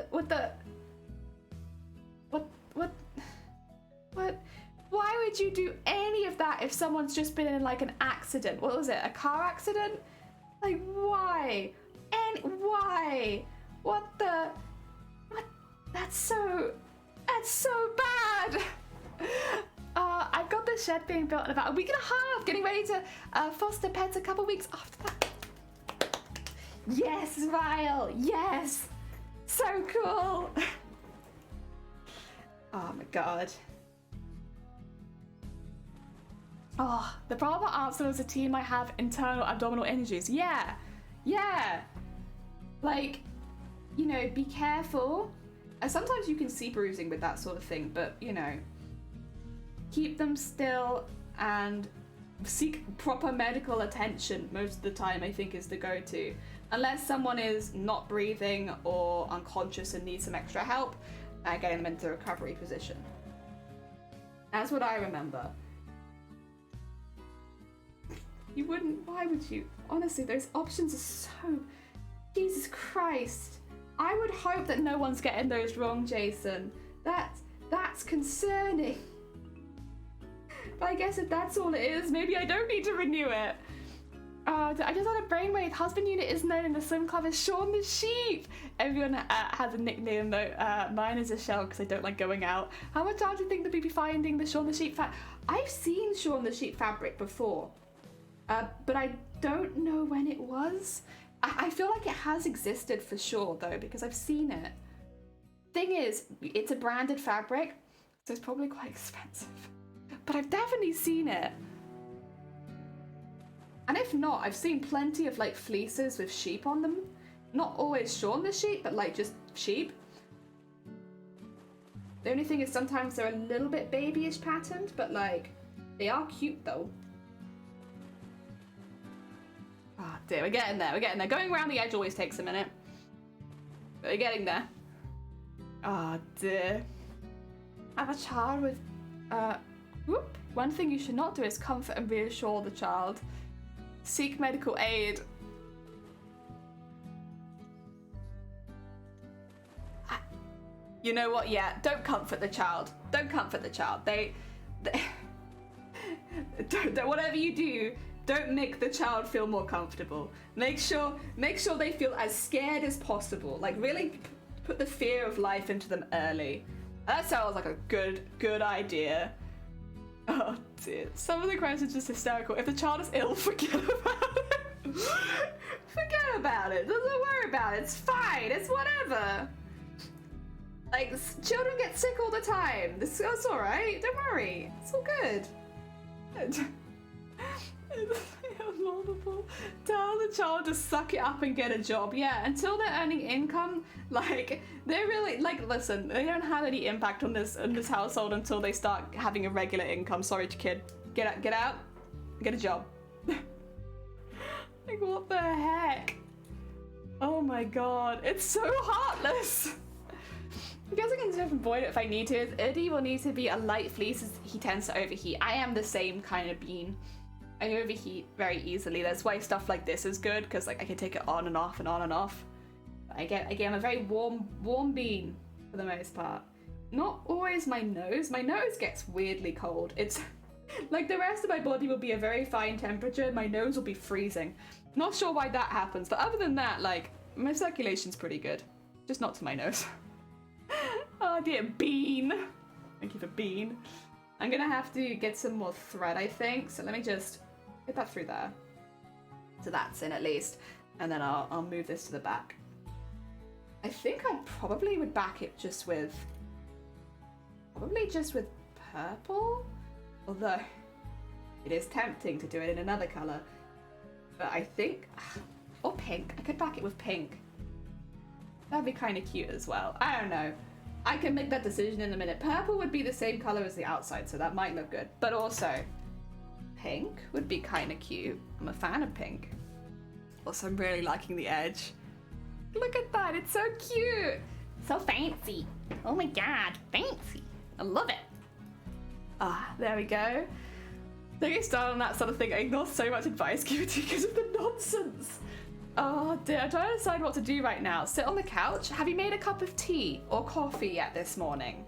why would you do any of that if someone's just been in like an accident? What was it, a car accident? Like, why? And why? What? That's so bad. I've got this shed being built in about a week and a half, getting ready to foster pets a couple weeks after that. Yes, Ryle, yes. So cool. Oh my god. Oh, the proper answer was a tea might have internal abdominal injuries. Yeah. Yeah. Like, you know, be careful. Sometimes you can see bruising with that sort of thing, but, you know, keep them still and seek proper medical attention most of the time, I think, is the go-to. Unless someone is not breathing or unconscious and needs some extra help, getting them into the recovery position. That's what I remember. You wouldn't, why would you? Honestly, those options are so, Jesus Christ. I would hope that no one's getting those wrong, Jason. That's concerning. But I guess if that's all it is, maybe I don't need to renew it. I just had a brainwave. Husband unit is known in the swim club as Shaun the Sheep. Everyone has a nickname though. Mine is a shell because I don't like going out. How much time do you think that we'd be finding the Shaun the Sheep I've seen Shaun the Sheep fabric before, but I don't know when it was. I feel like it has existed for sure though, because I've seen it. Thing is, it's a branded fabric, so it's probably quite expensive. But I've definitely seen it. And if not, I've seen plenty of like fleeces with sheep on them. Not always Shaun the Sheep, but like just sheep. The only thing is sometimes they're a little bit babyish patterned, but like, they are cute though. Ah, dear, we're getting there, we're getting there. Going around the edge always takes a minute. But we're getting there. Ah, dear. I have a child with, whoop. One thing you should not do is comfort and reassure the child. Seek medical aid. You know what? Yeah, don't comfort the child. Don't comfort the child. They don't, whatever you do, don't make the child feel more comfortable. Make sure they feel as scared as possible. Like really put the fear of life into them early. That sounds like a good idea. Oh dear. Some of the questions are just hysterical. If the child is ill, forget about it. Forget about it. Don't worry about it. It's fine. It's whatever. Like, children get sick all the time. That's alright. Don't worry. It's all good. Tell the child to suck it up and get a job. Yeah, until they're earning income, like, they're really, like, listen, they don't have any impact on this household until they start having a regular income. Sorry, kid. Get out, get a job. Like, what the heck? Oh my god, it's so heartless. I guess I can just avoid it if I need to. Eddie will need to be a light fleece as he tends to overheat. I am the same kind of bean. I overheat very easily. That's why stuff like this is good, because like I can take it on and off and on and off. But I'm a very warm bean for the most part. Not always my nose. My nose gets weirdly cold. It's like the rest of my body will be a very fine temperature. My nose will be freezing. Not sure why that happens, but other than that, like my circulation's pretty good. Just not to my nose. Oh dear, bean. Thank you for bean. I'm gonna have to get some more thread, I think. So let me just get that through there. So that's in at least. And then I'll move this to the back. I think I probably would back it just with purple. Although it is tempting to do it in another color. But I think, or pink. I could back it with pink. That'd be kind of cute as well. I don't know. I can make that decision in a minute. Purple would be the same color as the outside, so that might look good. But also, pink would be kind of cute. I'm a fan of pink. Also, I'm really liking the edge. Look at that, it's so cute. So fancy. Oh my god, fancy. I love it. Ah, there we go. Don't get started on that sort of thing. I ignore so much advice given to you because of the nonsense. Oh dear, I'm trying to decide what to do right now. Sit on the couch? Have you made a cup of tea or coffee yet this morning?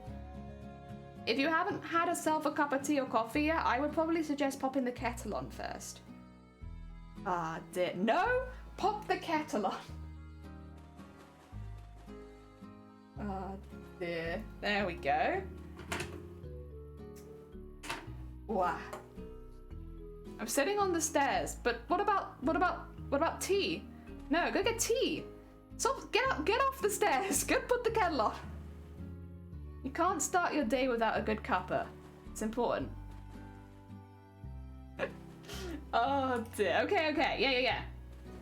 If you haven't had yourself a cup of tea or coffee yet, I would probably suggest popping the kettle on first. Ah dear, no! Pop the kettle on. Oh dear, there we go. Wow. I'm sitting on the stairs, but what about tea? No, go get tea. So get off the stairs. Go put the kettle on. You can't start your day without a good cuppa. It's important. Oh dear. Okay, okay. Yeah.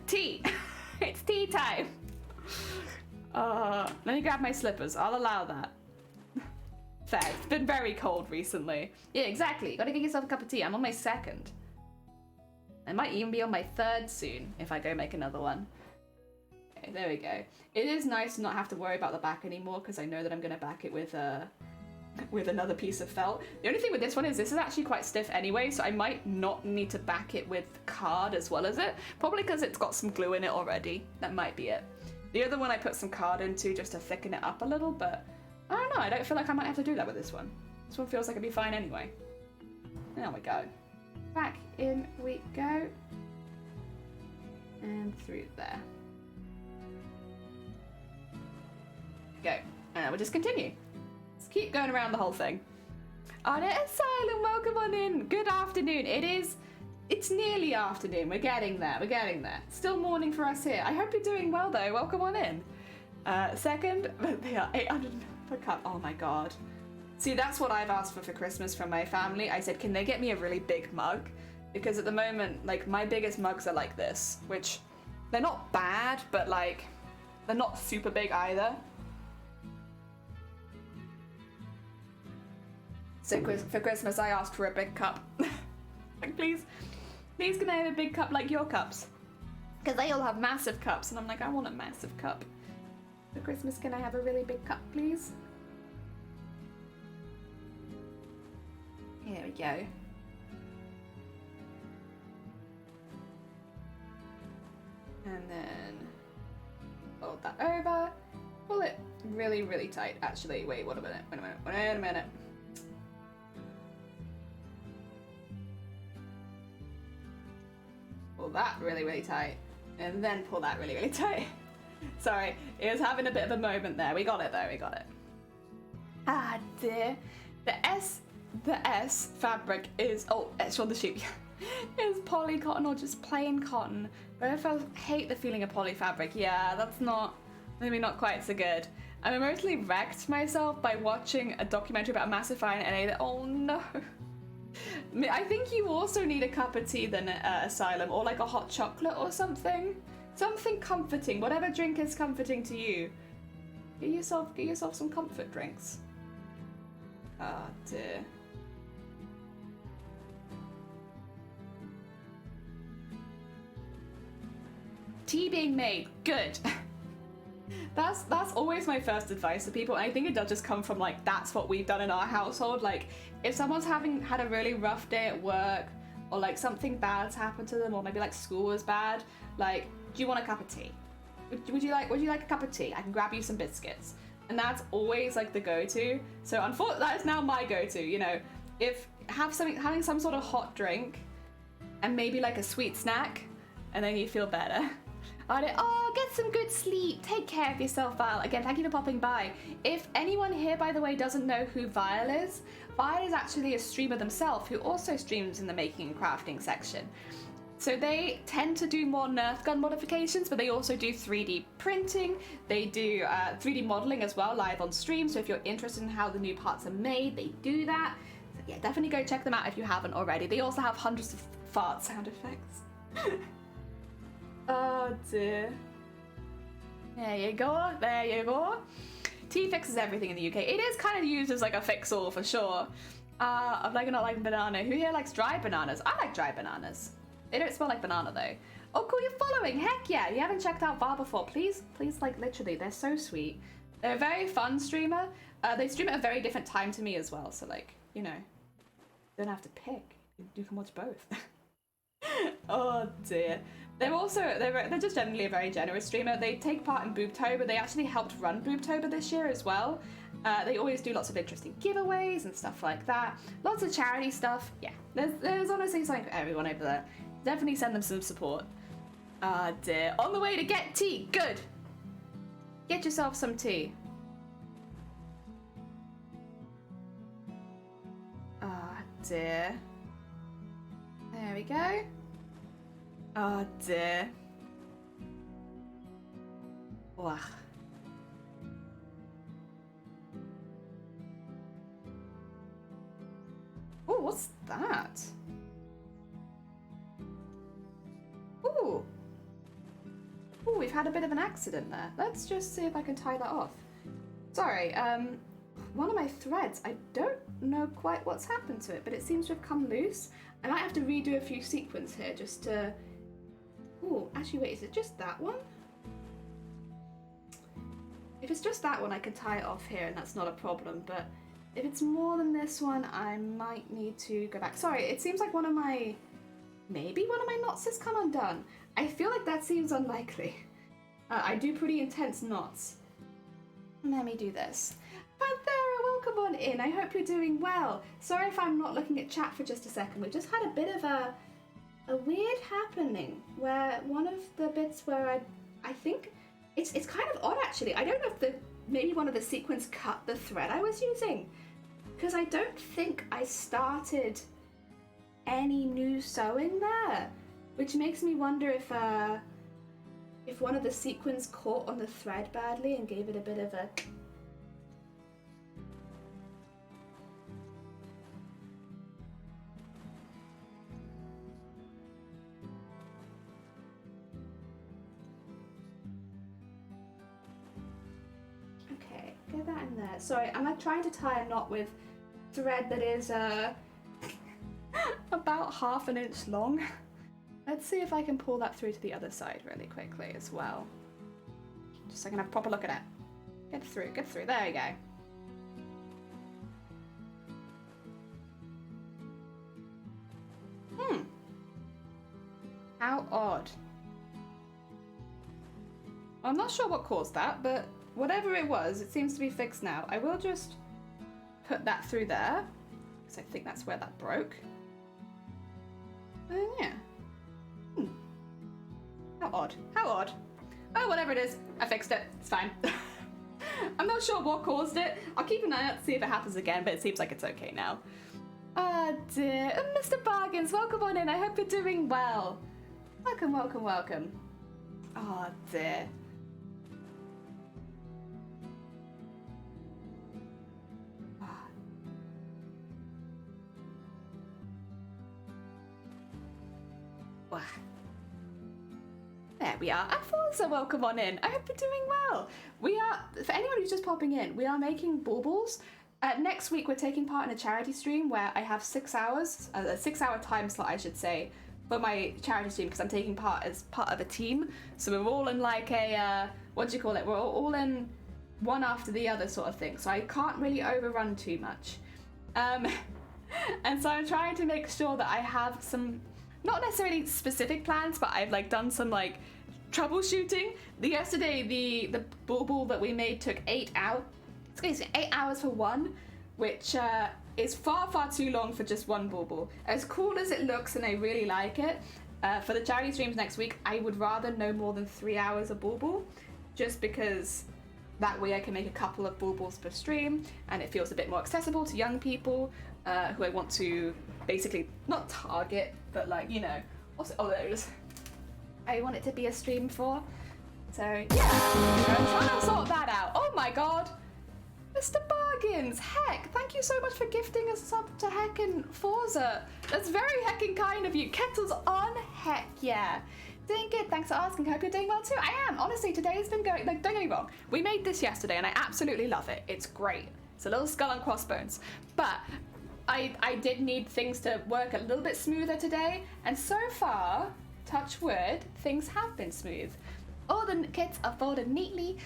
Tea. It's tea time. Let me grab my slippers. I'll allow that. Fair. It's been very cold recently. Yeah, exactly. You gotta get yourself a cup of tea. I'm on my second. I might even be on my third soon if I go make another one. Okay, there we go. It is nice to not have to worry about the back anymore because I know that I'm gonna back it with another piece of felt. The only thing with this one is this is actually quite stiff anyway, so I might not need to back it with card as well as it. Probably because it's got some glue in it already. That might be it. The other one I put some card into just to thicken it up a little, but I don't know. I don't feel like I might have to do that with this one. This one feels like it'd be fine anyway. There we go. Back in we go. And through there. Go. And we'll just continue. Let's keep going around the whole thing. Ardent Asylum, welcome on in. Good afternoon. It's nearly afternoon. We're getting there. Still morning for us here. I hope you're doing well though. Welcome on in. Second, they are 800 per cup. Oh my god. See, that's what I've asked for Christmas from my family. I said, can they get me a really big mug? Because at the moment, like, my biggest mugs are like this, which they're not bad, but like, they're not super big either. So for Christmas, I asked for a big cup. Like, please can I have a big cup like your cups? Because they all have massive cups, and I'm like, I want a massive cup. For Christmas, can I have a really big cup, please? Here we go. And then fold that over. Pull it really, really tight. Actually, wait a minute. Pull that really, really tight. And then pull that really, really tight. Sorry, it was having a bit of a moment there. We got it though, we got it. Ah dear. The S fabric is, it's on the sheet. Is poly cotton or just plain cotton? Both I hate the feeling of poly fabric. Yeah, that's maybe not quite so good. I emotionally wrecked myself by watching a documentary about Massify and NA. Oh no. I think you also need a cup of tea then Asylum, or like a hot chocolate or something. Something comforting, whatever drink is comforting to you. Get yourself some comfort drinks. Ah dear. Tea being made, good. That's always my first advice to people, and I think it does just come from like that's what we've done in our household. Like if someone's had a really rough day at work, or like something bad's happened to them, or maybe like school was bad, like, do you want a cup of tea? Would you like a cup of tea? I can grab you some biscuits. And that's always like the go-to. So unfortunately, that is now my go-to. You know, if having some sort of hot drink, and maybe like a sweet snack, and then you feel better. Oh, get some good sleep. Take care of yourself, Vile. Again, thank you for popping by. If anyone here, by the way, doesn't know who Vile is actually a streamer themselves who also streams in the making and crafting section. So they tend to do more Nerf gun modifications, but they also do 3D printing. They do 3D modeling as well, live on stream. So if you're interested in how the new parts are made, they do that. So yeah, definitely go check them out if you haven't already. They also have hundreds of fart sound effects. Oh dear. There you go. Tea fixes everything in the UK. It is kind of used as like a fix-all for sure. I'm like not liking banana. Who here likes dry bananas? I like dry bananas. They don't smell like banana though. Oh cool, you're following. Heck yeah. You haven't checked out VAR before. Please, like literally, they're so sweet. They're a very fun streamer. They stream at a very different time to me as well. So like, you know, don't have to pick. You can watch both. Oh dear. They're just generally a very generous streamer. They take part in Boobtober. They actually helped run Boobtober this year as well. They always do lots of interesting giveaways and stuff like that. Lots of charity stuff. Yeah, there's honestly something for everyone over there. Definitely send them some support. Ah dear. On the way to get tea. Good. Get yourself some tea. Ah dear. There we go. Oh dear. Wow. Oh, what's that? we've had a bit of an accident there. Let's just see if I can tie that off. Sorry, one of my threads, I don't know quite what's happened to it, but it seems to have come loose. I might have to redo a few sequins here just to... Oh, actually wait, is it just that one? If it's just that one, I can tie it off here and that's not a problem, but if it's more than this one, I might need to go back. Sorry, it seems like maybe one of my knots has come undone. I feel like that seems unlikely. I do pretty intense knots. Let me do this. Panthera, welcome on in. I hope you're doing well. Sorry if I'm not looking at chat for just a second. We've just had a bit of a weird happening where one of the bits where I think it's kind of odd actually. I don't know if maybe one of the sequins cut the thread I was using, because I don't think I started any new sewing there, which makes me wonder if one of the sequins caught on the thread badly and gave it a bit of a... Okay, get that in there. Sorry, I'm like trying to tie a knot with thread that is about ½ an inch long. Let's see if I can pull that through to the other side really quickly as well. Just so I can have a proper look at it. Get through, there you go. How odd. I'm not sure what caused that, but whatever it was, it seems to be fixed now. I will just put that through there, because I think that's where that broke. Yeah. How odd. How odd. Oh, whatever it is, I fixed it. It's fine. I'm not sure what caused it. I'll keep an eye out to see if it happens again, but it seems like it's okay now. Oh dear. Mr. Bargains, welcome on in. I hope you're doing well. Welcome, welcome, welcome. Oh dear. Wow. There we are. Alfonso, welcome on in. I hope you're doing well. We are, for anyone who's just popping in, we are making baubles. Next week, we're taking part in a charity stream where I have 6 hours, a 6-hour time slot, I should say, for my charity stream, because I'm taking part as part of a team. So we're all in like a, what do you call it? We're all in one after the other sort of thing. So I can't really overrun too much. And so I'm trying to make sure that I have some, not necessarily specific plans, but I've like done some like troubleshooting. Yesterday, the bauble that we made took 8 hours. Excuse me, 8 hours for one, which is far too long for just one bauble. As cool as it looks, and I really like it, for the charity streams next week, I would rather no more than 3 hours a bauble, just because that way I can make a couple of baubles per stream, and it feels a bit more accessible to young people who I want to basically not target, but like, you know, also, oh, there it is. I want it to be a stream for. So yeah, I'm trying to sort that out. Oh my god. Mr. Bargains, heck, thank you so much for gifting us up to heckin' Forza. That's very heckin' kind of you. Kettle's on, heck yeah. Doing good, thanks for asking. Hope you're doing well too. I am, honestly, today's been going, like, don't get me wrong. We made this yesterday and I absolutely love it. It's great. It's a little skull and crossbones. But I did need things to work a little bit smoother today. And so far, touch wood, things have been smooth. All the kits are folded neatly.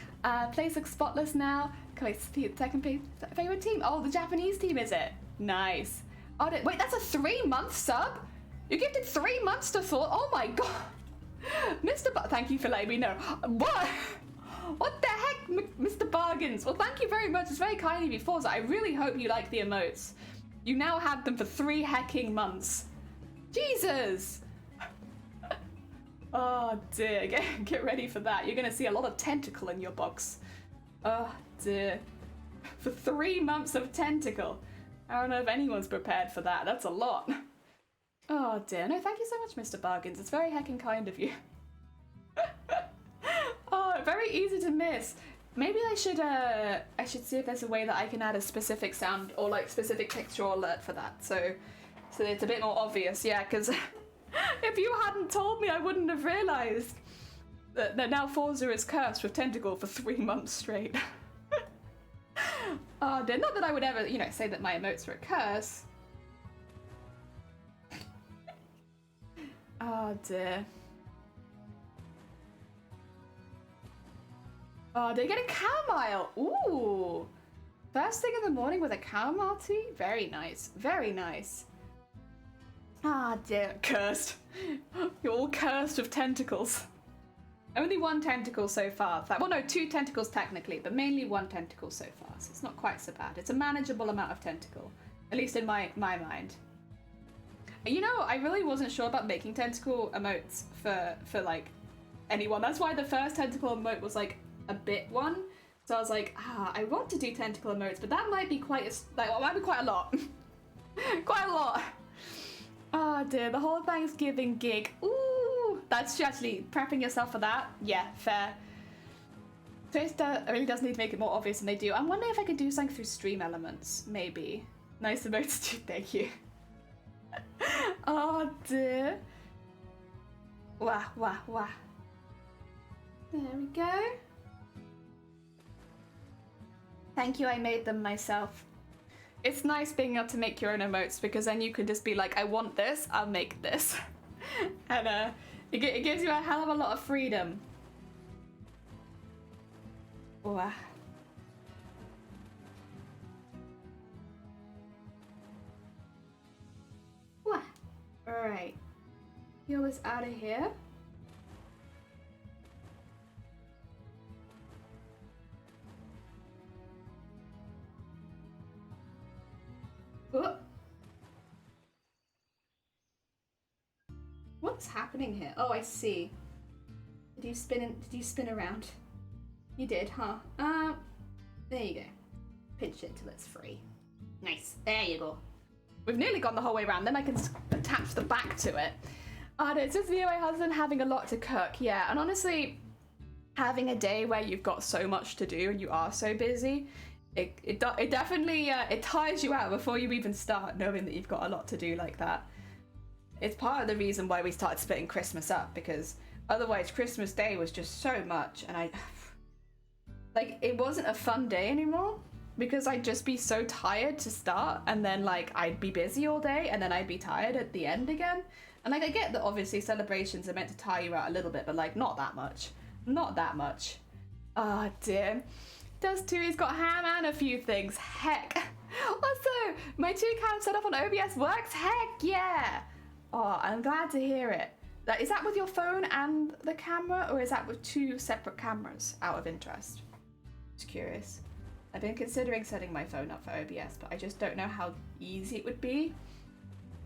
Place looks spotless now. Can I see the second favorite team? Oh, the Japanese team, is it? Nice. Oh, wait, that's a 3-month sub? You gifted 3 months to Thor? Oh my god. Mr. Thank you for letting me know. What? What the heck, Mr. Bargains? Well, thank you very much. It's very kind of you, Forza. I really hope you like the emotes. You now have them for 3 hecking months. Jesus. Oh dear, get ready for that. You're gonna see a lot of tentacle in your box. Oh dear. For 3 months of tentacle. I don't know if anyone's prepared for that. That's a lot. Oh dear. No, thank you so much, Mr. Bargains. It's very heckin' kind of you. Oh, very easy to miss. Maybe I should see if there's a way that I can add a specific sound or like specific textual alert for that. So it's a bit more obvious, yeah, because if you hadn't told me, I wouldn't have realized. that now Forza is cursed with tentacle for 3 months straight. Oh dear, not that I would ever, you know, say that my emotes were a curse. Oh dear. Oh, they're getting chamomile. Ooh. First thing in the morning with a chamomile tea? Very nice. Very nice. Ah dear. Cursed. You're all cursed with tentacles. Only 1 tentacle so far. Well, no, 2 tentacles technically, but mainly 1 tentacle so far. So it's not quite so bad. It's a manageable amount of tentacle. At least in my mind. You know, I really wasn't sure about making tentacle emotes for like anyone. That's why the first tentacle emote was like a bit one. So I was like, I want to do tentacle emotes, but that might be quite a lot. Quite a lot. Oh dear, the whole Thanksgiving gig. Ooh, that's actually prepping yourself for that. Yeah, fair. Twitch really does need to make it more obvious than they do. I'm wondering if I could do something through stream elements, maybe. Nice emotes too, thank you. Oh dear. Wah, wah, wah. There we go. Thank you, I made them myself. It's nice being able to make your own emotes because then you can just be like, I want this, I'll make this. And it gives you a hell of a lot of freedom. Wah. Wah. Alright. Peel this out of here. Oh. What's happening here? Oh, I see. Did you spin around? You did, huh? There you go. Pinch it till it's free. Nice. There you go. We've nearly gone the whole way around. Then I can attach the back to it. No, it's just me and my husband having a lot to cook. Yeah, and honestly, having a day where you've got so much to do and you are so busy, it definitely it tires you out before you even start, knowing that you've got a lot to do like that. It's part of the reason why we started splitting Christmas up, because otherwise Christmas Day was just so much, and like it wasn't a fun day anymore because I'd just be so tired to start, and then like I'd be busy all day and then I'd be tired at the end again. And like I get that obviously celebrations are meant to tire you out a little bit, but like not that much. Not that much. Oh dear. Does too, he's got ham and a few things. Heck. Also, my 2 cam setup on OBS works? Heck yeah. Oh, I'm glad to hear it. Is that with your phone and the camera, or is that with 2 separate cameras, out of interest? Just curious. I've been considering setting my phone up for OBS, but I just don't know how easy it would be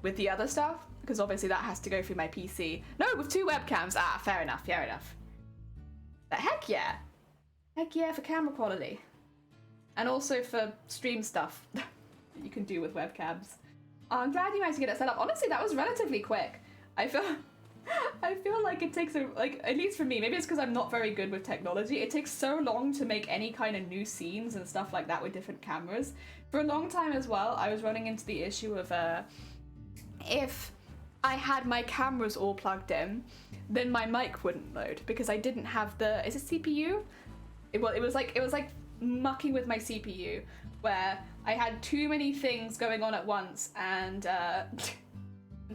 with the other stuff, because obviously that has to go through my PC. No, with 2 webcams. Ah, fair enough, fair enough. But heck yeah. Heck yeah for camera quality. And also for stream stuff that you can do with webcams. Oh, I'm glad you managed to get it set up. Honestly, that was relatively quick. I feel like it takes at least for me, maybe it's because I'm not very good with technology, it takes so long to make any kind of new scenes and stuff like that with different cameras. For a long time as well, I was running into the issue of if I had my cameras all plugged in, then my mic wouldn't load because I didn't have the, is it CPU? It was like mucking with my CPU, where I had too many things going on at once, and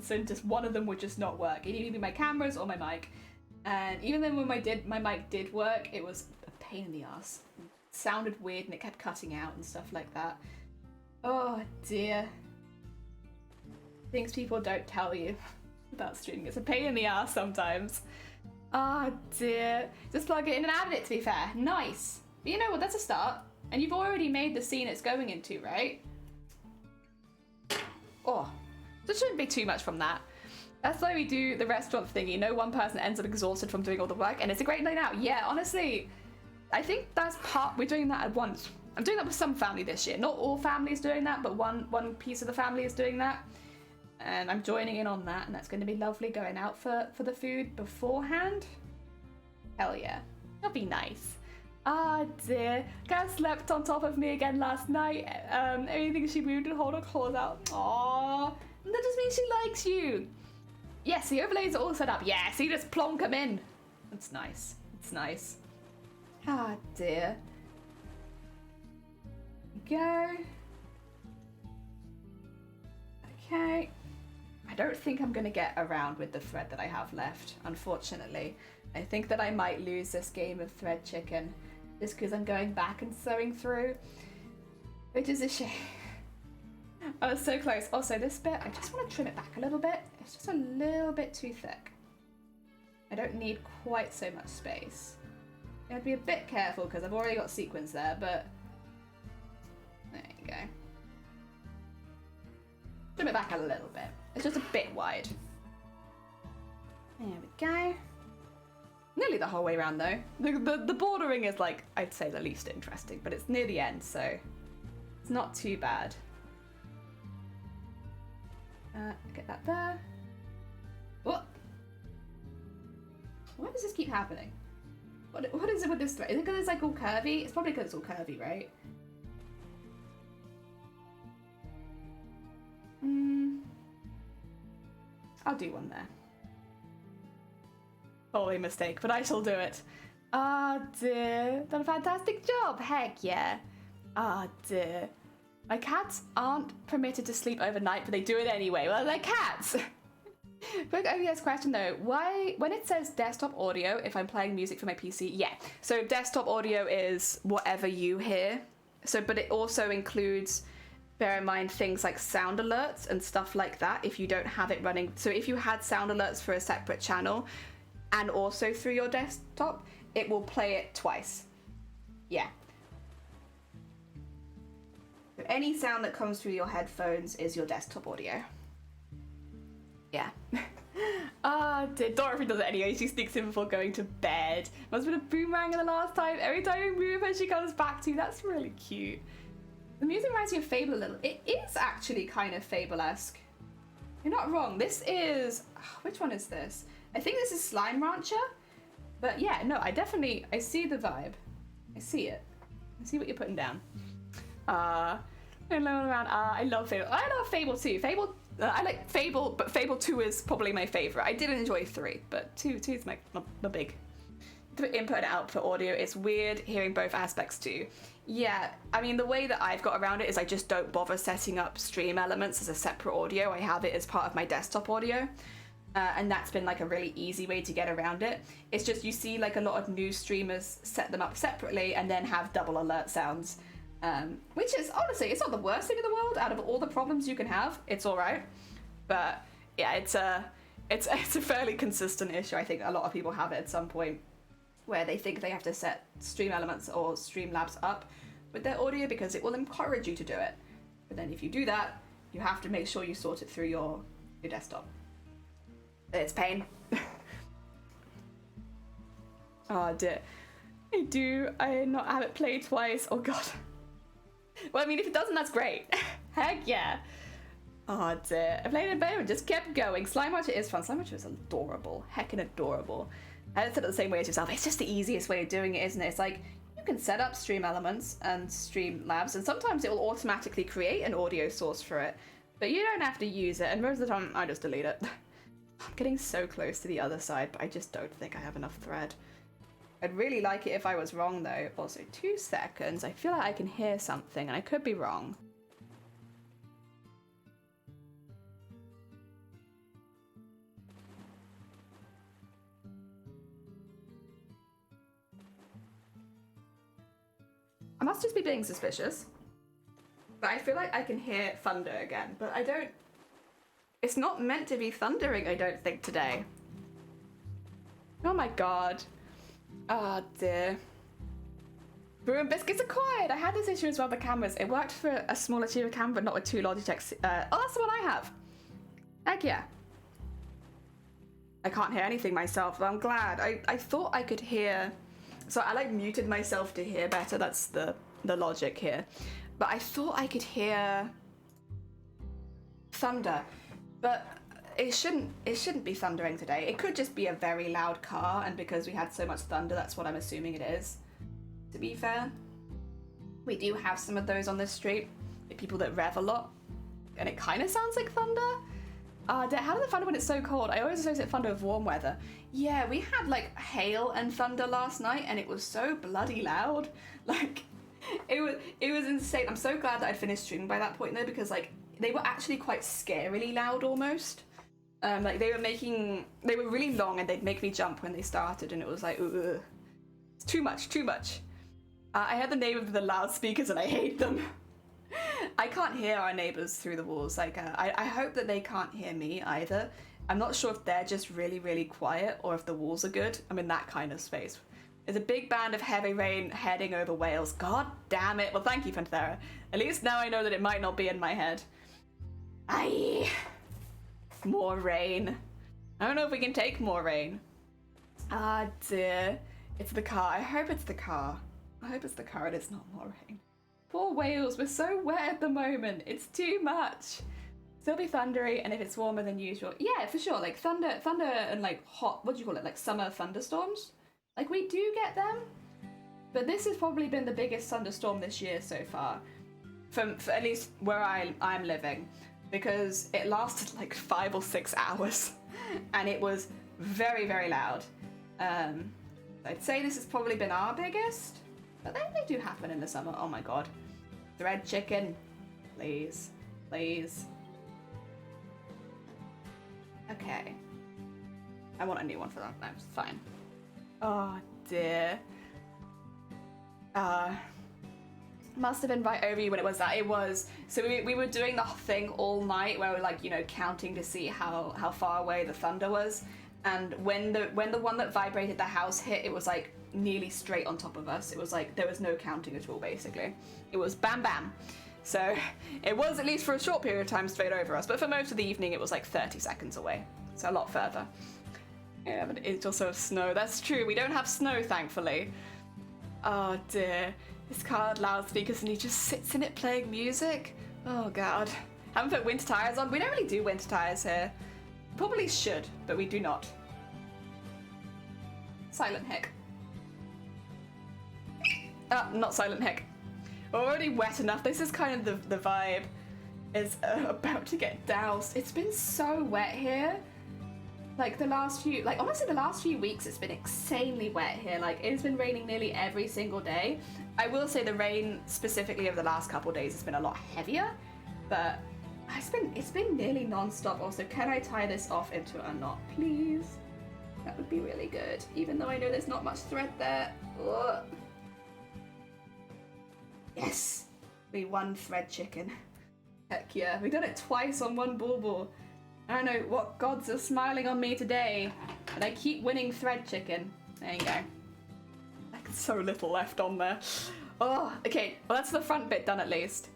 so just one of them would just not work. It'd either be my cameras or my mic. And even then when my mic did work, it was a pain in the ass. It sounded weird and it kept cutting out and stuff like that. Oh dear. Things people don't tell you about streaming. It's a pain in the ass sometimes. Oh dear. Just plug it in and add it, to be fair. Nice. But you know what, that's a start. And you've already made the scene it's going into, right? Oh, there shouldn't be too much from that. That's why we do the restaurant thing. You know, one person ends up exhausted from doing all the work, and it's a great night out. Yeah, honestly, I think that's we're doing that at once. I'm doing that with some family this year. Not all families doing that, but one piece of the family is doing that. And I'm joining in on that, and that's going to be lovely, going out for the food beforehand. Hell yeah. That'll be nice. Ah dear, Kat slept on top of me again last night. Everything she moved and hold her claws out. Aww, that just means she likes you. Yes, the overlays are all set up. Yes, you just plonk them in. It's nice. It's nice. Ah, dear. Go. Okay. I don't think I'm going to get around with the thread that I have left, unfortunately. I think that I might lose this game of thread chicken just because I'm going back and sewing through, which is a shame. I was so close. Also, this bit, I just want to trim it back a little bit. It's just a little bit too thick. I don't need quite so much space. I have to be a bit careful because I've already got sequins there, but there you go. Trim it back a little bit. It's just a bit wide. There we go. Nearly the whole way around though. The bordering is like, I'd say the least interesting, but it's near the end, so it's not too bad. Get that there. What? Why does this keep happening? What is it with this thread? Is it because it's like all curvy? It's probably because it's all curvy, right? I'll do one there. Probably a mistake, but I shall do it. Ah, dear. Done a fantastic job. Heck yeah. Ah, dear. My cats aren't permitted to sleep overnight, but they do it anyway. Well, they're cats. Quick OBS question though. Why, when it says desktop audio, if I'm playing music for my PC, yeah. So desktop audio is whatever you hear. So, but it also includes, bear in mind, things like sound alerts and stuff like that if you don't have it running. So if you had sound alerts for a separate channel and also through your desktop, it will play it twice. Yeah. So any sound that comes through your headphones is your desktop audio. Yeah. Dorothy does it anyway. She sneaks in before going to bed. Must have been a boomerang in the last time. Every time you move her, she comes back to you. That's really cute. The music reminds me of Fable a little. It is actually kind of Fable-esque. You're not wrong. This is... which one is this? I think this is Slime Rancher. But yeah, no, I see the vibe. I see it. I see what you're putting down. I love Fable. I love Fable 2. I like Fable, but Fable 2 is probably my favorite. I did enjoy 3, but 2 is my big. The input and output audio, it's weird hearing both aspects too. Yeah, I mean, the way that I've got around it is I just don't bother setting up stream elements as a separate audio. I have it as part of my desktop audio. And that's been like a really easy way to get around it. It's just you see like a lot of new streamers set them up separately and then have double alert sounds. Which is, honestly, it's not the worst thing in the world. Out of all the problems you can have, it's all right. But yeah, it's a fairly consistent issue. I think a lot of people have it at some point where they think they have to set Stream Elements or Streamlabs up with their audio because it will encourage you to do it. But then if you do that, you have to make sure you sort it through your desktop. It's pain. Oh dear. I not have it played twice. Oh god. Well, I mean, if it doesn't, that's great. Heck yeah. Oh dear. I played it better and just kept going. Slime Rancher is fun. Slime Rancher is adorable. Heckin' adorable. I said it the same way as yourself. It's just the easiest way of doing it, isn't it? It's like, you can set up Stream Elements and Streamlabs, and sometimes it will automatically create an audio source for it, but you don't have to use it, and most of the time, I just delete it. I'm getting so close to the other side, but I just don't think I have enough thread. I'd really like it if I was wrong, though. Also, 2 seconds. I feel like I can hear something, and I could be wrong. I must just be being suspicious. But I feel like I can hear thunder again, but I don't... It's not meant to be thundering, I don't think, today. Oh my god. Oh dear. Brew and biscuits are quiet. I had this issue as well with the cameras. It worked for a smaller Chiva camera, but not with 2 Logitechs. Oh, that's the one I have. Heck yeah. I can't hear anything myself, but I'm glad. I thought I could hear... So I like muted myself to hear better. That's the logic here. But I thought I could hear thunder. But it shouldn't be thundering today. It could just be a very loud car, and because we had so much thunder, that's what I'm assuming it is. To be fair, we do have some of those on this street, like people that rev a lot, and it kind of sounds like thunder. How does it thunder when it's so cold? I always associate thunder with warm weather. Yeah, we had like hail and thunder last night, and it was so bloody loud. Like, it was insane. I'm so glad that I'd finished streaming by that point though, because like they were actually quite scarily loud almost. Like they were really long, and they'd make me jump when they started, and it was like, ugh. It's too much. I had the name of the loudspeakers, and I hate them. I can't hear our neighbors through the walls. Like, I hope that they can't hear me either. I'm not sure if they're just really, really quiet or if the walls are good. I'm in that kind of space. There's a big band of heavy rain heading over Wales. God damn it. Well, thank you, Panthera. At least now I know that it might not be in my head. Aye. More rain. I don't know if we can take more rain. Ah, dear. It's the car. I hope it's the car. I hope it's the car and it's not more rain. Poor Wales, we're so wet at the moment. It's too much. Still be thundery, and if it's warmer than usual. Yeah, for sure. Like thunder and like hot, what do you call it? Like summer thunderstorms. Like we do get them. But this has probably been the biggest thunderstorm this year so far. For at least where I'm living. Because it lasted like 5 or 6 hours. And it was very, very loud. I'd say this has probably been our biggest. But they do happen in the summer. Oh my god. Thread chicken. Please. Please. Okay. I want a new one for that. No, it's fine. Oh dear. Must have been right over you when it was that. It was. So we were doing the thing all night where we were like, you know, counting to see how far away the thunder was. And when the one that vibrated the house hit, it was like nearly straight on top of us. It was like there was no counting at all, basically. It was bam bam. So it was, at least for a short period of time, straight over us. But for most of the evening, it was like 30 seconds away. So a lot further. Yeah, but it's also snow. That's true. We don't have snow, thankfully. Oh dear. This car had loudspeakers and he just sits in it playing music. Oh god. Haven't put winter tires on. We don't really do winter tires here. Probably should, but we do not. Silent hick. Not silent hick. We're already wet enough. This is kind of the vibe. Is about to get doused. It's been so wet here. Like honestly the last few weeks it's been insanely wet here. Like it's been raining nearly every single day. I will say the rain specifically over the last couple of days has been a lot heavier, but it's been nearly non-stop. Also, can I tie this off into a knot, please? That would be really good, even though I know there's not much thread there. Ugh. Yes, we won thread chicken. Heck yeah, we done it twice on one bauble. I don't know what gods are smiling on me today, but I keep winning thread chicken. There you go. Like so little left on there. Oh, okay, well that's the front bit done at least.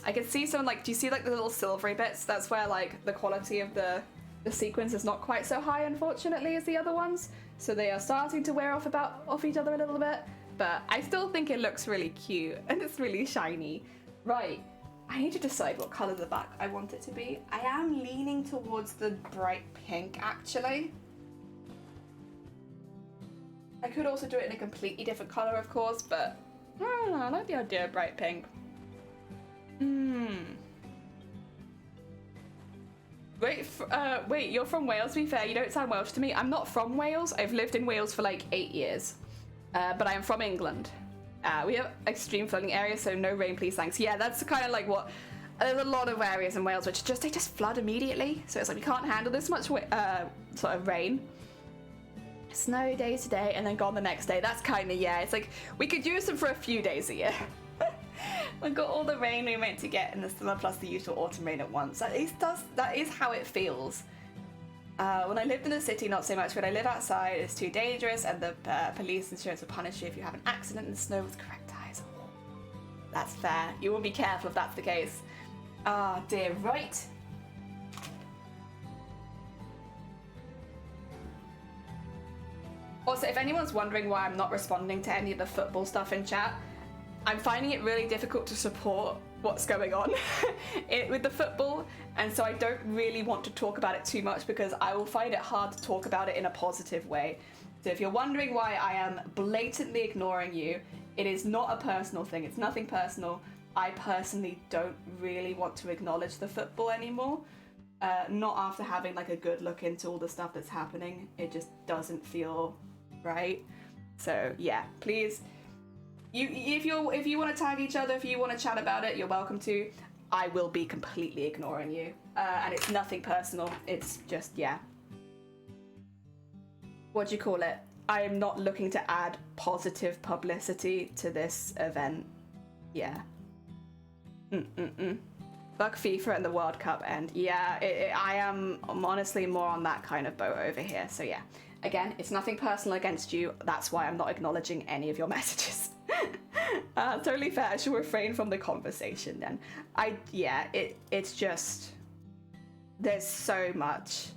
I can see some, like, do you see like the little silvery bits? That's where like the quality of the sequins is not quite so high, unfortunately, as the other ones. So they are starting to wear off each other a little bit, but I still think it looks really cute and it's really shiny. Right, I need to decide what colour the back I want it to be. I am leaning towards the bright pink, actually. I could also do it in a completely different colour, of course, but I don't know, I like the idea of bright pink. Wait, you're from Wales, to be fair. You don't sound Welsh to me. I'm not from Wales. I've lived in Wales for like 8 years. But I am from England. We have extreme flooding areas, so no rain, please, thanks. Yeah, that's kind of like what... There's a lot of areas in Wales which they just flood immediately. So it's like we can't handle this much sort of rain. Snowy days today and then gone the next day. That's kind of, yeah. It's like we could use them for a few days a year. We've got all the rain we meant to get in the summer plus the usual autumn rain at once. That is how it feels. When I lived in the city, not so much. When I live outside, it's too dangerous, and the police insurance will punish you if you have an accident in the snow with correct tires. That's fair. You will be careful if that's the case. Ah, dear, right. Also, if anyone's wondering why I'm not responding to any of the football stuff in chat, I'm finding it really difficult to support what's going on with the football, and so I don't really want to talk about it too much because I will find it hard to talk about it in a positive way. So if you're wondering why I am blatantly ignoring you, it is not a personal thing. It's nothing personal. I personally don't really want to acknowledge the football anymore. not after having like a good look into all the stuff that's happening. It just doesn't feel right. So yeah, please, if you want to tag each other, if you want to chat about it, you're welcome to. I will be completely ignoring you, and it's nothing personal. It's just, yeah. What do you call it? I am not looking to add positive publicity to this event. Yeah. Fuck FIFA and the World Cup end. Yeah, I am honestly more on that kind of boat over here. So yeah, again, it's nothing personal against you. That's why I'm not acknowledging any of your messages. Totally fair. I should refrain from the conversation then. It's just, there's so much.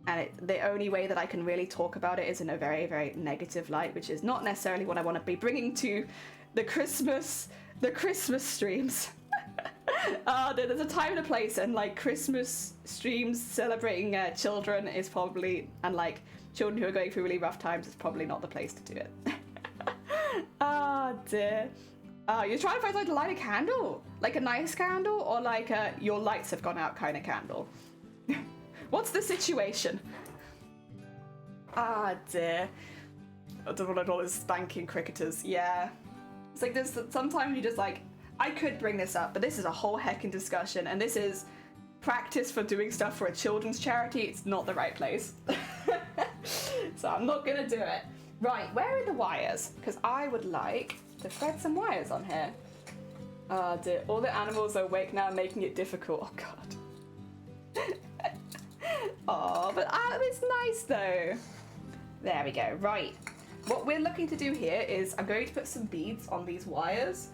And the only way that I can really talk about it is in a very, very negative light, which is not necessarily what I want to be bringing to the Christmas streams. There's a time and a place, and like Christmas streams celebrating children is probably, and like children who are going through really rough times is probably not the place to do it. Dear. You're trying to find like to light a candle? Like a nice candle, or like your lights have gone out kind of candle? What's the situation? Dear. I don't want to call this spanking cricketers. Yeah. It's like there's sometimes you just like, I could bring this up, but this is a whole heckin' discussion, and this is practice for doing stuff for a children's charity. It's not the right place. So I'm not gonna do it. Right, where are the wires? Because I would like to thread some wires on here. Dear. All the animals are awake now, making it difficult. Oh god. Oh, but it's nice though. There we go. Right. What we're looking to do here is I'm going to put some beads on these wires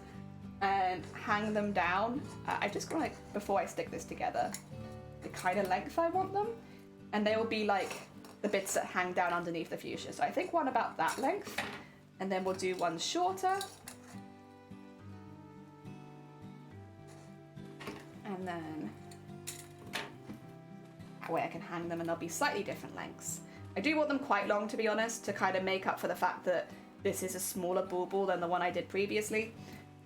and hang them down. I've just got like, before I stick this together, the kind of length I want them. And they will be like the bits that hang down underneath the fuchsia. So I think one about that length. And then we'll do one shorter. And then that way I can hang them and they'll be slightly different lengths. I do want them quite long, to be honest, to kind of make up for the fact that this is a smaller bauble than the one I did previously.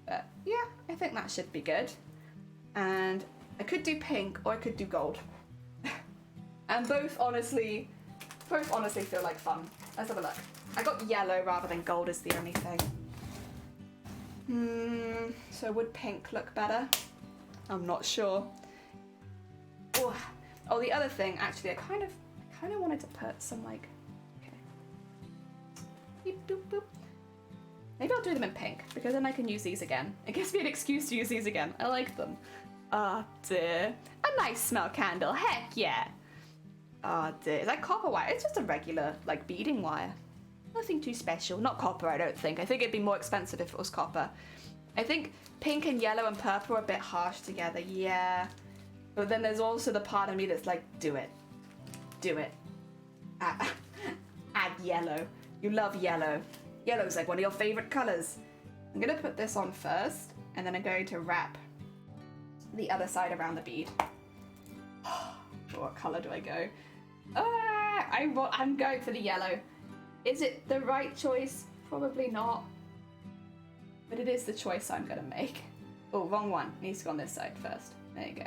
But yeah, I think that should be good. And I could do pink or I could do gold. And both honestly feel like fun. Let's have a look. I got yellow rather than gold is the only thing. So would pink look better? I'm not sure. Oh, the other thing, actually, I kind of wanted to put some like, okay. Beep, boop, boop. Maybe I'll do them in pink, because then I can use these again. It gives me an excuse to use these again. I like them. Dear. A nice smell candle, heck yeah. Dear. Is that copper wire? It's just a regular, like, beading wire. Nothing too special. Not copper, I don't think. I think it'd be more expensive if it was copper. I think pink and yellow and purple are a bit harsh together, yeah. But then there's also the part of me that's like, do it. Do it. Add yellow. You love yellow. Yellow's like one of your favorite colors. I'm gonna put this on first, and then I'm going to wrap the other side around the bead. What color do I go? I'm going for the yellow. Is it the right choice? Probably not. But it is the choice I'm gonna make. Oh, wrong one. Needs to go on this side first. There you go.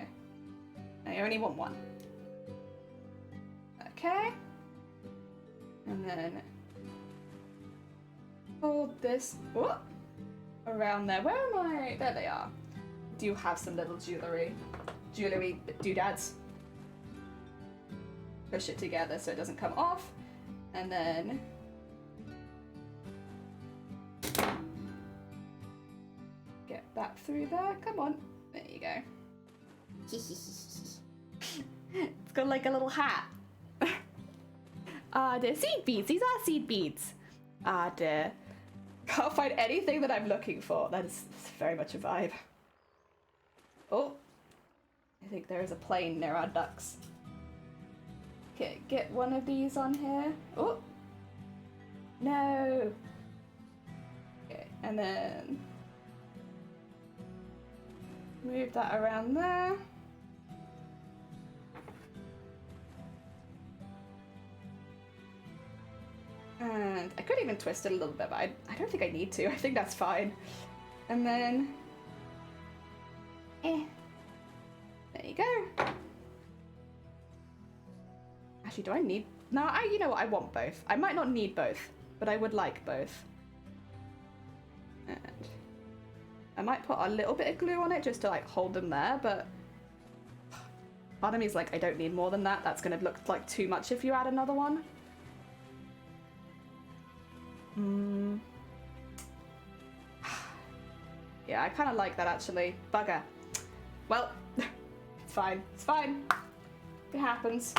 I only want one. Okay. And then hold this around there. Where am I? There they are. Do have some little jewelry doodads. Push it together so it doesn't come off. And then get that through there. Come on. There you go. It's got like a little hat. Dear. Seed beads. These are seed beads. Dear. Can't find anything that I'm looking for. That's very much a vibe. Oh. I think there is a plane near our ducks. Okay, get one of these on here. Oh. No. Okay, and then move that around there. And I could even twist it a little bit, but I don't think I need to. I think that's fine. And then, there you go. Actually, do I need... No, you know what? I want both. I might not need both, but I would like both. And I might put a little bit of glue on it just to like hold them there, but part of me is like, I don't need more than that. That's gonna look like too much if you add another one. Yeah, I kind of like that actually. Bugger. Well, it's fine. It's fine. It happens.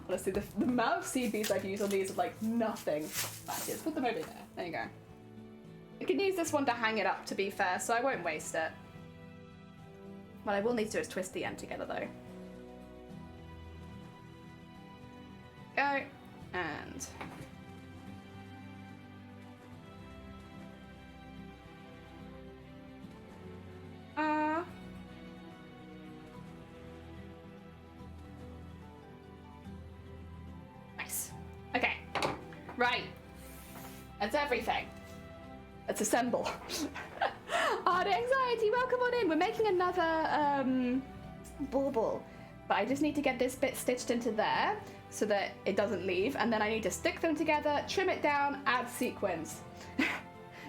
Honestly, the amount of seed beads I've used on these is like nothing. Right, just put them over there. There you go. I can use this one to hang it up, to be fair, so I won't waste it. What I will need to do is twist the end together, though. Go. And... Nice. Okay. Right. That's everything. Let's assemble. Oh, the anxiety, welcome on in. We're making another bauble, but I just need to get this bit stitched into there so that it doesn't leave, and then I need to stick them together, trim it down, add sequins.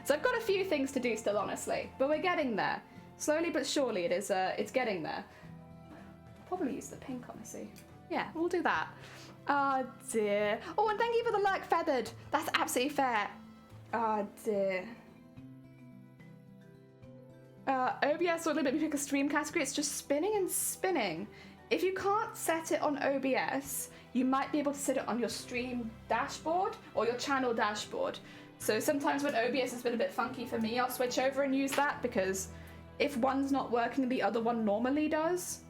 So I've got a few things to do still, honestly, but we're getting there. Slowly but surely it is, it's getting there. Probably use the pink, honestly. Yeah, we'll do that. Oh dear. Oh, and thank you for the lurk feathered. That's absolutely fair. Oh dear. OBS will let me pick a stream category. It's just spinning and spinning. If you can't set it on OBS, you might be able to set it on your stream dashboard or your channel dashboard. So sometimes when OBS has been a bit funky for me, I'll switch over and use that, because if one's not working, the other one normally does.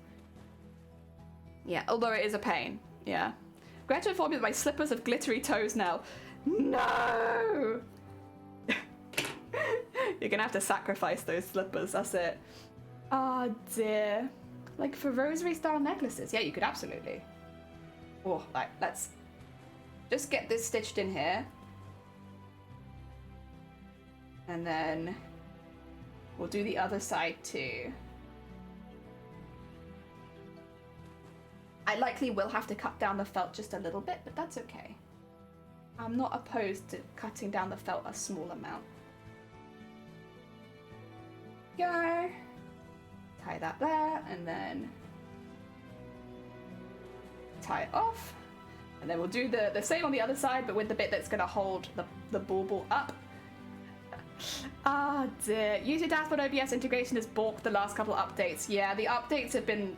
Yeah, although it is a pain. Yeah. Greta informed me that my slippers have glittery toes now. No! You're gonna have to sacrifice those slippers, that's it. Oh dear. Like for rosary style necklaces. Yeah, you could absolutely. Oh, right, let's just get this stitched in here. And then we'll do the other side too. I likely will have to cut down the felt just a little bit, but that's okay. I'm not opposed to cutting down the felt a small amount. Go. Tie that there, and then tie it off. And then we'll do the same on the other side, but with the bit that's going to hold the bauble up. Ah, dear. Use your dashboard OBS integration has balked the last couple of updates. Yeah, the updates have been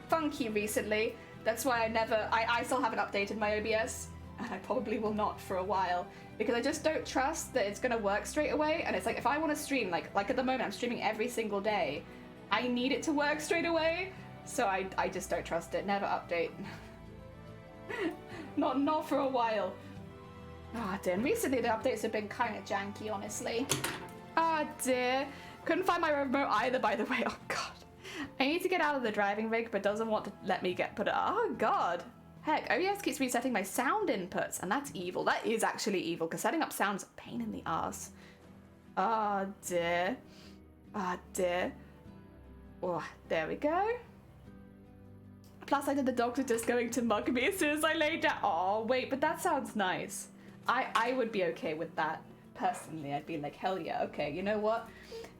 funky recently. That's why I still haven't updated my OBS, and I probably will not for a while, because I just don't trust that it's going to work straight away. And it's like, if I want to stream, like at the moment I'm streaming every single day, I need it to work straight away, so I just don't trust it. Never update. not for a while. Ah, dear. And recently the updates have been kind of janky, honestly. Ah, dear. Couldn't find my remote either, by the way. Oh, God. I need to get out of the driving rig, but doesn't want to let me put it. Oh, God. Heck, OBS keeps resetting my sound inputs, and that's evil. That is actually evil, because setting up sound's a pain in the ass. Ah, dear. Ah, dear. Oh, there we go. Plus, I did the dogs are just going to mug me as soon as I lay down. Oh, wait, but that sounds nice. I would be okay with that. Personally, I'd be like, hell yeah, okay, you know what?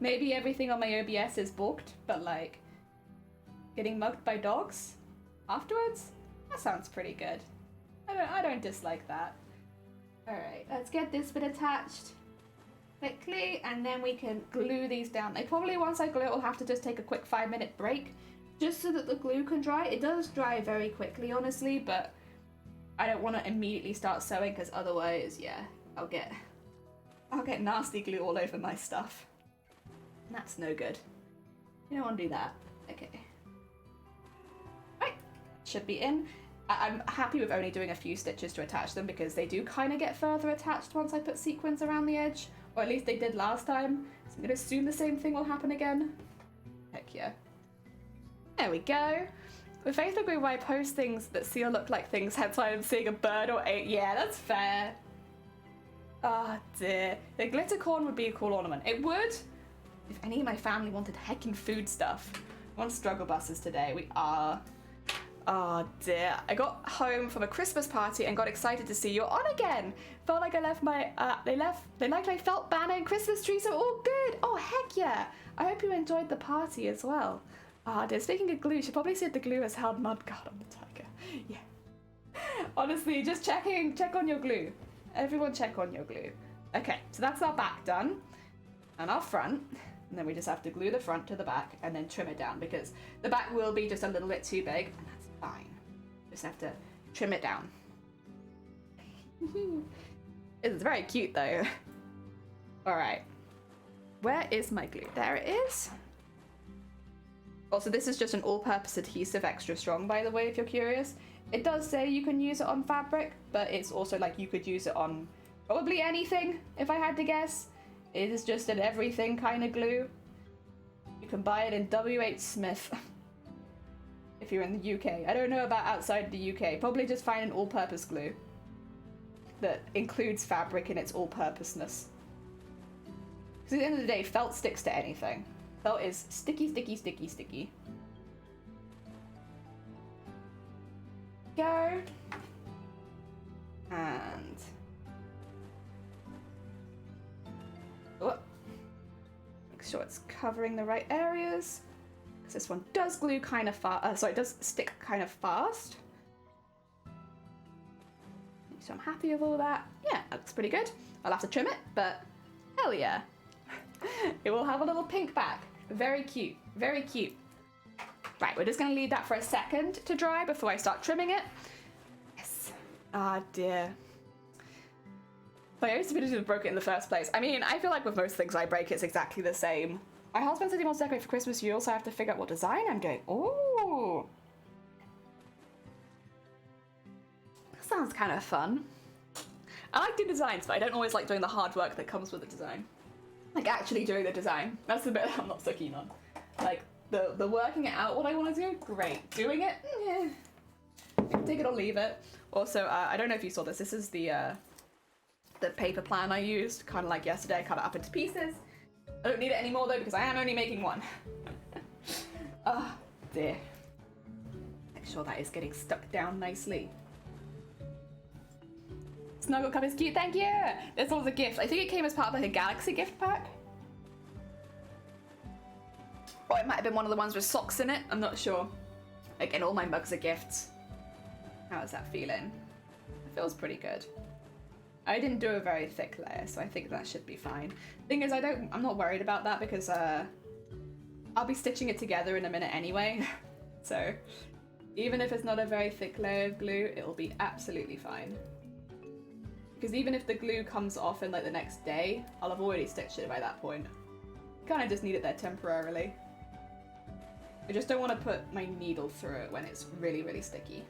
Maybe everything on my OBS is booked, but like, getting mugged by dogs afterwards? That sounds pretty good. I don't dislike that. Alright, let's get this bit attached quickly, and then we can glue these down. They probably, once I glue it, will have to just take a quick 5-minute break, just so that the glue can dry. It does dry very quickly, honestly, but I don't want to immediately start sewing, because otherwise, yeah, I'll get nasty glue all over my stuff. And that's no good. You don't want to do that. Okay. Right, should be in. I'm happy with only doing a few stitches to attach them, because they do kind of get further attached once I put sequins around the edge, or at least they did last time. So I'm going to assume the same thing will happen again. Heck yeah. There we go. With Facebook group, I post things that see or look like things, hence why I'm seeing a bird or a... Yeah, that's fair. Ah, dear. The glitter corn would be a cool ornament. It would, if any of my family wanted heckin' food stuff. We're on struggle buses today. We are. Oh dear, I got home from a Christmas party and got excited to see you're on again. Felt like I left my, they liked my felt banner and Christmas tree, so all good. Oh heck yeah. I hope you enjoyed the party as well. Ah dear, speaking of glue, you should probably see if the glue has held mudguard on the tiger. Yeah. Honestly, just check on your glue. Everyone check on your glue. Okay, so that's our back done. And our front. And then we just have to glue the front to the back and then trim it down because the back will be just a little bit too big and that's fine. Just have to trim it down. It's very cute though. All right. Where is my glue? There it is. Also, this is just an all-purpose adhesive, extra strong, by the way, if you're curious. It does say you can use it on fabric, but it's also like you could use it on probably anything, if I had to guess. It is just an everything kind of glue. You can buy it in WH Smith if you're in the UK. I don't know about outside the UK. Probably just find an all-purpose glue that includes fabric in its all-purposeness. Because at the end of the day, felt sticks to anything. Felt is sticky, sticky, sticky, sticky. Go. And... oh. Make sure it's covering the right areas. Because this one does glue kind of fast. Sorry, it does stick kind of fast. So I'm happy with all that. Yeah, that looks pretty good. I'll have to trim it, but hell yeah. It will have a little pink back. Very cute, very cute. Right, we're just gonna leave that for a second to dry before I start trimming it. Yes. Ah dear. But I used to be just broke it in the first place. I mean, I feel like with most things I break, it's exactly the same. My husband said he wants to decorate for Christmas. You also have to figure out what design I'm doing. Ooh. That sounds kind of fun. I like doing designs, but I don't always like doing the hard work that comes with the design. Like actually doing the design. That's the bit that I'm not so keen on. Like the working it out what I want to do, great. Doing it, yeah. Take it or leave it. Also, I don't know if you saw this. This is the paper plan I used, kind of like yesterday. I cut it up into pieces. I don't need it anymore though because I am only making one. Oh dear. Make sure that is getting stuck down nicely. Snuggle cup is cute, thank you! This one's a gift. I think it came as part of like a Galaxy gift pack. Or it might have been one of the ones with socks in it, I'm not sure. Again, all my mugs are gifts. How is that feeling? It feels pretty good. I didn't do a very thick layer, so I think that should be fine. Thing is, I'm not worried about that because I'll be stitching it together in a minute anyway. So even if it's not a very thick layer of glue, it'll be absolutely fine. Because even if the glue comes off in like the next day, I'll have already stitched it by that point. Kind of just need it there temporarily. I just don't want to put my needle through it when it's really, really sticky.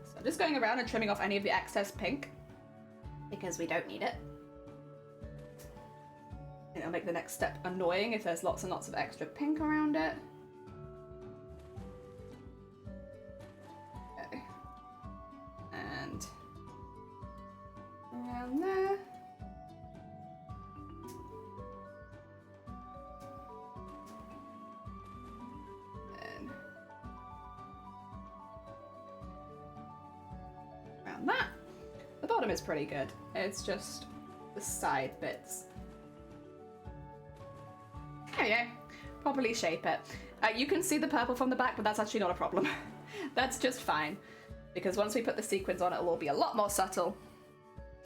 So I'm just going around and trimming off any of the excess pink because we don't need it. And it'll make the next step annoying if there's lots and lots of extra pink around it. Okay. And around there. And around that. The bottom is pretty good. It's just the side bits. There we go. Properly shape it. You can see the purple from the back, but that's actually not a problem. That's just fine. Because once we put the sequins on, it'll all be a lot more subtle.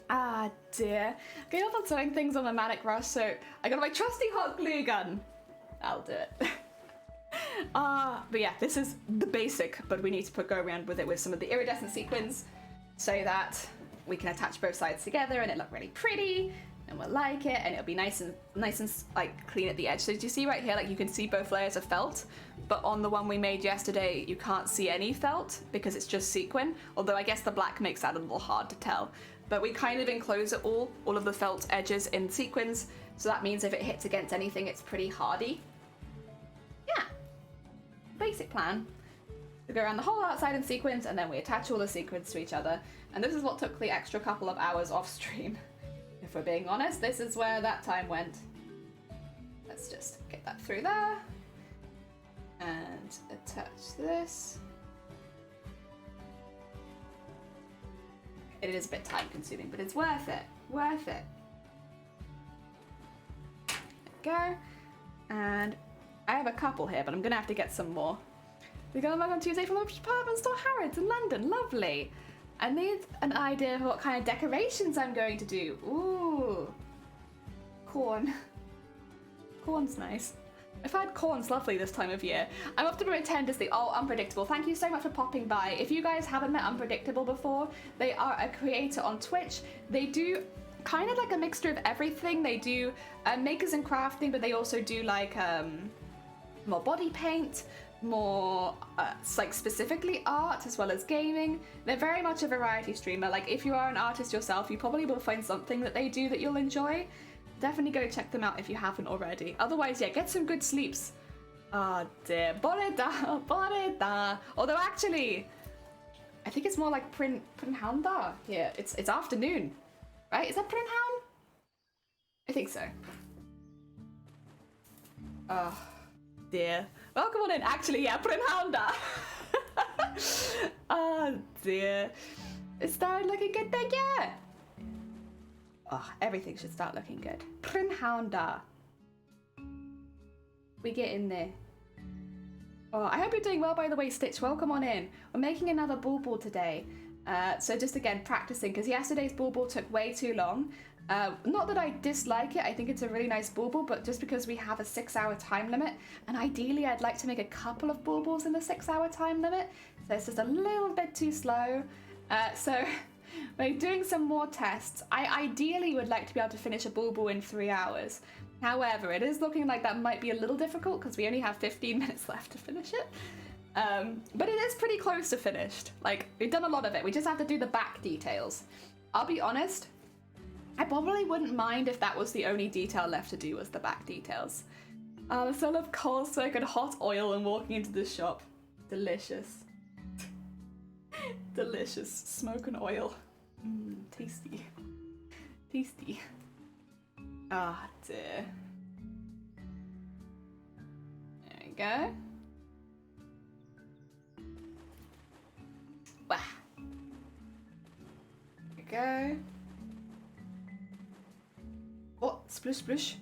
Ah, dear. Getting off on sewing things on a manic rush, so I got my trusty hot glue gun. I'll do it. But yeah, this is the basic, but we need to go around with it with some of the iridescent sequins so that we can attach both sides together and it look really pretty. And we'll like it, and it'll be nice and like clean at the edge. So do you see right here, like you can see both layers of felt, but on the one we made yesterday, you can't see any felt because it's just sequin. Although I guess the black makes that a little hard to tell. But we kind of enclose it all of the felt edges in sequins. So that means if it hits against anything, it's pretty hardy. Yeah, basic plan. We go around the whole outside in sequins, and then we attach all the sequins to each other. And this is what took the extra couple of hours off stream. If we're being honest, this is where that time went. Let's just get that through there. And attach this. It is a bit time consuming, but it's worth it. Worth it. There we go. And I have a couple here, but I'm gonna have to get some more. We got a mug on Tuesday from the department store Harrods in London. Lovely. I need an idea of what kind of decorations I'm going to do. Ooh. Corn. Corn's nice. I find corn's lovely this time of year. I'm often pretend as the Unpredictable. Thank you so much for popping by. If you guys haven't met Unpredictable before, they are a creator on Twitch. They do kind of like a mixture of everything. They do makers and crafting, but they also do like more body paint, more like specifically art as well as gaming. They're very much a variety streamer. Like if you are an artist yourself, you probably will find something that they do that you'll enjoy. Definitely go check them out if you haven't already. Otherwise, yeah, get some good sleeps. Oh dear. Boreda. Although actually, I think it's more like Prinhanda here. It's afternoon. Right? Is that Prinhound? I think so. Oh dear. Welcome on in. Actually, yeah, Prinhounda. Oh dear. It started looking good then, yeah. Oh, everything should start looking good. Prinhounda. We get in there. Oh, I hope you're doing well, by the way, Stitch. Welcome on in. We're making another bauble today. So just again, practicing, because yesterday's bauble took way too long. Not that I dislike it, I think it's a really nice bauble, but just because we have a 6-hour time limit, and ideally I'd like to make a couple of baubles in the 6-hour time limit, so it's just a little bit too slow. So we're doing some more tests. I ideally would like to be able to finish a bauble in 3 hours. However, it is looking like that might be a little difficult because we only have 15 minutes left to finish it. But it is pretty close to finished. Like, we've done a lot of it. We just have to do the back details. I'll be honest, I probably wouldn't mind if that was the only detail left to do was the back details. I still love coal soak and hot oil and walking into the shop. Delicious. Delicious. Smoke and oil. Tasty. Tasty. Ah, dear. There we go. Wah. There we go. Oh, splish splish.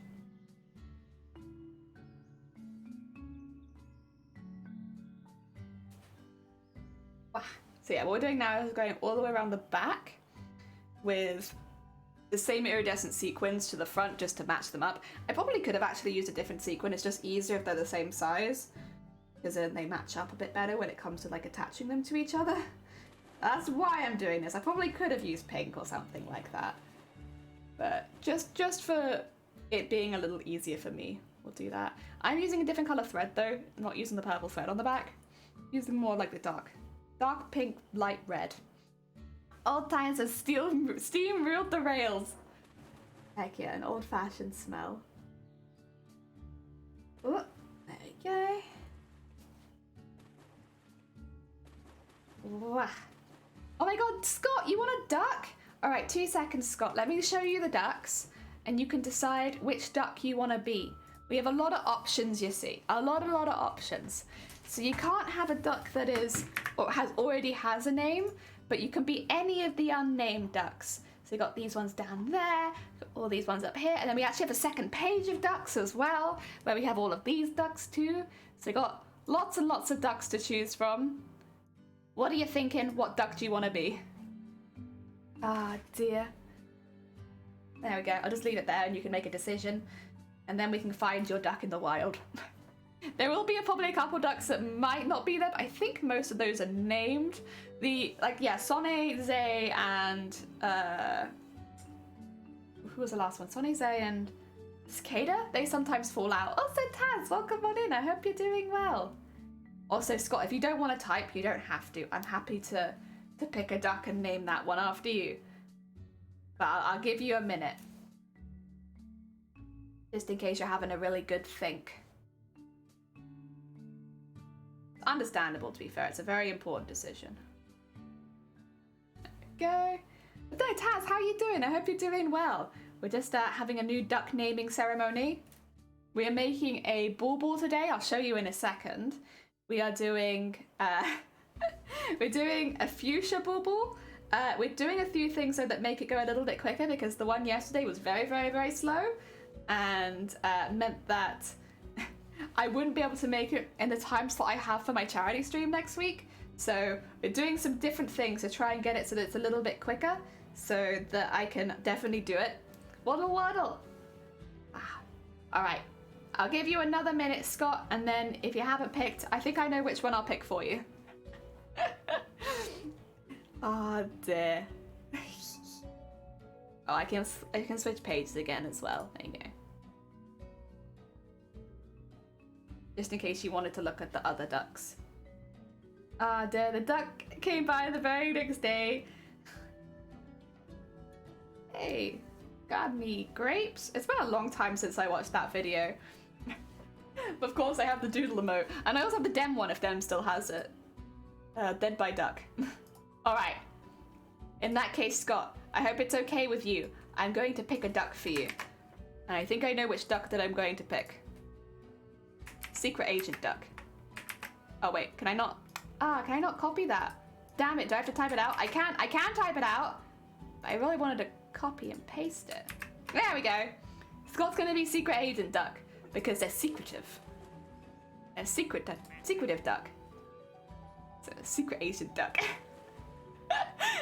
Wow. So yeah, what we're doing now is going all the way around the back with the same iridescent sequins to the front just to match them up. I probably could have actually used a different sequin. It's just easier if they're the same size because then they match up a bit better when it comes to like attaching them to each other. That's why I'm doing this. I probably could have used pink or something like that. But just for it being a little easier for me, we'll do that. I'm using a different color thread though. I'm not using the purple thread on the back. I'm using more like the dark pink, light red. Old times of steam ruled the rails. Heck yeah, an old-fashioned smell. Oh, there we go. Wow. Oh my god, Scott, you want a duck? All right, 2 seconds, Scott. Let me show you the ducks, and you can decide which duck you want to be. We have a lot of options, you see. A lot of options. So you can't have a duck that is, or already has a name, but you can be any of the unnamed ducks. So we got these ones down there, got all these ones up here, and then we actually have a second page of ducks as well, where we have all of these ducks too. So we got lots and lots of ducks to choose from. What are you thinking? What duck do you want to be? Ah, dear. There we go. I'll just leave it there and you can make a decision. And then we can find your duck in the wild. There will be probably a couple ducks that might not be there, but I think most of those are named. Sonne, Zay, and who was the last one? Sonne, Zay, and Cicada? They sometimes fall out. Also, Taz, welcome on in. I hope you're doing well. Also, Scott, if you don't want to type, you don't have to. I'm happy to pick a duck and name that one after you. But I'll give you a minute. Just in case you're having a really good think. It's understandable, to be fair. It's a very important decision. There we go. But no, Taz, how are you doing? I hope you're doing well. We're just having a new duck naming ceremony. We are making a bauble today. I'll show you in a second. We are doing, we're doing a fuchsia bauble. We're doing a few things so that make it go a little bit quicker because the one yesterday was very, very, very slow and meant that I wouldn't be able to make it in the time slot I have for my charity stream next week. So we're doing some different things to try and get it so that it's a little bit quicker so that I can definitely do it. Waddle waddle. All right, I'll give you another minute, Scott, and then if you haven't picked, I think I know which one I'll pick for you. Oh dear. Oh, I can switch pages again as well. There you go. Just in case you wanted to look at the other ducks. Ah dear, the duck came by the very next day. Hey, got me grapes. It's been a long time since I watched that video. But of course I have the doodle emote. And I also have the Dem one if Dem still has it. Dead by duck. Alright. In that case, Scott, I hope it's okay with you. I'm going to pick a duck for you. And I think I know which duck that I'm going to pick. Secret agent duck. Oh wait, can I not? Can I not copy that? Damn it, do I have to type it out? I can type it out. But I really wanted to copy and paste it. There we go. Scott's gonna be secret agent duck because they're secretive. They're secretive duck. So secret agent duck.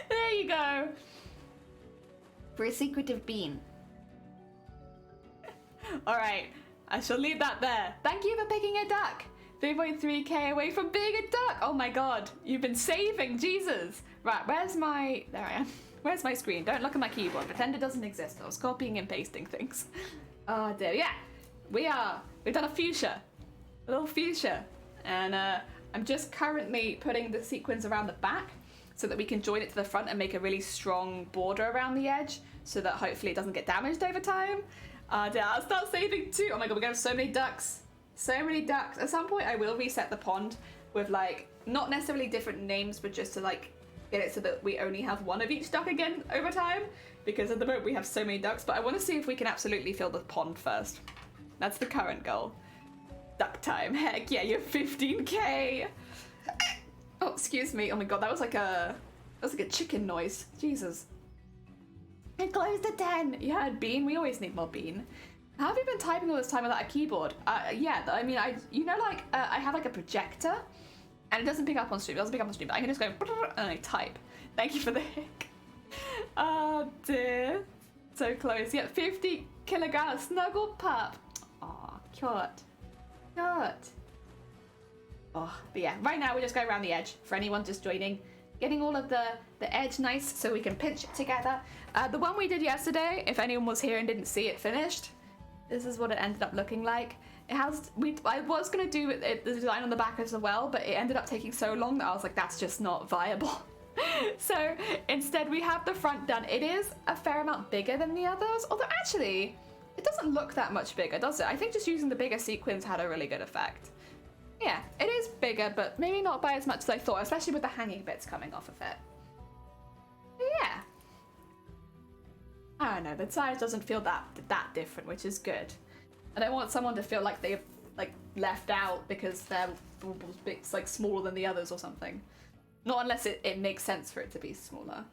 There you go. For a secretive bean. Alright, I shall leave that there. Thank you for picking a duck. 3.3k away from being a duck. Oh my god, you've been saving, Jesus. Right, where's my... There I am. Where's my screen? Don't look at my keyboard. Pretend it doesn't exist. I was copying and pasting things. Oh dear. Yeah, we've done a fuchsia. A little fuchsia. And I'm just currently putting the sequins around the back so that we can join it to the front and make a really strong border around the edge so that hopefully it doesn't get damaged over time. Dear, I'll start saving too. Oh my god, we're gonna have so many ducks. So many ducks. At some point I will reset the pond with like, not necessarily different names, but just to like get it so that we only have one of each duck again over time. Because at the moment we have so many ducks, but I want to see if we can absolutely fill the pond first. That's the current goal. Duck time. Heck yeah, you're 15k. Oh, excuse me. Oh my god, that was like a chicken noise. Jesus. It closed at 10. You heard bean? We always need more bean. How have you been typing all this time without a keyboard? Yeah, I mean, I have like a projector and it doesn't pick up on stream. It doesn't pick up on stream, but I can just go and I type. Thank you for the hick. Oh dear. So close. Yeah, 50 kilograms snuggle pup. Aw, cute. Cute. Oh, but yeah, right now we're just going around the edge for anyone just joining. Getting all of the edge nice so we can pinch it together. The one we did yesterday, if anyone was here and didn't see it finished, this is what it ended up looking like. It has, I was gonna do the design on the back as well, but it ended up taking so long that I was like, that's just not viable. So instead we have the front done. It is a fair amount bigger than the others, although actually, it doesn't look that much bigger, does it? I think just using the bigger sequins had a really good effect. Yeah, it is bigger, but maybe not by as much as I thought, especially with the hanging bits coming off of it. But yeah. I don't know, the size doesn't feel that different, which is good. I don't want someone to feel like they've like left out because their bit's like smaller than the others or something. Not unless it makes sense for it to be smaller.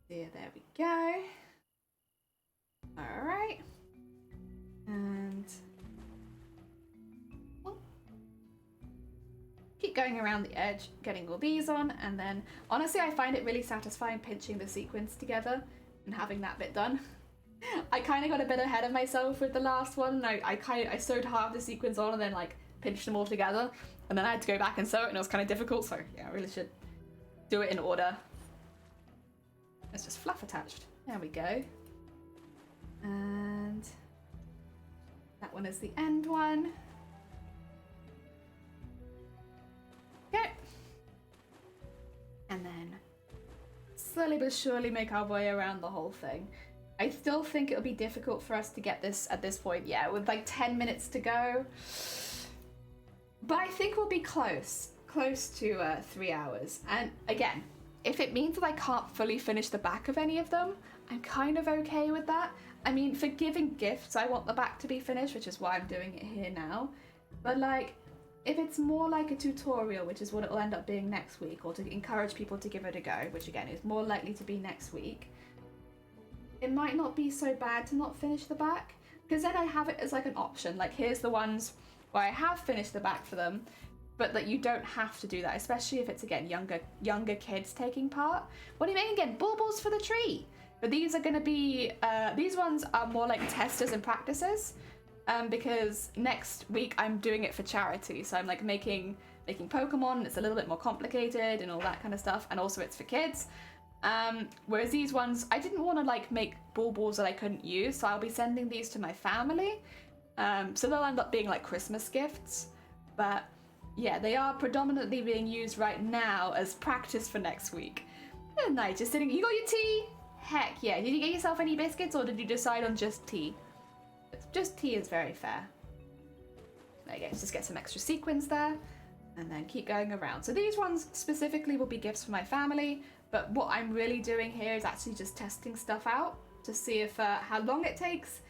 Yeah, there we go. Alright. And keep going around the edge, getting all these on, and then honestly I find it really satisfying pinching the sequins together and having that bit done. I kind of got a bit ahead of myself with the last one. I sewed half the sequins on and then like pinched them all together, and then I had to go back and sew it, and it was kind of difficult. So yeah, I really should do it in order. It's just fluff attached. There we go. And that one is the end one. Okay. And then slowly but surely make our way around the whole thing. I still think it'll be difficult for us to get this at this point, yeah, with like 10 minutes to go. But I think we'll be close to 3 hours. And again, if it means that I can't fully finish the back of any of them, I'm kind of okay with that. I mean, for giving gifts, I want the back to be finished, which is why I'm doing it here now. But like, if it's more like a tutorial, which is what it will end up being next week, or to encourage people to give it a go, which again is more likely to be next week, it might not be so bad to not finish the back, because then I have it as like an option. Like, here's the ones where I have finished the back for them, but that you don't have to do that, especially if it's, again, younger kids taking part. What are you making again? Baubles for the tree. But these are going to be, these ones are more like testers and practices, because next week I'm doing it for charity. So I'm like making Pokemon, and it's a little bit more complicated and all that kind of stuff. And also it's for kids. Whereas these ones, I didn't want to like make baubles that I couldn't use. So I'll be sending these to my family. So they'll end up being like Christmas gifts. But yeah, they are predominantly being used right now as practice for next week. And nice, just sitting, you got your tea? Heck yeah. Did you get yourself any biscuits, or did you decide on just tea? Just tea is very fair. There you go, just get some extra sequins there, and then keep going around. So these ones specifically will be gifts for my family, but what I'm really doing here is actually just testing stuff out to see if how long it takes,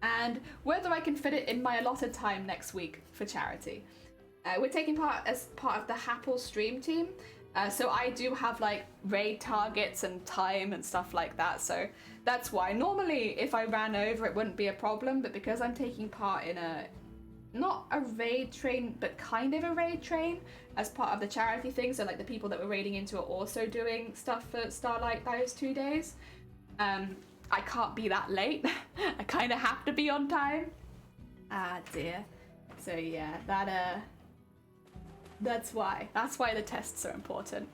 and whether I can fit it in my allotted time next week for charity. We're taking part as part of the Happle stream team. So I do have like raid targets and time and stuff like that, so that's why. Normally if I ran over it wouldn't be a problem, but because I'm taking part in not a raid train, but kind of a raid train as part of the charity thing, so like the people that we're raiding into are also doing stuff for Starlight those 2 days, I can't be that late. I kind of have to be on time. Ah dear. So yeah, that's why the tests are important.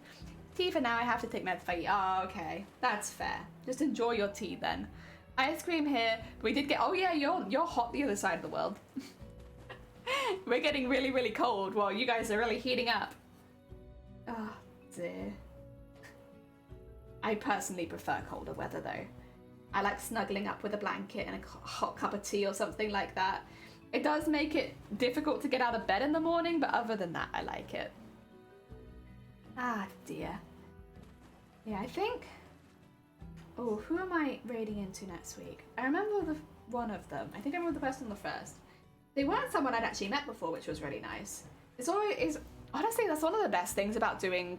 Tea for now, I have to take meds for you. Oh, okay, that's fair. Just enjoy your tea then. Ice cream here. We did get, oh yeah, you're hot the other side of the world. We're getting really, really cold while you guys are really heating up. Oh dear. I personally prefer colder weather though. I like snuggling up with a blanket and a hot cup of tea or something like that. It does make it difficult to get out of bed in the morning, but other than that, I like it. Ah, dear. Yeah, I think... Oh, who am I raiding into next week? I remember one of them. I think I remember the person on the first. They weren't someone I'd actually met before, which was really nice. It's always... Honestly, that's one of the best things about doing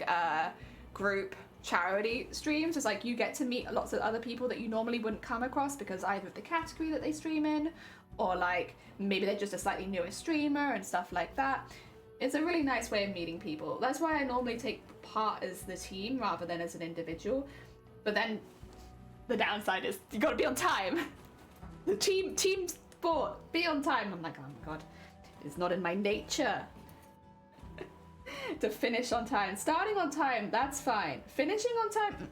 group charity streams, is like you get to meet lots of other people that you normally wouldn't come across because either of the category that they stream in, or like maybe they're just a slightly newer streamer and stuff like that. It's a really nice way of meeting people. That's why I normally take part as the team rather than as an individual. But then the downside is you gotta be on time. The team sport, be on time. I'm like, oh my god, it's not in my nature to finish on time. Starting on time, that's fine. Finishing on time,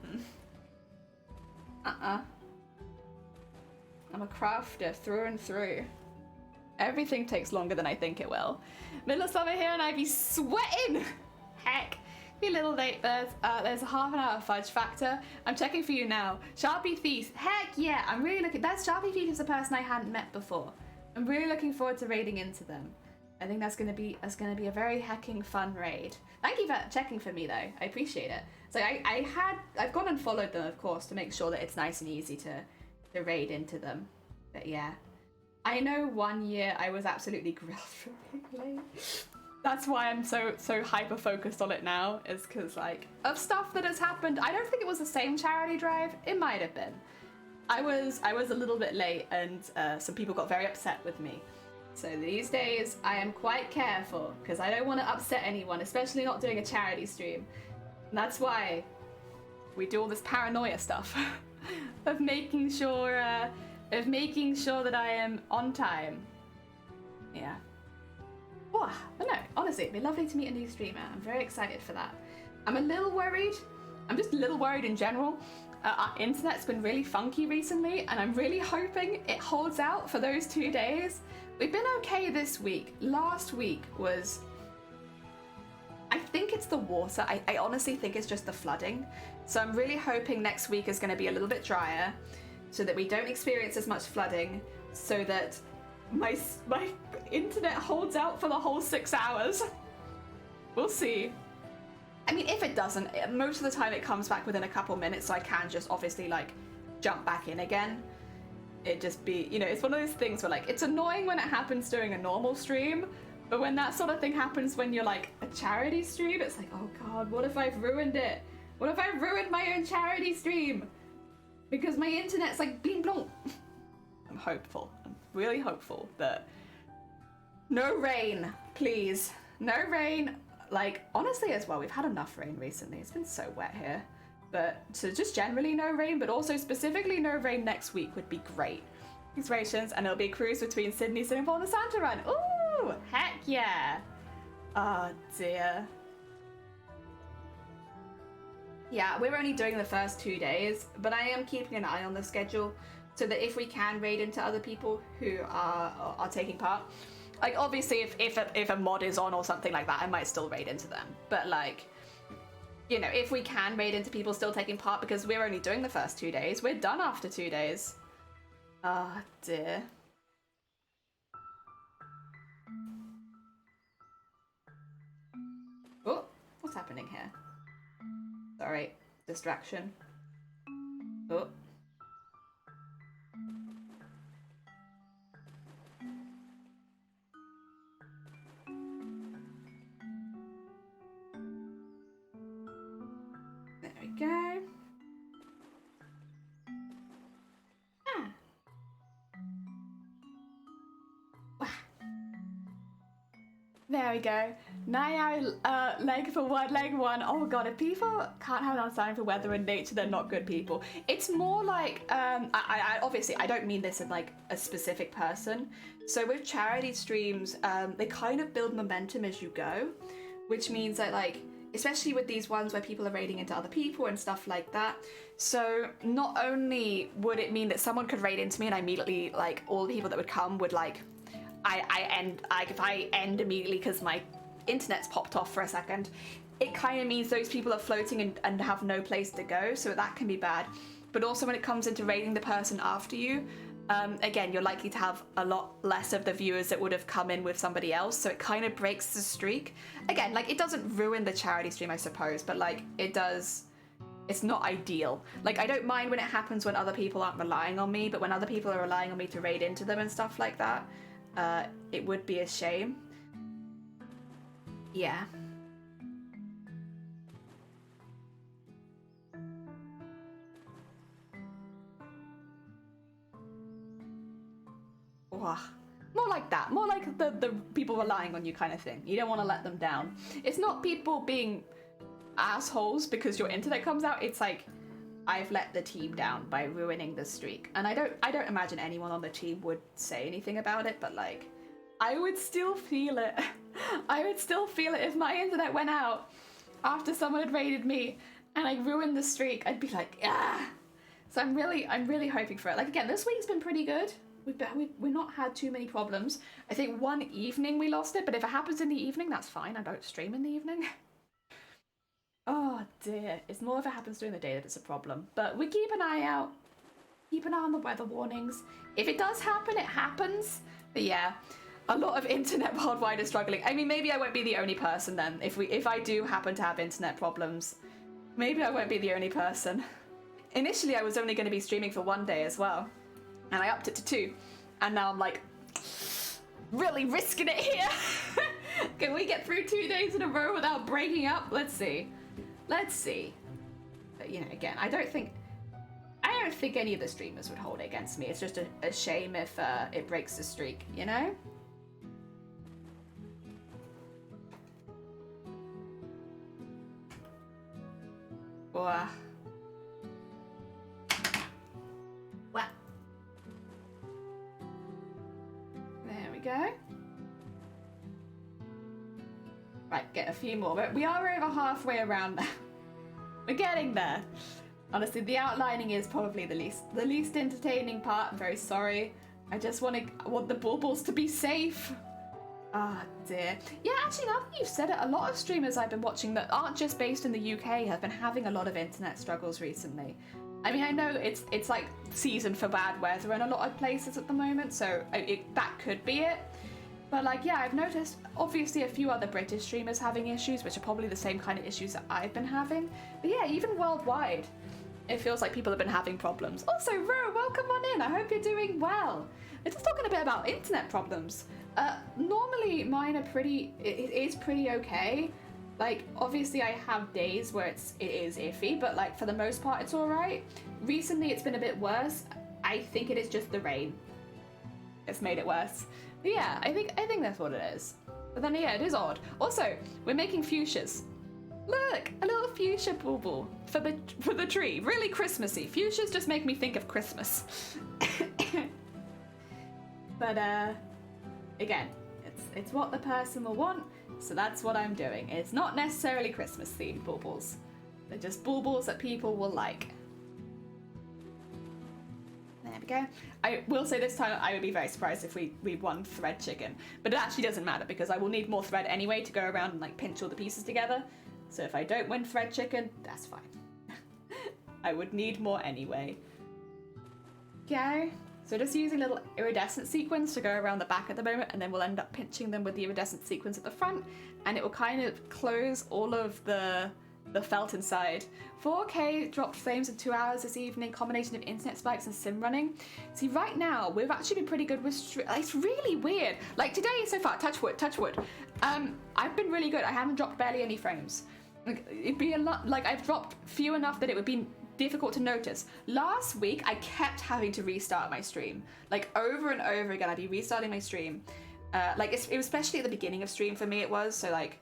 I'm a crafter through and through. Everything takes longer than I think it will. Middle of summer here and I be sweating! Heck. Be a little late, there's a half an hour fudge factor. I'm checking for you now. Sharpie Thief, heck yeah! I'm really looking, Sharpie Thief is a person I hadn't met before. I'm really looking forward to raiding into them. I think that's gonna be a very hecking fun raid. Thank you for checking for me though, I appreciate it. So I've gone and followed them of course to make sure that it's nice and easy to raid into them. But yeah. I know one year I was absolutely grilled for being late. That's why I'm so hyper focused on it now, is because like of stuff that has happened. I don't think it was the same charity drive. It might have been. I was a little bit late and some people got very upset with me. So these days I am quite careful because I don't want to upset anyone, especially not doing a charity stream. And that's why we do all this paranoia stuff of making sure that I am on time. Yeah. Oh, but no, honestly, it'd be lovely to meet a new streamer. I'm very excited for that. I'm a little worried. I'm just a little worried in general. Our internet's been really funky recently, and I'm really hoping it holds out for those 2 days. We've been okay this week. Last week was... I think it's the water. I honestly think it's just the flooding. So I'm really hoping next week is going to be a little bit drier, so that we don't experience as much flooding, so that my internet holds out for the whole 6 hours. We'll see. I mean, if it doesn't, most of the time it comes back within a couple minutes, so I can just obviously like jump back in again. It just be, you know, it's one of those things where like, it's annoying when it happens during a normal stream, but when that sort of thing happens when you're like a charity stream, it's like, oh God, what if I've ruined it? What if I've ruined my own charity stream? Because my internet's like bling blong. I'm hopeful. I'm really hopeful that no rain, please. No rain. Like, honestly as well, we've had enough rain recently. It's been so wet here. But so just generally no rain, but also specifically no rain next week would be great. Inspirations, and it'll be a cruise between Sydney, Singapore, and the Santa Run. Ooh, heck yeah. Oh dear. Yeah, we're only doing the first 2 days, but I am keeping an eye on the schedule so that if we can raid into other people who are taking part, like obviously if a mod is on or something like that, I might still raid into them. But like, you know, if we can raid into people still taking part, because we're only doing the first 2 days, we're done after 2 days. Oh dear. Oh, what's happening here? Sorry, distraction. Oh. There we go. Ah. Wow. There we go. Now, leg for one, leg one. Oh god, if people can't have an understanding for weather and nature, they're not good people. It's more like, I obviously, I don't mean this in like a specific person. So with charity streams, they kind of build momentum as you go, which means that like, especially with these ones where people are raiding into other people and stuff like that. So not only would it mean that someone could raid into me and I immediately, like, all the people that would come would like, if I end immediately because my internet's popped off for a second, it kind of means those people are floating and have no place to go, so that can be bad. But also when it comes into raiding the person after you, again, you're likely to have a lot less of the viewers that would have come in with somebody else, so it kind of breaks the streak. Again, like, it doesn't ruin the charity stream, I suppose, but like, it does, it's not ideal. Like, I don't mind when it happens when other people aren't relying on me, but when other people are relying on me to raid into them and stuff like that, it would be a shame. Yeah. Ugh. More like that. More like the people relying on you kind of thing. You don't want to let them down. It's not people being assholes because your internet comes out. It's like, I've let the team down by ruining the streak. And I don't imagine anyone on the team would say anything about it, but like, I would still feel it. I would still feel it if my internet went out after someone had raided me and I ruined the streak. I'd be like, ah. So I'm really hoping for it. Like, again, this week's been pretty good. We've not had too many problems. I think one evening we lost it, but if it happens in the evening, that's fine. I don't stream in the evening. Oh dear, it's more if it happens during the day that it's a problem. But we keep an eye out. Keep an eye on the weather warnings. If it does happen, it happens. But yeah, a lot of internet worldwide is struggling. I mean, maybe I won't be the only person then. If I do happen to have internet problems, maybe I won't be the only person. Initially, I was only going to be streaming for 1 day as well. And I upped it to 2. And now I'm like, really risking it here. Can we get through 2 days in a row without breaking up? Let's see. Let's see. But, you know, again, I don't think any of the streamers would hold it against me. It's just a shame if it breaks the streak, you know? Wow. Wow. There we go. Right, get a few more, but we are over halfway around now. We're getting there. Honestly, the outlining is probably the least entertaining part. I'm very sorry. I just want the baubles to be safe. Ah, dear. Yeah, actually, now that you've said it, a lot of streamers I've been watching that aren't just based in the UK have been having a lot of internet struggles recently. I mean, I know it's like season for bad weather in a lot of places at the moment, so that could be it. But like, yeah, I've noticed obviously a few other British streamers having issues, which are probably the same kind of issues that I've been having. But yeah, even worldwide, it feels like people have been having problems. Also, Ro, welcome on in. I hope you're doing well. We're just talking a bit about internet problems. Normally mine are it is pretty okay. Like, obviously I have days where it is iffy, but like for the most part it's all right. Recently it's been a bit worse. I think it is just the rain. It's made it worse. But yeah, I think that's what it is. But then yeah, it is odd. Also, we're making fuchsias. Look, a little fuchsia bauble for the tree. Really Christmassy. Fuchsias just make me think of Christmas. But again, it's what the person will want, so that's what I'm doing. It's not necessarily Christmas themed baubles. They're just baubles that people will like. There we go. I will say this time I would be very surprised if we won thread chicken, but it actually doesn't matter because I will need more thread anyway to go around and like pinch all the pieces together. So if I don't win thread chicken, that's fine. I would need more anyway. Okay. So just using little iridescent sequins to go around the back at the moment, and then we'll end up pinching them with the iridescent sequins at the front, and it will kind of close all of the felt inside. 4K dropped frames in 2 hours this evening, combination of internet spikes and sim running. See, right now, we've actually been pretty good with it's really weird. Like today so far, touch wood. I've been really good. I haven't dropped barely any frames. Like, it'd be a lot, like I've dropped few enough that it would be difficult to notice. Last week, I kept having to restart my stream. Like over and over again, I'd be restarting my stream. Like it was especially at the beginning of stream for me it was, so like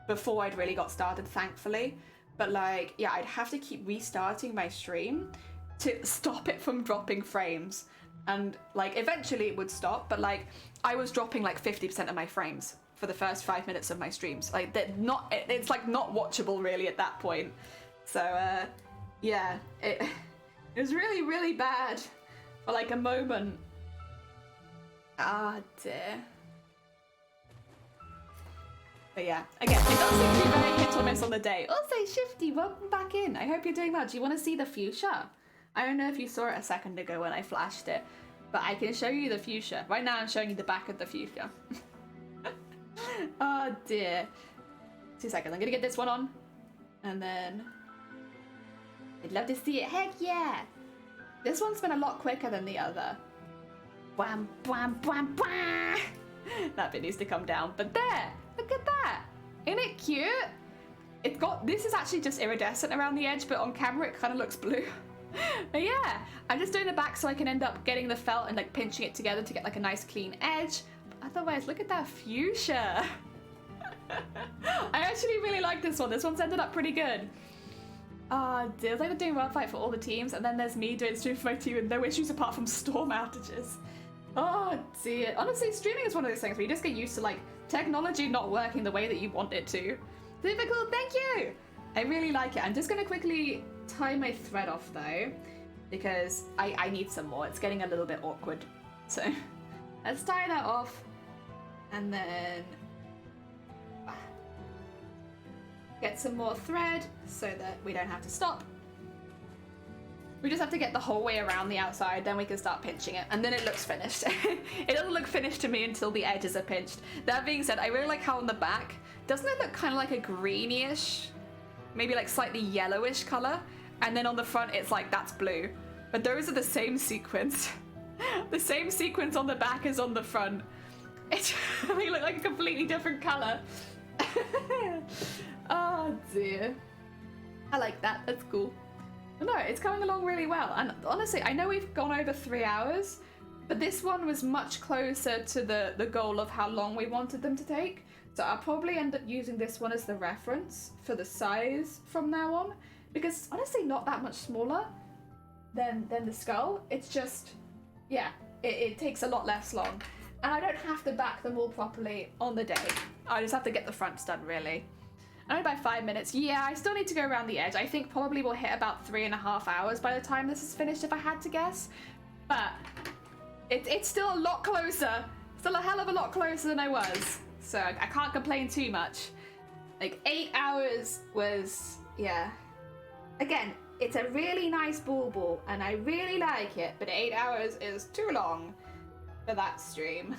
before I'd really got started, thankfully. But like, yeah, I'd have to keep restarting my stream to stop it from dropping frames. And like eventually it would stop, but like I was dropping like 50% of my frames for the first 5 minutes of my streams. Like it's like not watchable really at that point. So yeah, it was really, really bad for like a moment. Ah, dear. But yeah, again, it does seem to be very hit or miss on the day. Also, Shifty, welcome back in. I hope you're doing well. Do you want to see the fuchsia? I don't know if you saw it a second ago when I flashed it, but I can show you the fuchsia. Right now I'm showing you the back of the fuchsia. Oh dear. 2 seconds, I'm gonna get this one on, and then I'd love to see it. Heck yeah! This one's been a lot quicker than the other. Wham, wham, wham, wham! That bit needs to come down. But there! Look at that! Isn't it cute? This is actually just iridescent around the edge, but on camera it kind of looks blue. But yeah, I'm just doing the back so I can end up getting the felt and like pinching it together to get like a nice clean edge. But otherwise, look at that fuchsia! I actually really like this one. This one's ended up pretty good. Oh dear, it's like they're doing World Fight for all the teams, and then there's me doing stream for my team with no issues apart from storm outages. Oh dear. Honestly, streaming is one of those things where you just get used to like technology not working the way that you want it to. Difficult, thank you! I really like it. I'm just gonna quickly tie my thread off though, because I need some more. It's getting a little bit awkward. So let's tie that off, and then get some more thread so that we don't have to stop. We just have to get the whole way around the outside, then we can start pinching it, and then it looks finished. It doesn't look finished to me until the edges are pinched. That being said, I really like how on the back, doesn't it look kind of like a greenish, maybe like slightly yellowish color? And then on the front, it's like, that's blue. But those are the same sequence. The same sequence on the back as on the front. They look like a completely different color. Oh dear. I like that, that's cool. No, it's coming along really well. And honestly, I know we've gone over 3 hours, but this one was much closer to the goal of how long we wanted them to take. So I'll probably end up using this one as the reference for the size from now on, because it's honestly not that much smaller than the skull. It's just, yeah, it takes a lot less long. And I don't have to back them all properly on the day. I just have to get the fronts done, really. Only by 5 minutes. Yeah, I still need to go around the edge. I think probably we'll hit about 3.5 hours by the time this is finished, if I had to guess. But it's still a lot closer. Still a hell of a lot closer than I was. So I can't complain too much. Like 8 hours was, yeah. Again, it's a really nice bauble and I really like it, but 8 hours is too long for that stream.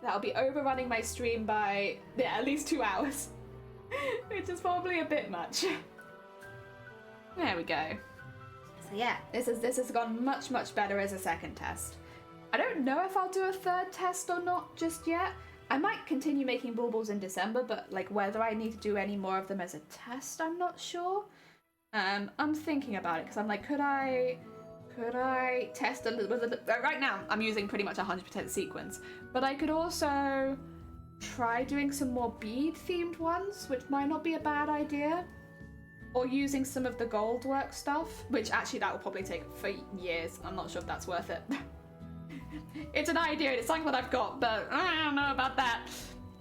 that'll be overrunning my stream by, yeah, at least 2 hours. Which is probably a bit much. There we go. So yeah, this has gone much, much better as a second test. I don't know if I'll do a third test or not just yet. I might continue making baubles in December, but like whether I need to do any more of them as a test, I'm not sure. I'm thinking about it because I'm like, could I test a little bit? Right now, I'm using pretty much 100% sequins, but I could also try doing some more bead-themed ones, which might not be a bad idea. Or using some of the gold work stuff, which actually that will probably take for years. I'm not sure if that's worth it. It's an idea, it's something that I've got, but I don't know about that.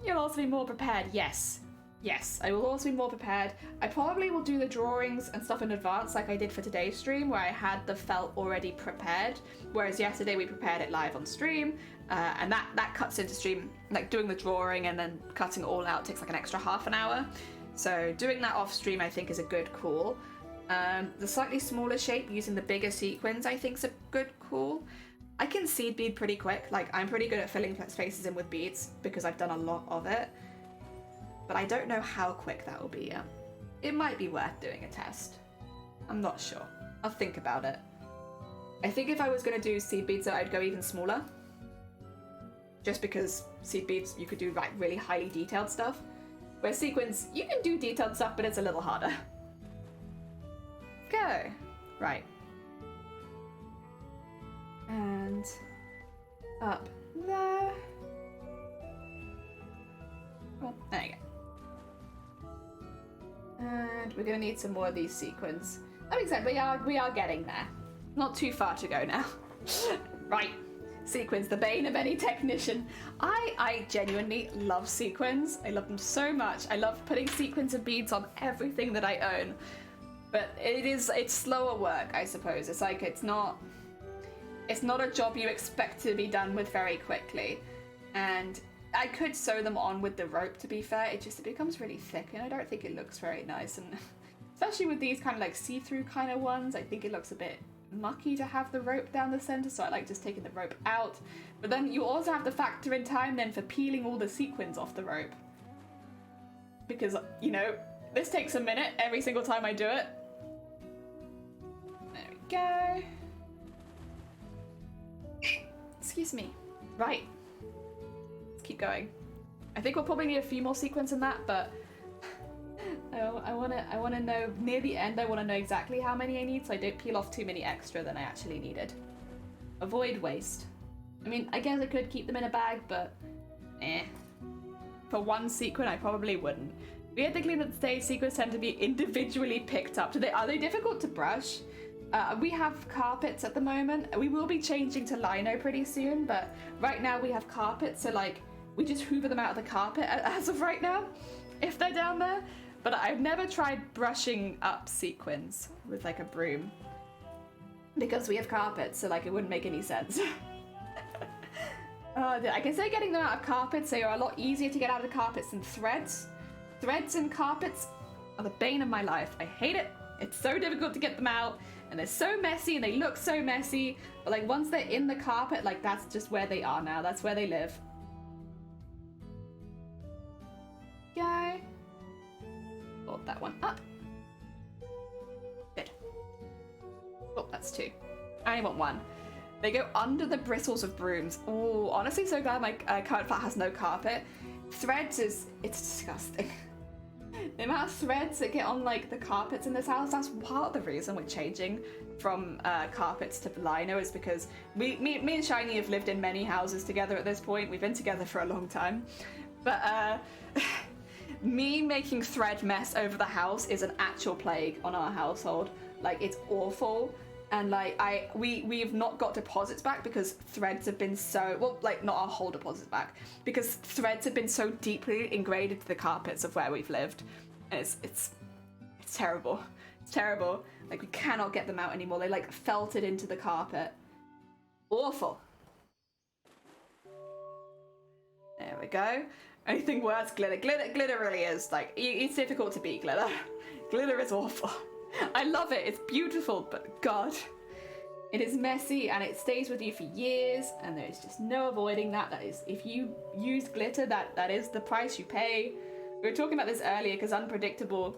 You'll also be more prepared, yes. Yes, I will also be more prepared. I probably will do the drawings and stuff in advance like I did for today's stream, where I had the felt already prepared, whereas yesterday we prepared it live on stream, and that cuts into stream, like doing the drawing and then cutting it all out takes like an extra half an hour. So doing that off stream I think is a good call. The slightly smaller shape using the bigger sequins I think is a good call. I can seed bead pretty quick, like I'm pretty good at filling spaces in with beads because I've done a lot of it. But I don't know how quick that will be yet. It might be worth doing a test. I'm not sure. I'll think about it. I think if I was going to do seed beads, I'd go even smaller. Just because seed beads, you could do like really highly detailed stuff. Where sequins, you can do detailed stuff, but it's a little harder. Go. Right. And up there. Well, there you go. And we're going to need some more of these sequins. That being said, we are getting there. Not too far to go now. Right. Sequins, the bane of any technician. I genuinely love sequins. I love them so much. I love putting sequins and beads on everything that I own. But it's slower work, I suppose. It's like it's not a job you expect to be done with very quickly. And I could sew them on with the rope, to be fair. It becomes really thick and I don't think it looks very nice. And especially with these kind of like see-through kind of ones, I think it looks a bit mucky to have the rope down the center, so I like just taking the rope out. But then you also have to factor in time then for peeling all the sequins off the rope. Because, you know, this takes a minute every single time I do it. There we go. Excuse me. Right. Keep going. I think we'll probably need a few more sequins than that, but I want to know near the end. I want to know exactly how many I need, so I don't peel off too many extra than I actually needed. Avoid waste. I mean, I guess I could keep them in a bag, but for one sequin, I probably wouldn't. Weirdly, that today's sequins tend to be individually picked up. Are they difficult to brush? We have carpets at the moment. We will be changing to lino pretty soon, but right now we have carpets, so like we just hoover them out of the carpet as of right now, if they're down there. But I've never tried brushing up sequins with like a broom because we have carpets, so like it wouldn't make any sense. I can say getting them out of carpets, they are a lot easier to get out of carpets than threads. Threads and carpets are the bane of my life. I hate it. It's so difficult to get them out, and they're so messy, and they look so messy. But like once they're in the carpet, like that's just where they are now. That's where they live. Go. Hold that one up. Good. Oh, that's 2. I only want 1. They go under the bristles of brooms. Oh, honestly, so glad my current flat has no carpet. Threads it's disgusting. The amount of threads that get on like the carpets in this house, that's part of the reason we're changing from carpets to lino, is because me and Shiny have lived in many houses together at this point. We've been together for a long time. But me making thread mess over the house is an actual plague on our household. Like, it's awful. And like we've not got deposits back because threads have been so, well, like not our whole deposits back, because threads have been so deeply ingrained into the carpets of where we've lived. And it's terrible. It's terrible. Like, we cannot get them out anymore. They like felted into the carpet. Awful. There we go. Anything worse, glitter. Glitter really is like, it's difficult to beat glitter. Glitter is awful. I love it, it's beautiful, but God, It is messy and it stays with you for years, and there is just no avoiding that. That is, if you use glitter, that is the price you pay. We were talking about this earlier because Unpredictable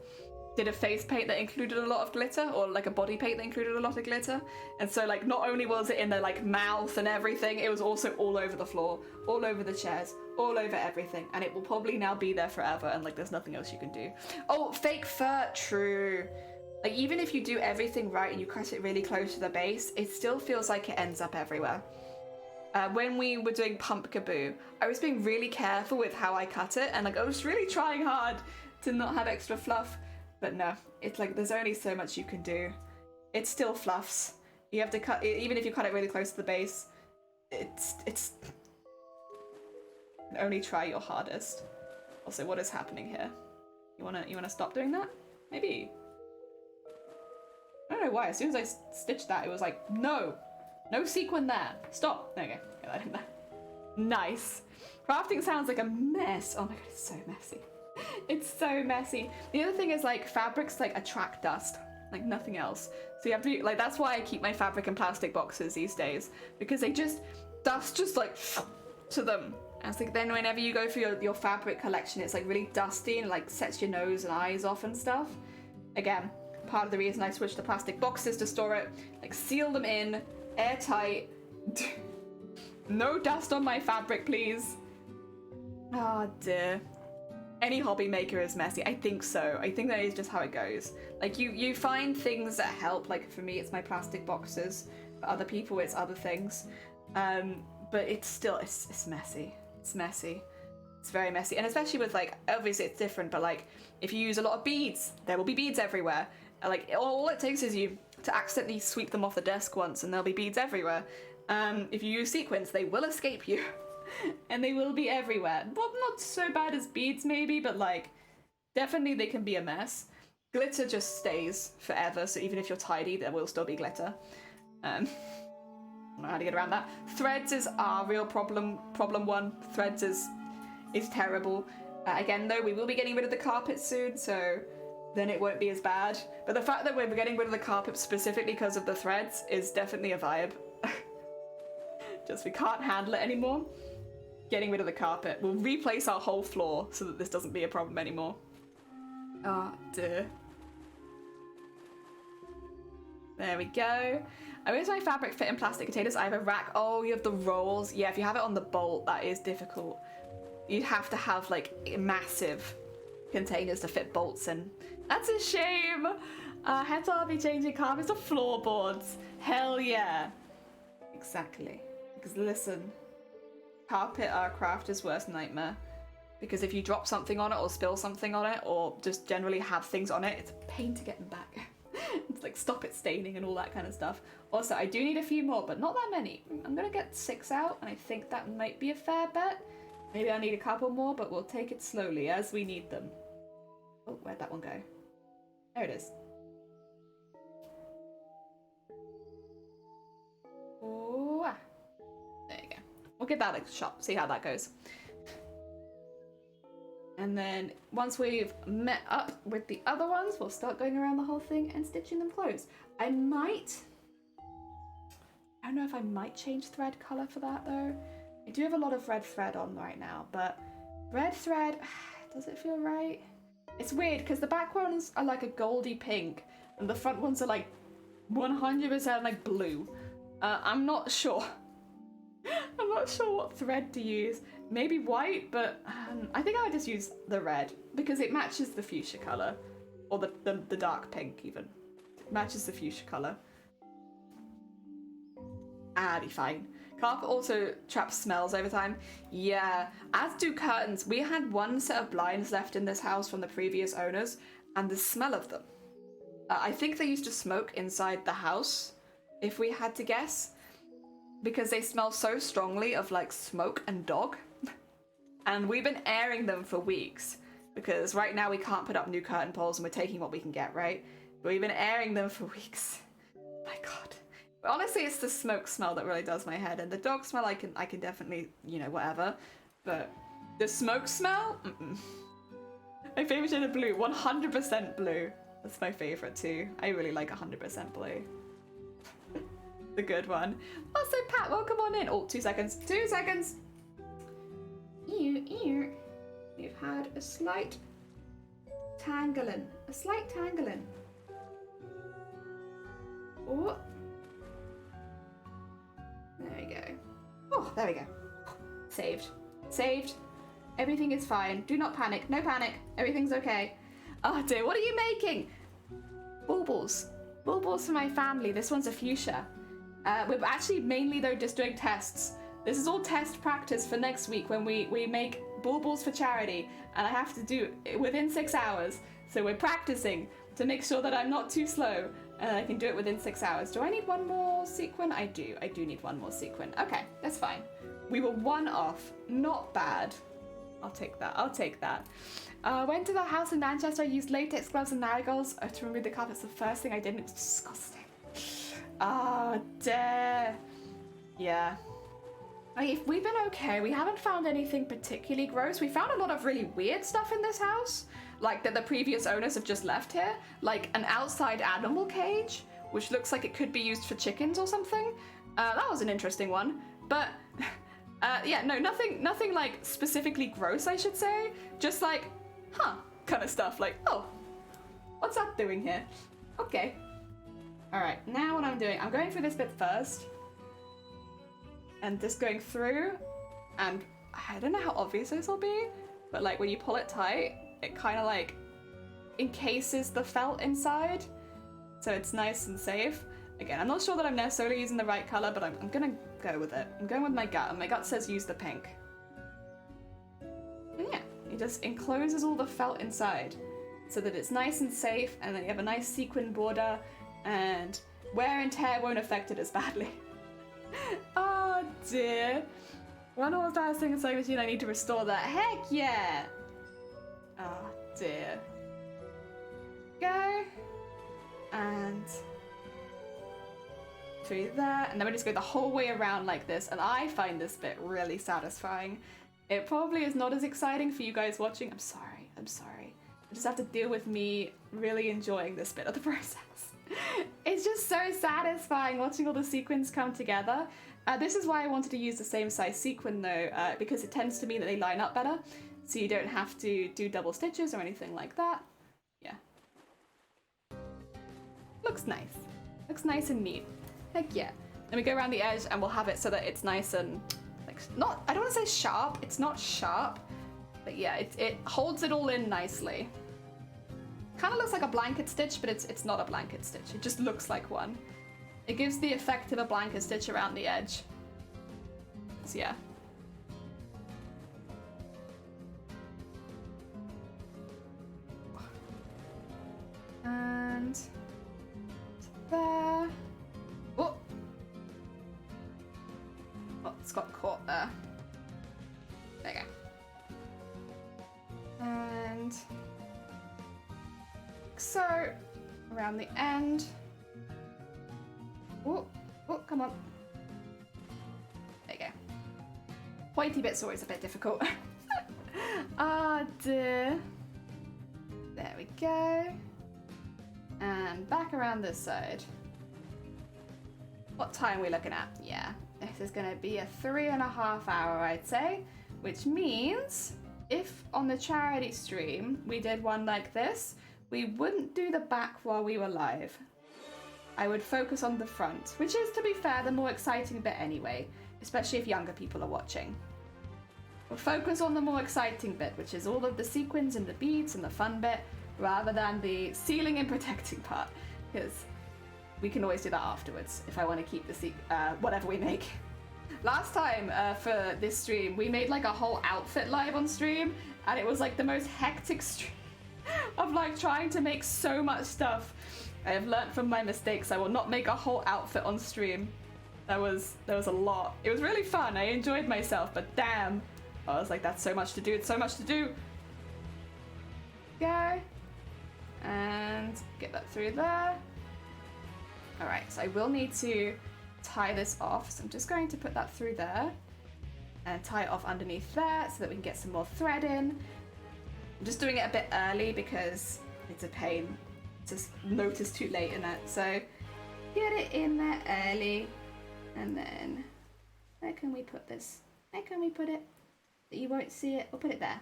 did a face paint that included a lot of glitter, or like a body paint that included a lot of glitter. And so like not only was it in their like mouth and everything, it was also all over the floor, all over the chairs, all over everything. And it will probably now be there forever, and like there's nothing else you can do. Oh, fake fur, true. Like even if you do everything right and you cut it really close to the base, it still feels like it ends up everywhere. When we were doing Pumpkaboo, I was being really careful with how I cut it, and like I was really trying hard to not have extra fluff. But no, it's like there's only so much you can do. It still fluffs. You have to cut, even if you cut it really close to the base, it's only try your hardest. Also, what is happening here? You wanna stop doing that? Maybe. I don't know why. As soon as I stitched that, it was like, no sequin there. Stop. There you go. Get that in there. Nice. Crafting sounds like a mess. Oh my god, it's so messy. It's so messy. The other thing is like fabrics like attract dust, like nothing else. So you have to be, like, that's why I keep my fabric in plastic boxes these days, because they just, dust just like to them. And it's like then whenever you go through your fabric collection, it's like really dusty and like sets your nose and eyes off and stuff. Again, part of the reason I switched to plastic boxes to store it, like seal them in, airtight. No dust on my fabric, please. Oh dear. Any hobby maker is messy. I think so. I think that is just how it goes. Like you find things that help. Like for me, it's my plastic boxes. For other people, it's other things. But it's still, it's messy. It's messy. It's very messy. And especially with like, obviously it's different, but like if you use a lot of beads, there will be beads everywhere. Like all it takes is you to accidentally sweep them off the desk once and there'll be beads everywhere. If you use sequins, they will escape you. And they will be everywhere. Well, not so bad as beads maybe, but like definitely they can be a mess. Glitter just stays forever, so even if you're tidy, there will still be glitter. I don't know how to get around that. Threads is our real problem one. Threads is terrible. Again though, we will be getting rid of the carpet soon, so then it won't be as bad. But the fact that we're getting rid of the carpet specifically because of the threads is definitely a vibe. Just we can't handle it anymore. Getting rid of the carpet. We'll replace our whole floor so that this doesn't be a problem anymore. Oh dear. There we go. Where's my fabric fit in plastic containers? I have a rack. Oh, you have the rolls. Yeah, if you have it on the bolt, that is difficult. You'd have to have like massive containers to fit bolts in. That's a shame. Hence I'll be changing carpets to floorboards. Hell yeah. Exactly. Because listen, carpet are a crafter's worst nightmare. Because if you drop something on it or spill something on it or just generally have things on it, it's a pain to get them back. It's like stop it staining and all that kind of stuff. Also, I do need a few more, but not that many. I'm gonna get 6 out, and I think that might be a fair bet. Maybe I need a couple more, but we'll take it slowly as we need them. Oh, where'd that one go? There it is. Oh, there you go. We'll give that a shot, see how that goes. And then once we've met up with the other ones, we'll start going around the whole thing and stitching them closed. I don't know if I might change thread color for that though. I do have a lot of red thread on right now, but red thread, does it feel right? It's weird because the back ones are like a goldy pink and the front ones are like 100% like blue. I'm not sure. I'm not sure what thread to use. Maybe white, but I think I would just use the red because it matches the fuchsia color, or the dark pink even. It matches the fuchsia color. Ah, be fine. Carpet also traps smells over time. Yeah, as do curtains. We had one set of blinds left in this house from the previous owners, and the smell of them. I think they used to smoke inside the house, if we had to guess, because they smell so strongly of like smoke and dog. And we've been airing them for weeks, because right now we can't put up new curtain poles and we're taking what we can get, right? But we've been airing them for weeks. My god. But honestly, it's the smoke smell that really does my head, and the dog smell I can definitely, you know, whatever. But the smoke smell? Mm-mm. My favourite shade of blue, 100% blue. That's my favourite too. I really like 100% blue. The good one. Also, Pat, welcome on in. Oh, 2 seconds. 2 seconds. Ew. We've had a slight tangling. Oh. There we go. Oh, there we go. Saved. Everything is fine. Do not panic. No panic. Everything's okay. Oh dear, what are you making? Baubles. Baubles for my family. This one's a fuchsia. We're actually mainly though just doing tests. This is all test practice for next week when we make baubles for charity, and I have to do it within 6 hours. So we're practicing to make sure that I'm not too slow and I can do it within 6 hours. Do I need one more sequin? I do need one more sequin. Okay, that's fine. We were 1 off. Not bad. I'll take that. Went to the house in Manchester. I used latex gloves and marigolds to remove the carpet. It's the first thing I did. It was disgusting. Oh, dear. Yeah. We've been okay. We haven't found anything particularly gross. We found a lot of really weird stuff in this house, like that the previous owners have just left here, like an outside animal cage, which looks like it could be used for chickens or something. That was an interesting one. But yeah, no, nothing like specifically gross, I should say. Just like, kind of stuff. Like, oh, what's that doing here? Okay. All right, now what I'm doing, I'm going through this bit first. And just going through, and I don't know how obvious this will be, but like when you pull it tight, it kind of like encases the felt inside. So it's nice and safe. Again, I'm not sure that I'm necessarily using the right color, but I'm gonna go with it. I'm going with my gut, and my gut says use the pink. And yeah, it just encloses all the felt inside so that it's nice and safe, and then you have a nice sequin border, and wear and tear won't affect it as badly. Oh dear. One horse dancing and sewing machine, I need to restore that. Heck yeah! Oh dear. Go. And through there, and then we just go the whole way around like this, and I find this bit really satisfying. It probably is not as exciting for you guys watching. I'm sorry. I just have to deal with me really enjoying this bit of the process. It's just so satisfying watching all the sequins come together. This is why I wanted to use the same size sequin though, because it tends to mean that they line up better, so you don't have to do double stitches or anything like that. Yeah. Looks nice and neat. Heck yeah. Then we go around the edge and we'll have it so that it's nice and, like, not, I don't want to say sharp, it's not sharp, but yeah, it holds it all in nicely. Kind of looks like a blanket stitch, but it's not a blanket stitch. It just looks like one. It gives the effect of a blanket stitch around the edge. So yeah. And there. Oh, it's got caught there. There you go. And so, around the end. Oh, come on. There you go. Pointy bit's always a bit difficult. Ah, dear. There we go. And back around this side. What time are we looking at? Yeah, this is gonna be a 3.5 hour, I'd say, which means if on the charity stream we did one like this, we wouldn't do the back while we were live. I would focus on the front, which is, to be fair, the more exciting bit anyway, especially if younger people are watching. We'll focus on the more exciting bit, which is all of the sequins and the beads and the fun bit, rather than the sealing and protecting part, because we can always do that afterwards if I want to keep the whatever we make. Last time for this stream, we made like a whole outfit live on stream, and it was like the most hectic stream of like trying to make so much stuff. I have learnt from my mistakes. I will not make a whole outfit on stream. There was a lot. It was really fun. I enjoyed myself, but damn, I was like, that's so much to do. It's so much to do. Go and get that through there. All right, so I will need to tie this off. So I'm just going to put that through there and tie it off underneath there so that we can get some more thread in. I'm just doing it a bit early because it's a pain to notice too late in it. So get it in there early. And then, where can we put this? Where can we put it? That you won't see it. We'll put it there.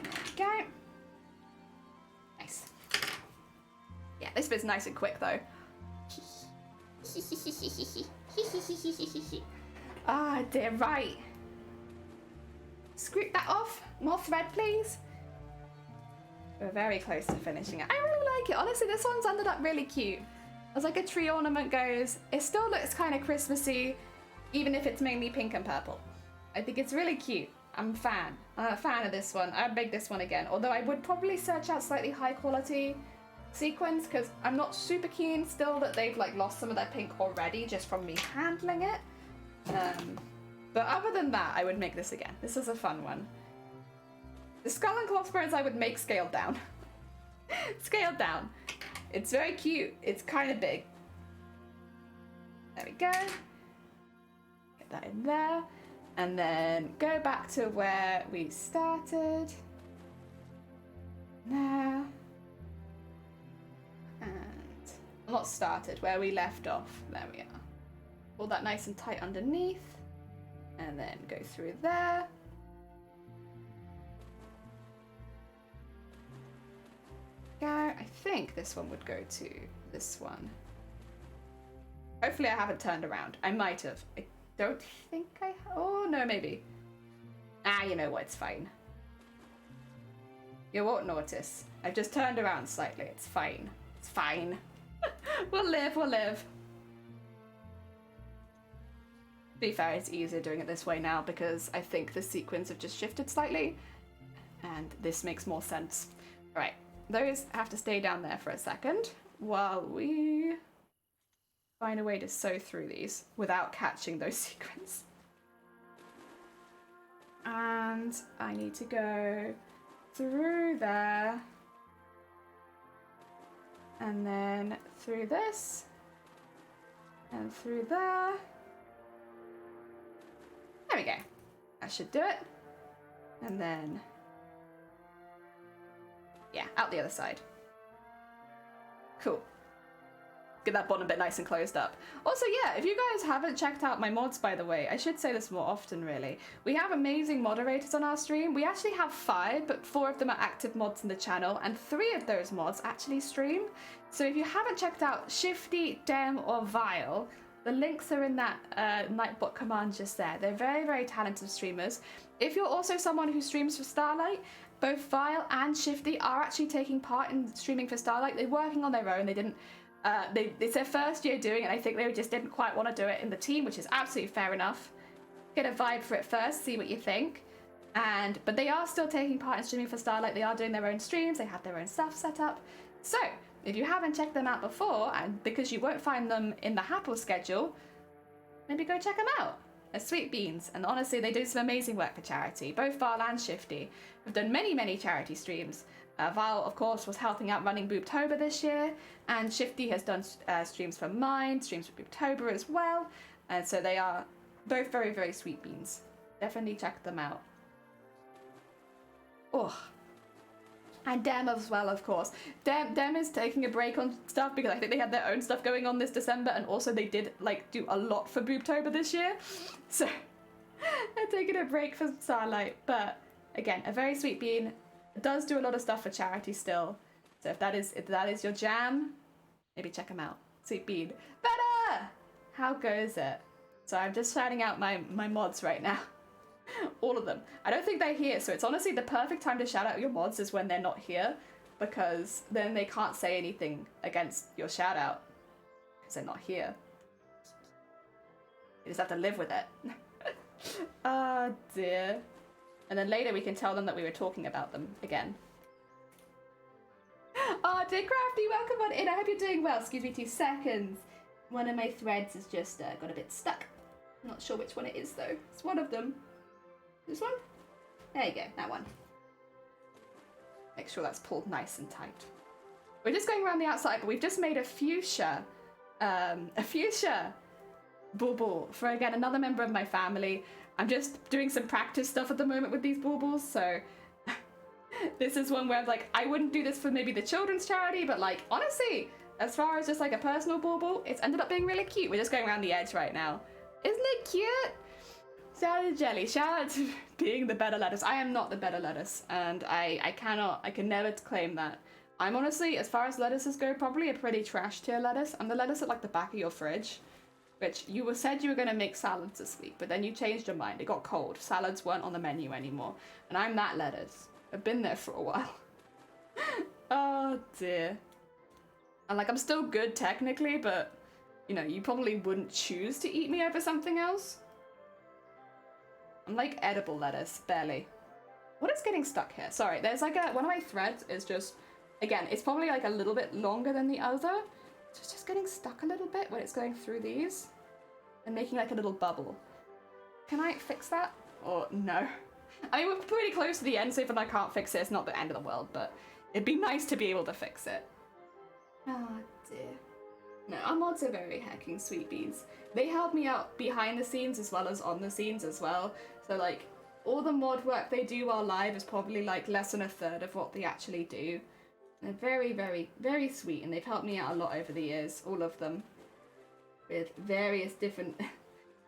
There we go. Nice. Yeah, this bit's nice and quick though. Ah, dear, right. Scoop that off. More thread, please. We're very close to finishing it. I really like it. Honestly, this one's ended up really cute. As like a tree ornament goes, it still looks kind of Christmassy, even if it's mainly pink and purple. I think it's really cute. I'm a fan. I'm a fan of this one. I'd make this one again. Although I would probably search out slightly high quality sequins because I'm not super keen still that they've like lost some of their pink already just from me handling it. But other than that, I would make this again. This is a fun one. The skull and crossbones I would make scaled down. Scaled down. It's very cute. It's kind of big. There we go. Get that in there. And then go back to where we started. There. And not started, where we left off. There we are. Pull that nice and tight underneath. And then go through there. Go. I think this one would go to this one. Hopefully I haven't turned around. I might have. I don't think I have. Oh, no, maybe. Ah, you know what? It's fine. You won't notice. I've just turned around slightly. It's fine. It's fine. We'll live. We'll live. To be fair, it's easier doing it this way now because I think the sequins have just shifted slightly and this makes more sense. All right, those have to stay down there for a second while we find a way to sew through these without catching those sequins. And I need to go through there and then through this and through there. There we go. That should do it. And then, yeah, out the other side. Cool. Get that bottom bit nice and closed up. Also, yeah, if you guys haven't checked out my mods, by the way, I should say this more often, really. We have amazing moderators on our stream. We actually have 5, but 4 of them are active mods in the channel, and 3 of those mods actually stream. So if you haven't checked out Shifty, Dem, or Vile, the links are in that Nightbot command just there. They're very, very talented streamers. If you're also someone who streams for Starlight, both Vile and Shifty are actually taking part in streaming for Starlight. They're working on their own. They didn't. It's their first year doing it. I think they just didn't quite want to do it in the team, which is absolutely fair enough. Get a vibe for it first, see what you think. But they are still taking part in streaming for Starlight. They are doing their own streams. They have their own stuff set up. So if you haven't checked them out before, and because you won't find them in the Happel schedule, maybe go check them out. They're sweet beans, and honestly, they do some amazing work for charity. Both Vile and Shifty have done many, many charity streams. Vile, of course, was helping out running Boobtober this year, and Shifty has done streams for Mind, streams for Boobtober as well, and so they are both very, very sweet beans. Definitely check them out. Oh. And Dem as well, of course. Dem is taking a break on stuff because I think they had their own stuff going on this December, and also they did like do a lot for Boobtober this year. So they're taking a break from Starlight. But again, a very sweet bean. Does do a lot of stuff for charity still. So if that is your jam, maybe check them out. Sweet bean. Better! How goes it? So I'm just shouting out my mods right now. All of them. I don't think they're here, so it's honestly the perfect time to shout out your mods is when they're not here, because then they can't say anything against your shout out because they're not here. You just have to live with it. Oh dear. And then later we can tell them that we were talking about them again. Oh, dear Crafty, welcome on in. I hope you're doing well. Excuse me 2 seconds. One of my threads has just got a bit stuck. I'm not sure which one it is though. It's one of them. This one? There you go, that one. Make sure that's pulled nice and tight. We're just going around the outside, but we've just made a fuchsia bauble for, again, another member of my family. I'm just doing some practice stuff at the moment with these baubles, so this is one where I'm like, I wouldn't do this for maybe the children's charity, but like, honestly, as far as just like a personal bauble, it's ended up being really cute. We're just going around the edge right now. Isn't it cute? Shout out to Jelly. Shout out to being the better lettuce. I am not the better lettuce, and I can never claim that. I'm honestly, as far as lettuces go, probably a pretty trash tier lettuce. I'm the lettuce at like the back of your fridge, which you said you were going to make salads this week, but then you changed your mind. It got cold. Salads weren't on the menu anymore, and I'm that lettuce. I've been there for a while. Oh dear. And like, I'm still good technically, but you know, you probably wouldn't choose to eat me over something else. I'm like edible lettuce, barely. What is getting stuck here? Sorry, there's like one of my threads is just, again, it's probably like a little bit longer than the other. So it's just getting stuck a little bit when it's going through these and making like a little bubble. Can I fix that? Or no? I mean, we're pretty close to the end, so if I can't fix it, it's not the end of the world, but it'd be nice to be able to fix it. Oh dear. No, our mods are very hecking sweet beans. They help me out behind the scenes as well as on the scenes as well. So like, all the mod work they do while live is probably like less than a third of what they actually do. They're very, very, very sweet, and they've helped me out a lot over the years, all of them. With various different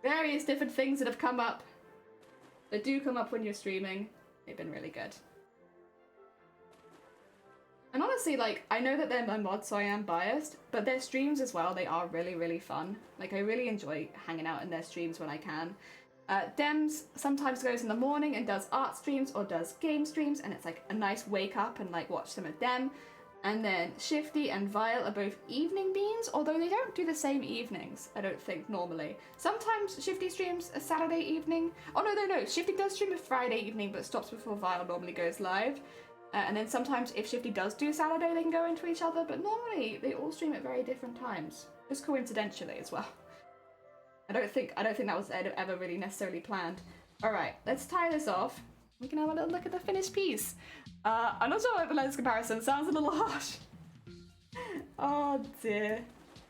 things that have come up. That do come up when you're streaming. They've been really good. And honestly, like, I know that they're my mods, so I am biased, but their streams as well, they are really, really fun. Like, I really enjoy hanging out in their streams when I can. Dems sometimes goes in the morning and does art streams or does game streams, and it's like a nice wake up and like watch some of them. And then Shifty and Vile are both evening beans, although they don't do the same evenings, I don't think, normally. Sometimes Shifty streams a Saturday evening. Oh no, Shifty does stream a Friday evening, but stops before Vile normally goes live. And then sometimes if Shifty does do Saturday, they can go into each other, but normally they all stream at very different times. Just coincidentally as well. I don't think that was ever really necessarily planned. Alright, let's tie this off. We can have a little look at the finished piece. I'm not sure what the lens comparison sounds a little harsh. Oh dear.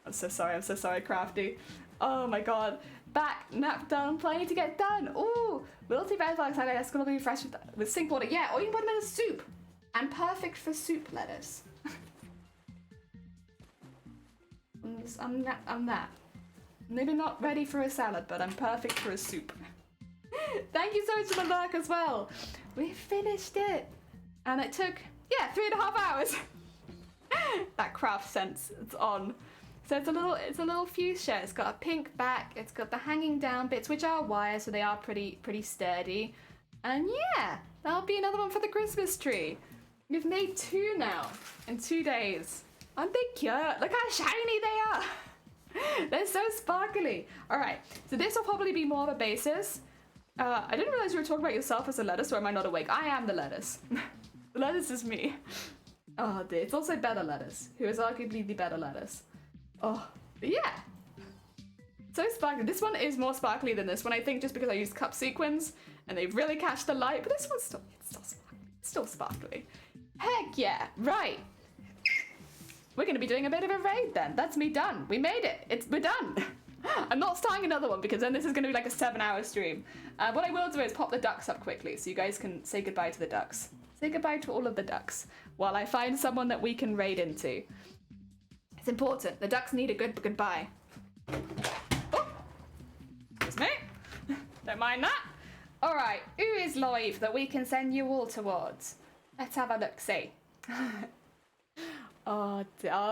I'm so sorry, Crafty. Oh my god. Back, nap done, plenty to get done. Ooh, wilty red flags, that's gonna be fresh with sink water. Yeah, or you can put them in a soup. And perfect for soup lettuce. I'm that. Maybe not ready for a salad, but I'm perfect for a soup. Thank you so much for the lurk as well. We finished it. And it took, 3.5 hours. That craft sense, it's on. So it's a little fuchsia. It's got a pink back. It's got the hanging down bits, which are wire, so they are pretty sturdy. And yeah, that'll be another one for the Christmas tree. We've made 2 now in 2 days. Aren't they cute? Look how shiny they are. They're so sparkly. All right, so this will probably be more of a basis. I didn't realize you were talking about yourself as a lettuce, or am I not awake? I am the lettuce. The lettuce is me. Oh dear, it's also better lettuce, who is arguably the better lettuce. Oh, but yeah. So sparkly. This one is more sparkly than this one, I think, just because I used cup sequins, and they really catch the light, but this one's still sparkly. It's still sparkly. Heck yeah, right. We're going to be doing a bit of a raid then. That's me done. We made it. We're done. I'm not starting another one because then this is going to be like a 7-hour stream. What I will do is pop the ducks up quickly so you guys can say goodbye to the ducks. Say goodbye to all of the ducks while I find someone that we can raid into. It's important. The ducks need a good goodbye. Oh, excuse me. Don't mind that. All right, who is live that we can send you all towards? Let's have a look-see. Oh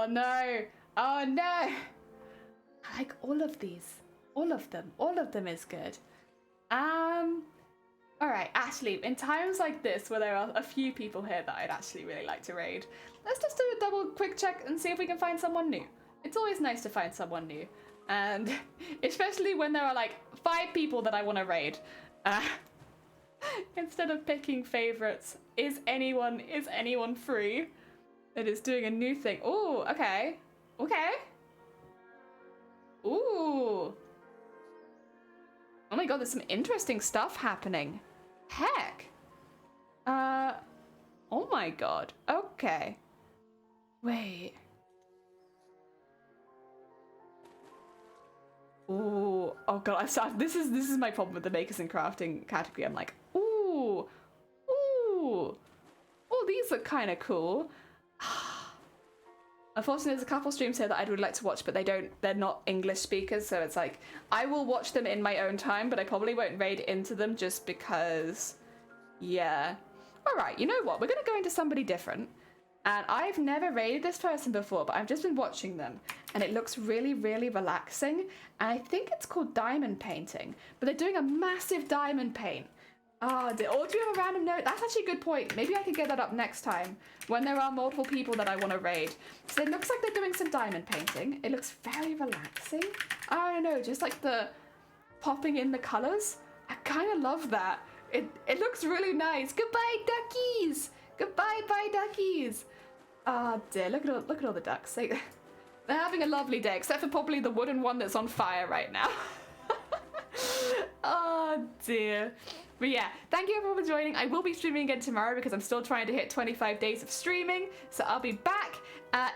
no. Oh no. I like all of these. All of them is good. Alright, Ashley, in times like this where there are a few people here that I'd actually really like to raid, let's just do a double quick check and see if we can find someone new. It's always nice to find someone new. And especially when there are like 5 people that I want to raid. Instead of picking favorites, is anyone free? It is doing a new thing. Ooh, okay. Okay. Ooh. Oh my god, there's some interesting stuff happening. Heck. Oh my god. Okay. Wait. Ooh. Oh god, this is my problem with the makers and crafting category. I'm like, ooh. Ooh. Oh, these look kind of cool. Unfortunately, there's a couple streams here that I'd really like to watch, but they're not English speakers, so it's like, I will watch them in my own time, but I probably won't raid into them just because, yeah. All right, you know what? We're gonna go into somebody different. And I've never raided this person before, but I've just been watching them, and it looks really, really relaxing. And I think it's called diamond painting, but they're doing a massive diamond paint. Or do you have a random note? That's actually a good point. Maybe I could get that up next time when there are multiple people that I want to raid. So it looks like they're doing some diamond painting. It looks very relaxing. I don't know, just like the popping in the colors. I kind of love that. It looks really nice. Goodbye, duckies. Goodbye, bye, duckies. Oh dear, look at all the ducks. They're having a lovely day, except for probably the wooden one that's on fire right now. Oh dear. But yeah, thank you everyone for joining. I will be streaming again tomorrow because I'm still trying to hit 25 days of streaming, so I'll be back.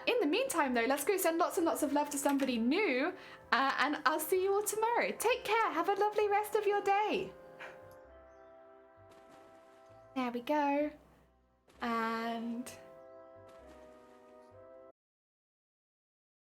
In the meantime though, let's go send lots and lots of love to somebody new, and I'll see you all tomorrow. Take care, have a lovely rest of your day. There we go. And